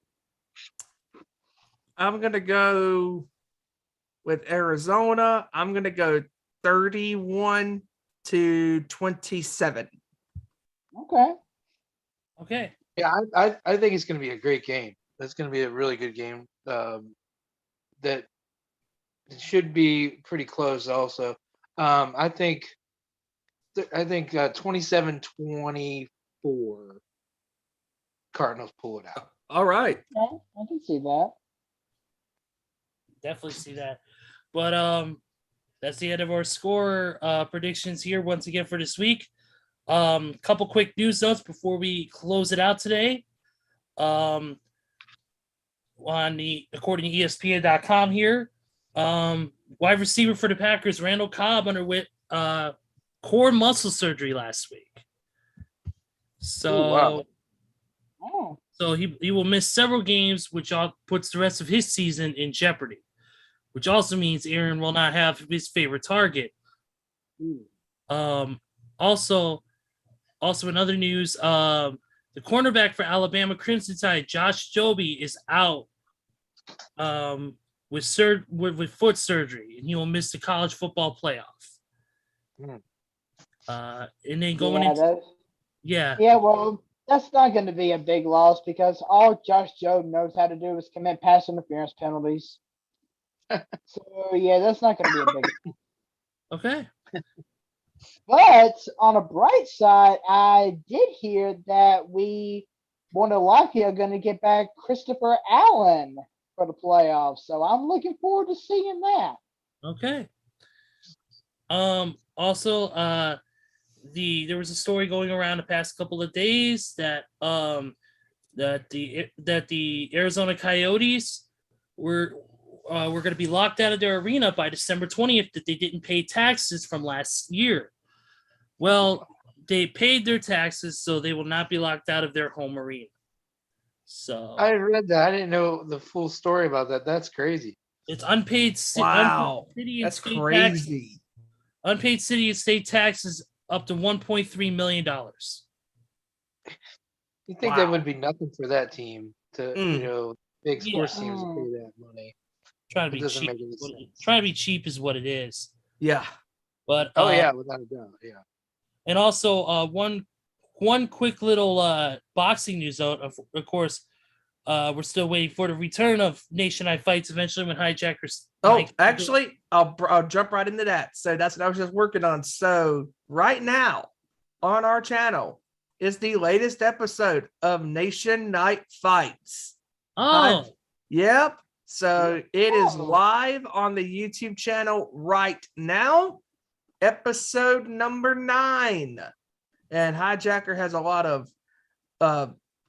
I'm going to go with Arizona. I'm going to go 31-27. Okay. Yeah, I think it's going to be a great game. That's going to be a really good game. That should be pretty close. Also, I think 27-24. Cardinals pull it out. All right. Yeah, I can see that. Definitely see that. But that's the end of our score predictions here once again for this week. Couple quick news notes before we close it out today. According to ESPN.com here, wide receiver for the Packers, Randall Cobb, underwent core muscle surgery last week. So, Ooh, wow. Oh. So he will miss several games, which puts the rest of his season in jeopardy, which also means Aaron will not have his favorite target. Also in other news, the cornerback for Alabama Crimson Tide, Josh Joby, is out with foot surgery, and he will miss the college football playoff. And then going into Yeah, well, that's not going to be a big loss because all Josh Jobe knows how to do is commit pass interference penalties. So, yeah, that's not going to be a big. Okay. But on a bright side, I did hear that we more than likely are going to get back Christopher Allen for the playoffs. So I'm looking forward to seeing that. Okay. Also, there was a story going around the past couple of days that the Arizona Coyotes were going to be locked out of their arena by December 20th that they didn't pay taxes from last year. Well, they paid their taxes, so they will not be locked out of their home arena. So I read that. I didn't know the full story about that. That's crazy. it's unpaid. Wow, unpaid city and that's state crazy. Taxes, unpaid city and state taxes up to $1.3 million. You think that would be nothing for that team to, big sports Yeah. teams to pay that money? Trying to It be doesn't cheap. make any sense. Trying to be cheap is what it is. Yeah. But Oh yeah, without a doubt. Yeah. and also one quick little boxing news note. Of course, we're still waiting for the return of Nation Night Fights eventually when Hijackers. Oh, actually, I'll jump right into that. So that's what I was just working on. So right now on our channel is the latest episode of Nation Night Fights. Oh, Yep. So it is live on the YouTube channel right now. Episode number 9. And Hijacker has a lot of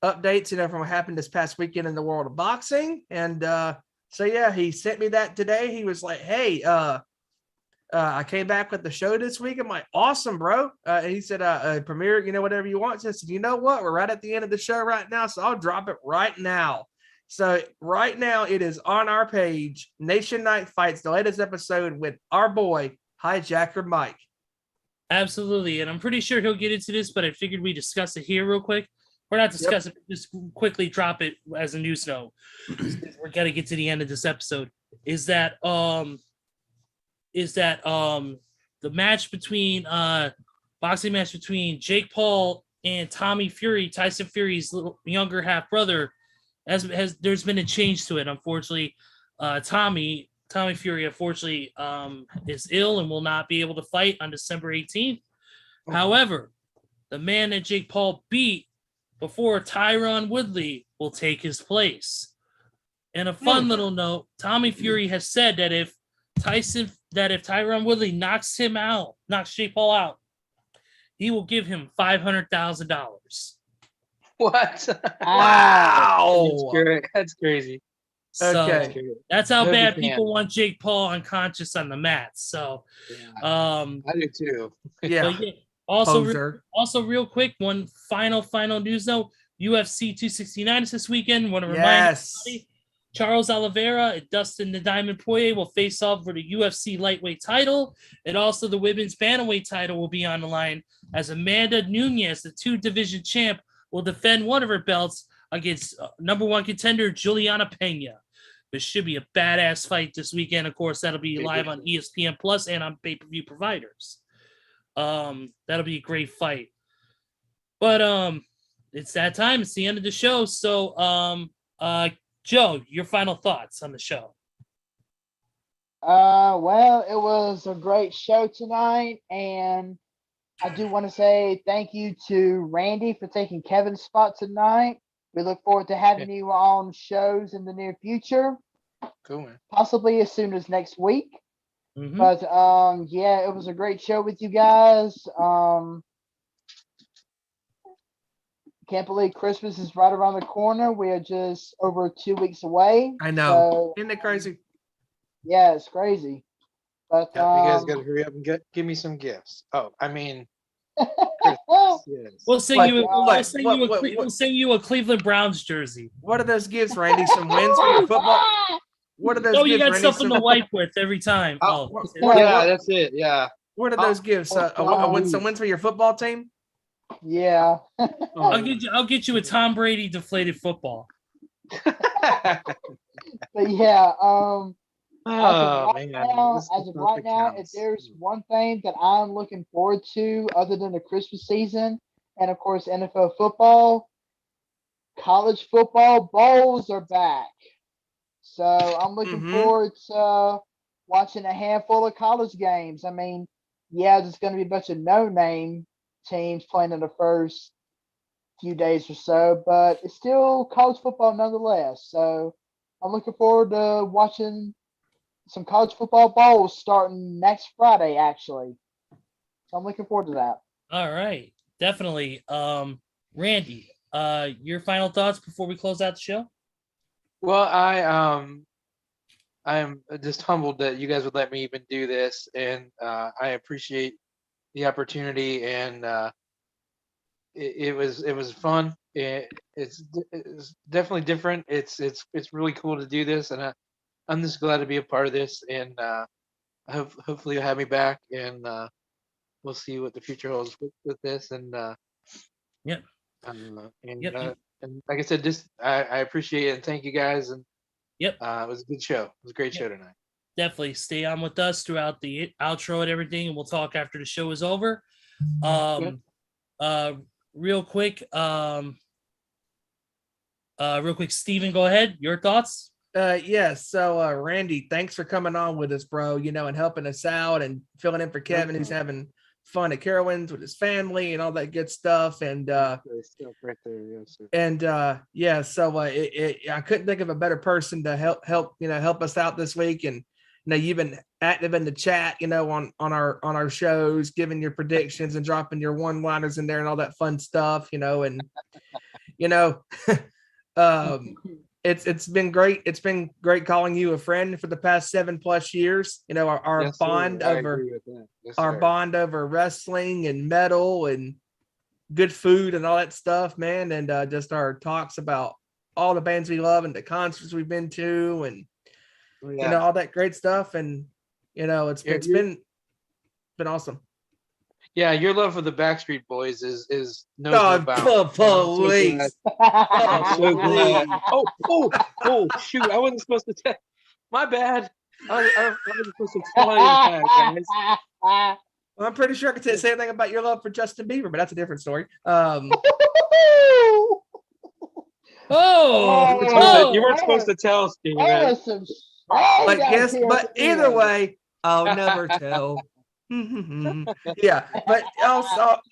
updates, from what happened this past weekend in the world of boxing. And so, yeah, he sent me that today. He was like, hey, I came back with the show this week. I'm like, awesome, bro. He said, premiere, whatever you want. So I said, you know what? We're right at the end of the show right now. So I'll drop it right now. So right now it is on our page, Nation Night Fights, the latest episode with our boy, Hijacker Mike. absolutely. And I'm pretty sure he'll get into this, but I figured we discuss it here real quick. We're not discussing it, just quickly drop it as a news note. We're gonna get to the end of this episode. Is that the match between boxing match between Jake Paul and Tommy Fury, Tyson Fury's little younger half brother, has there's been a change to it. Unfortunately, Tommy Fury unfortunately is ill and will not be able to fight on December 18th. However, the man that Jake Paul beat before, Tyron Woodley, will take his place. And a fun little note, Tommy Fury has said that if Tyron Woodley knocks Jake Paul out, he will give him $500,000. What? Wow. That's crazy. So Okay. that's how bad people want Jake Paul unconscious on the mat. So, I do too. Yeah. but yeah, also, Poser. real quick, one final news though. UFC 269 is this weekend. Want to remind everybody, Charles Oliveira and Dustin the Diamond Poirier will face off for the UFC lightweight title, and also the women's bantamweight title will be on the line as Amanda Nunes, the 2-division champ, will defend one of her belts against number 1 contender Juliana Pena. This should be a badass fight this weekend. Of course, that'll be live on ESPN Plus and on pay-per-view providers. That'll be a great fight. But it's that time. It's the end of the show. So Joe, your final thoughts on the show. Well, it was a great show tonight, and I do want to say thank you to Randy for taking Kevin's spot tonight. We look forward to having you on shows in the near future. Cool, man. Possibly as soon as next week. Mm-hmm. But yeah, it was a great show with you guys. Can't believe Christmas is right around the corner. We are just over 2 weeks away. I know. So, Isn't it crazy? yeah, it's crazy. But You guys got to hurry up and give me some gifts. Oh, I mean, yes. We'll send Like, you. what- We'll send you a Cleveland Browns jersey. What are those gifts, Randy? Some wins for your football? What are those Oh, gifts, you got Randy? something to wipe with every time. Oh, Yeah, that's it. Yeah. What are those gifts? Some wins for your football team? yeah. I'll get you a Tom Brady deflated football. But yeah, as This of right now, if counts. there's one thing that I'm looking forward to other than the Christmas season and of course NFL football, college football bowls are back. So I'm looking forward to watching a handful of college games. I mean, yeah, there's going to be a bunch of no-name teams playing in the first few days or so, but it's still college football nonetheless. So I'm looking forward to watching some college football bowls starting next Friday, actually. So I'm looking forward to that. All right, definitely. Randy, your final thoughts before we close out the show? Well, I am just humbled that you guys would let me even do this, and I appreciate the opportunity. And it was fun. It's definitely different. It's really cool to do this, and I'm just glad to be a part of this. And hopefully you'll have me back, and we'll see what the future holds with this. And Yep. And like I said, just I appreciate it and thank you guys. And Yep. It was a good show. It was a great show tonight. Definitely stay on with us throughout the outro and everything, and we'll talk after the show is over. Real quick, Steven, go ahead. Your thoughts? Yes. So, Randy, thanks for coming on with us, bro, and helping us out and filling in for Kevin, who's having fun at Carowinds with his family and all that good stuff. And, Right there, yes, sir. yeah, so I couldn't think of a better person to help us out this week. And, you've been active in the chat, on our shows, giving your predictions and dropping your one-liners in there and all that fun stuff, and, it's been great. It's been great calling you a friend for the past 7+ years. Our Yes, bond sir. I over agree with that. Yes, our sir. bond over wrestling and metal and good food and all that stuff, man. And just our talks about all the bands we love and the concerts we've been to and all that great stuff. And it's been awesome. Yeah, your love for the Backstreet Boys is no bounds. Please. I'm so glad. Oh, shoot! I wasn't supposed to tell. My bad. I wasn't supposed to tell you that, guys. Well, I'm pretty sure I could say the same thing about your love for Justin Bieber, but that's a different story. You weren't supposed to tell, Steven. But yes, but either way, I'll never tell. Yeah, but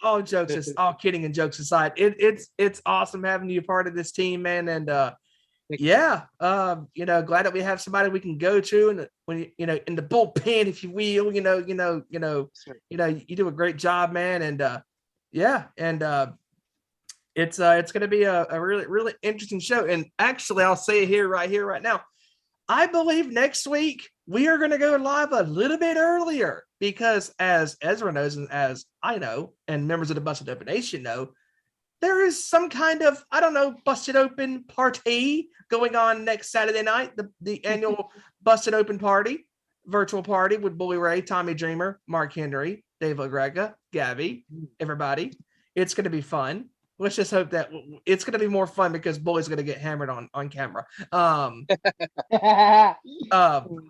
all jokes, all kidding and jokes aside, it's awesome having you a part of this team, man. And glad that we have somebody we can go to, and when in the bullpen, if you will, you do a great job, man. And it's going to be a really, really interesting show. And actually, I'll say it right now. I believe next week we are going to go live a little bit earlier because, as Ezra knows, and as I know, and members of the Busted Open Nation know, there is some kind of, Busted Open party going on next Saturday night, the annual Busted Open party, virtual party with Bully Ray, Tommy Dreamer, Mark Henry, Dave LaGrega, Gabby, everybody. It's going to be fun. Let's just hope that it's going to be more fun because Bully's going to get hammered on camera.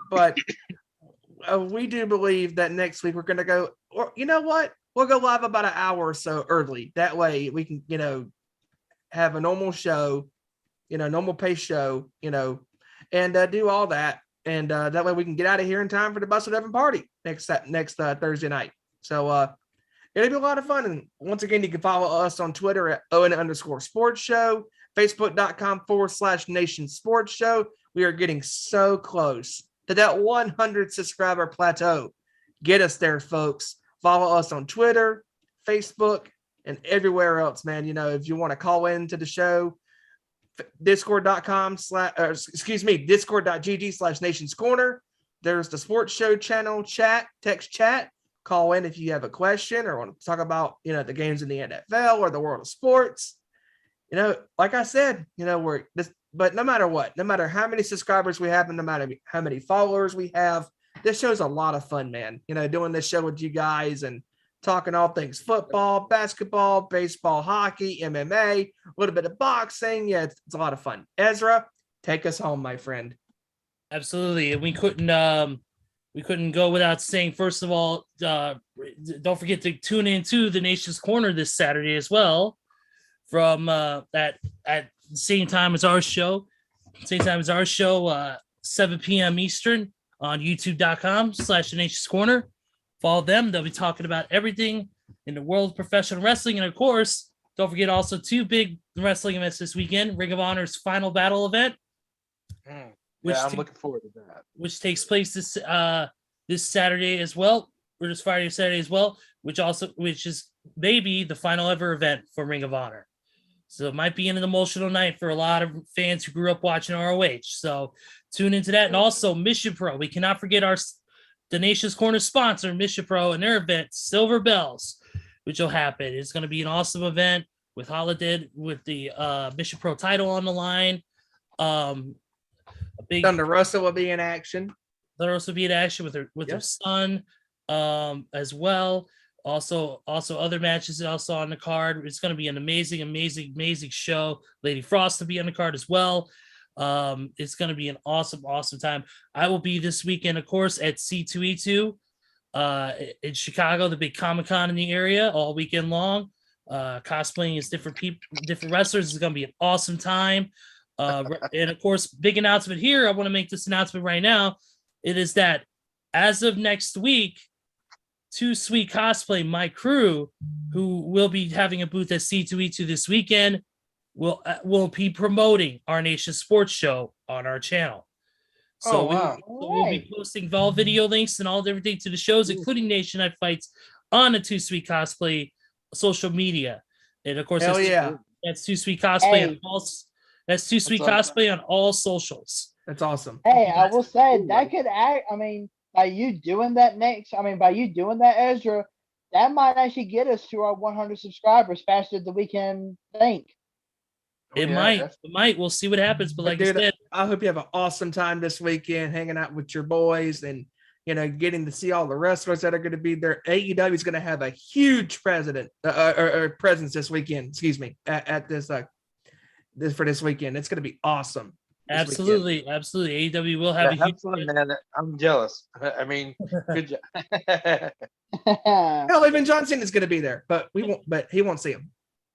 But we do believe that next week we're going to go, or you know what? We'll go live about an hour or so early. That way we can, have a normal show, normal pace show, and do all that. And that way we can get out of here in time for the Busted Open party next Thursday night. So it'll be a lot of fun. And once again, you can follow us on Twitter at ON_sports show, Facebook.com/Nation Sports Show. We are getting so close to that 100 subscriber plateau. Get us there, folks. Follow us on Twitter, Facebook, and everywhere else, man. If you want to call into the show, discord.gg/Nation's Corner. There's the Sports Show channel text chat. Call in if you have a question or want to talk about, the games in the NFL or the world of sports. Like I said, we're this, but no matter what, no matter how many subscribers we have and no matter how many followers we have, this show's a lot of fun, man. Doing this show with you guys and talking all things football, basketball, baseball, hockey, MMA, a little bit of boxing. Yeah, it's a lot of fun. Ezra, take us home, my friend. Absolutely. And we couldn't go without saying, first of all, don't forget to tune into the Nation's Corner this Saturday as well from at the same time as our show, 7 p.m. Eastern on youtube.com/the Nation's Corner. Follow them. They'll be talking about everything in the world of professional wrestling. And of course, don't forget also two big wrestling events this weekend, Ring of Honor's Final Battle event. I'm looking forward to that. Which takes place this Saturday as well, or this Friday or Saturday as well, which is maybe the final ever event for Ring of Honor. So it might be an emotional night for a lot of fans who grew up watching ROH. So tune into that. And also Mission Pro. We cannot forget the Nation's Corner sponsor, Mission Pro, and their event, Silver Bells, which will happen. It's going to be an awesome event with with the Mission Pro title on the line. Thunder Russell will be in action. Thunder Russell will be in action with her son as well. Also other matches also on the card. It's going to be an amazing show. Lady Frost will be on the card as well. It's going to be an awesome time. I will be this weekend, of course, at C2E2 in Chicago, the big Comic-Con in the area all weekend long. Cosplaying as different wrestlers. It's going to be an awesome time. And of course, big announcement here. I want to make this announcement right now. It is that as of next week, Too Sweet Cosplay, my crew, who will be having a booth at C2E2 this weekend, will be promoting our Nation Sports Show on our channel. So we'll be posting all video links and all everything to the shows, including Nation Night Fights, on the Too Sweet Cosplay social media. And of course, that's Too Sweet Cosplay on all. That's Too Sweet Cosplay on all socials. That's awesome. Hey, I will say that could act. By you doing that, Ezra, that might actually get us to our 100 subscribers faster than we can think. It might. We'll see what happens. But like I said, I hope you have an awesome time this weekend, hanging out with your boys and getting to see all the wrestlers that are going to be there. AEW is going to have a huge presence this weekend. Excuse me, at this for this weekend. It's going to be awesome. Absolutely. AEW will have a Have huge fun, man. I'm jealous. I mean, good job. Hell, even John Cena's going to be there, but we won't. But he won't see him.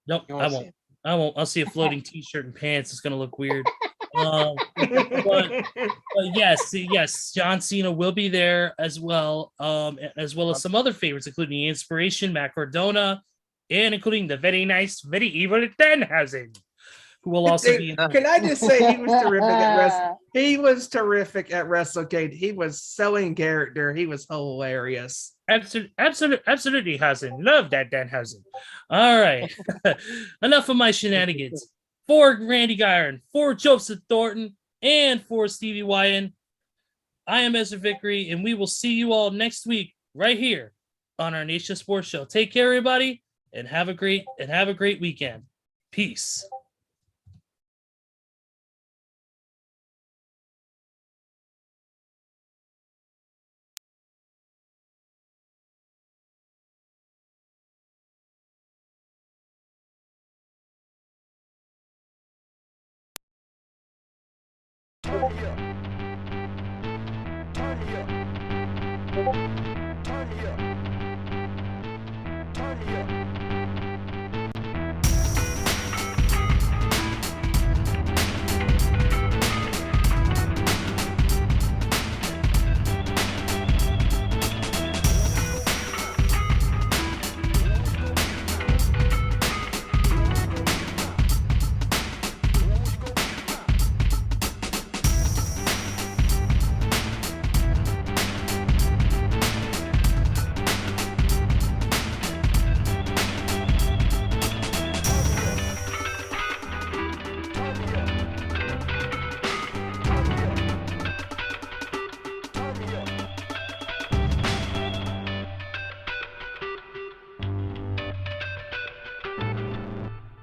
Nope, You I won't see won't. it. I won't. I'll see a floating T-shirt and pants. It's gonna look weird. But yes, John Cena will be there as well, as well as some other favorites, including the Inspiration, Matt Cardona, and including the very nice, very evil Danhausen, who will also be. Can I just say he was terrific at wrestling? He was terrific at WrestleCade. He was so in character. He was hilarious. Absolutely, Hausen. Love that Danhausen. All right, enough of my shenanigans. For Randy Giron, for Joseph Thornton, and for Stevie Wyand, I am Ezra Vickery, and we will see you all next week right here on our Nation Sports Show. Take care, everybody, and have a great weekend. Peace. Turn me up. Turn me up.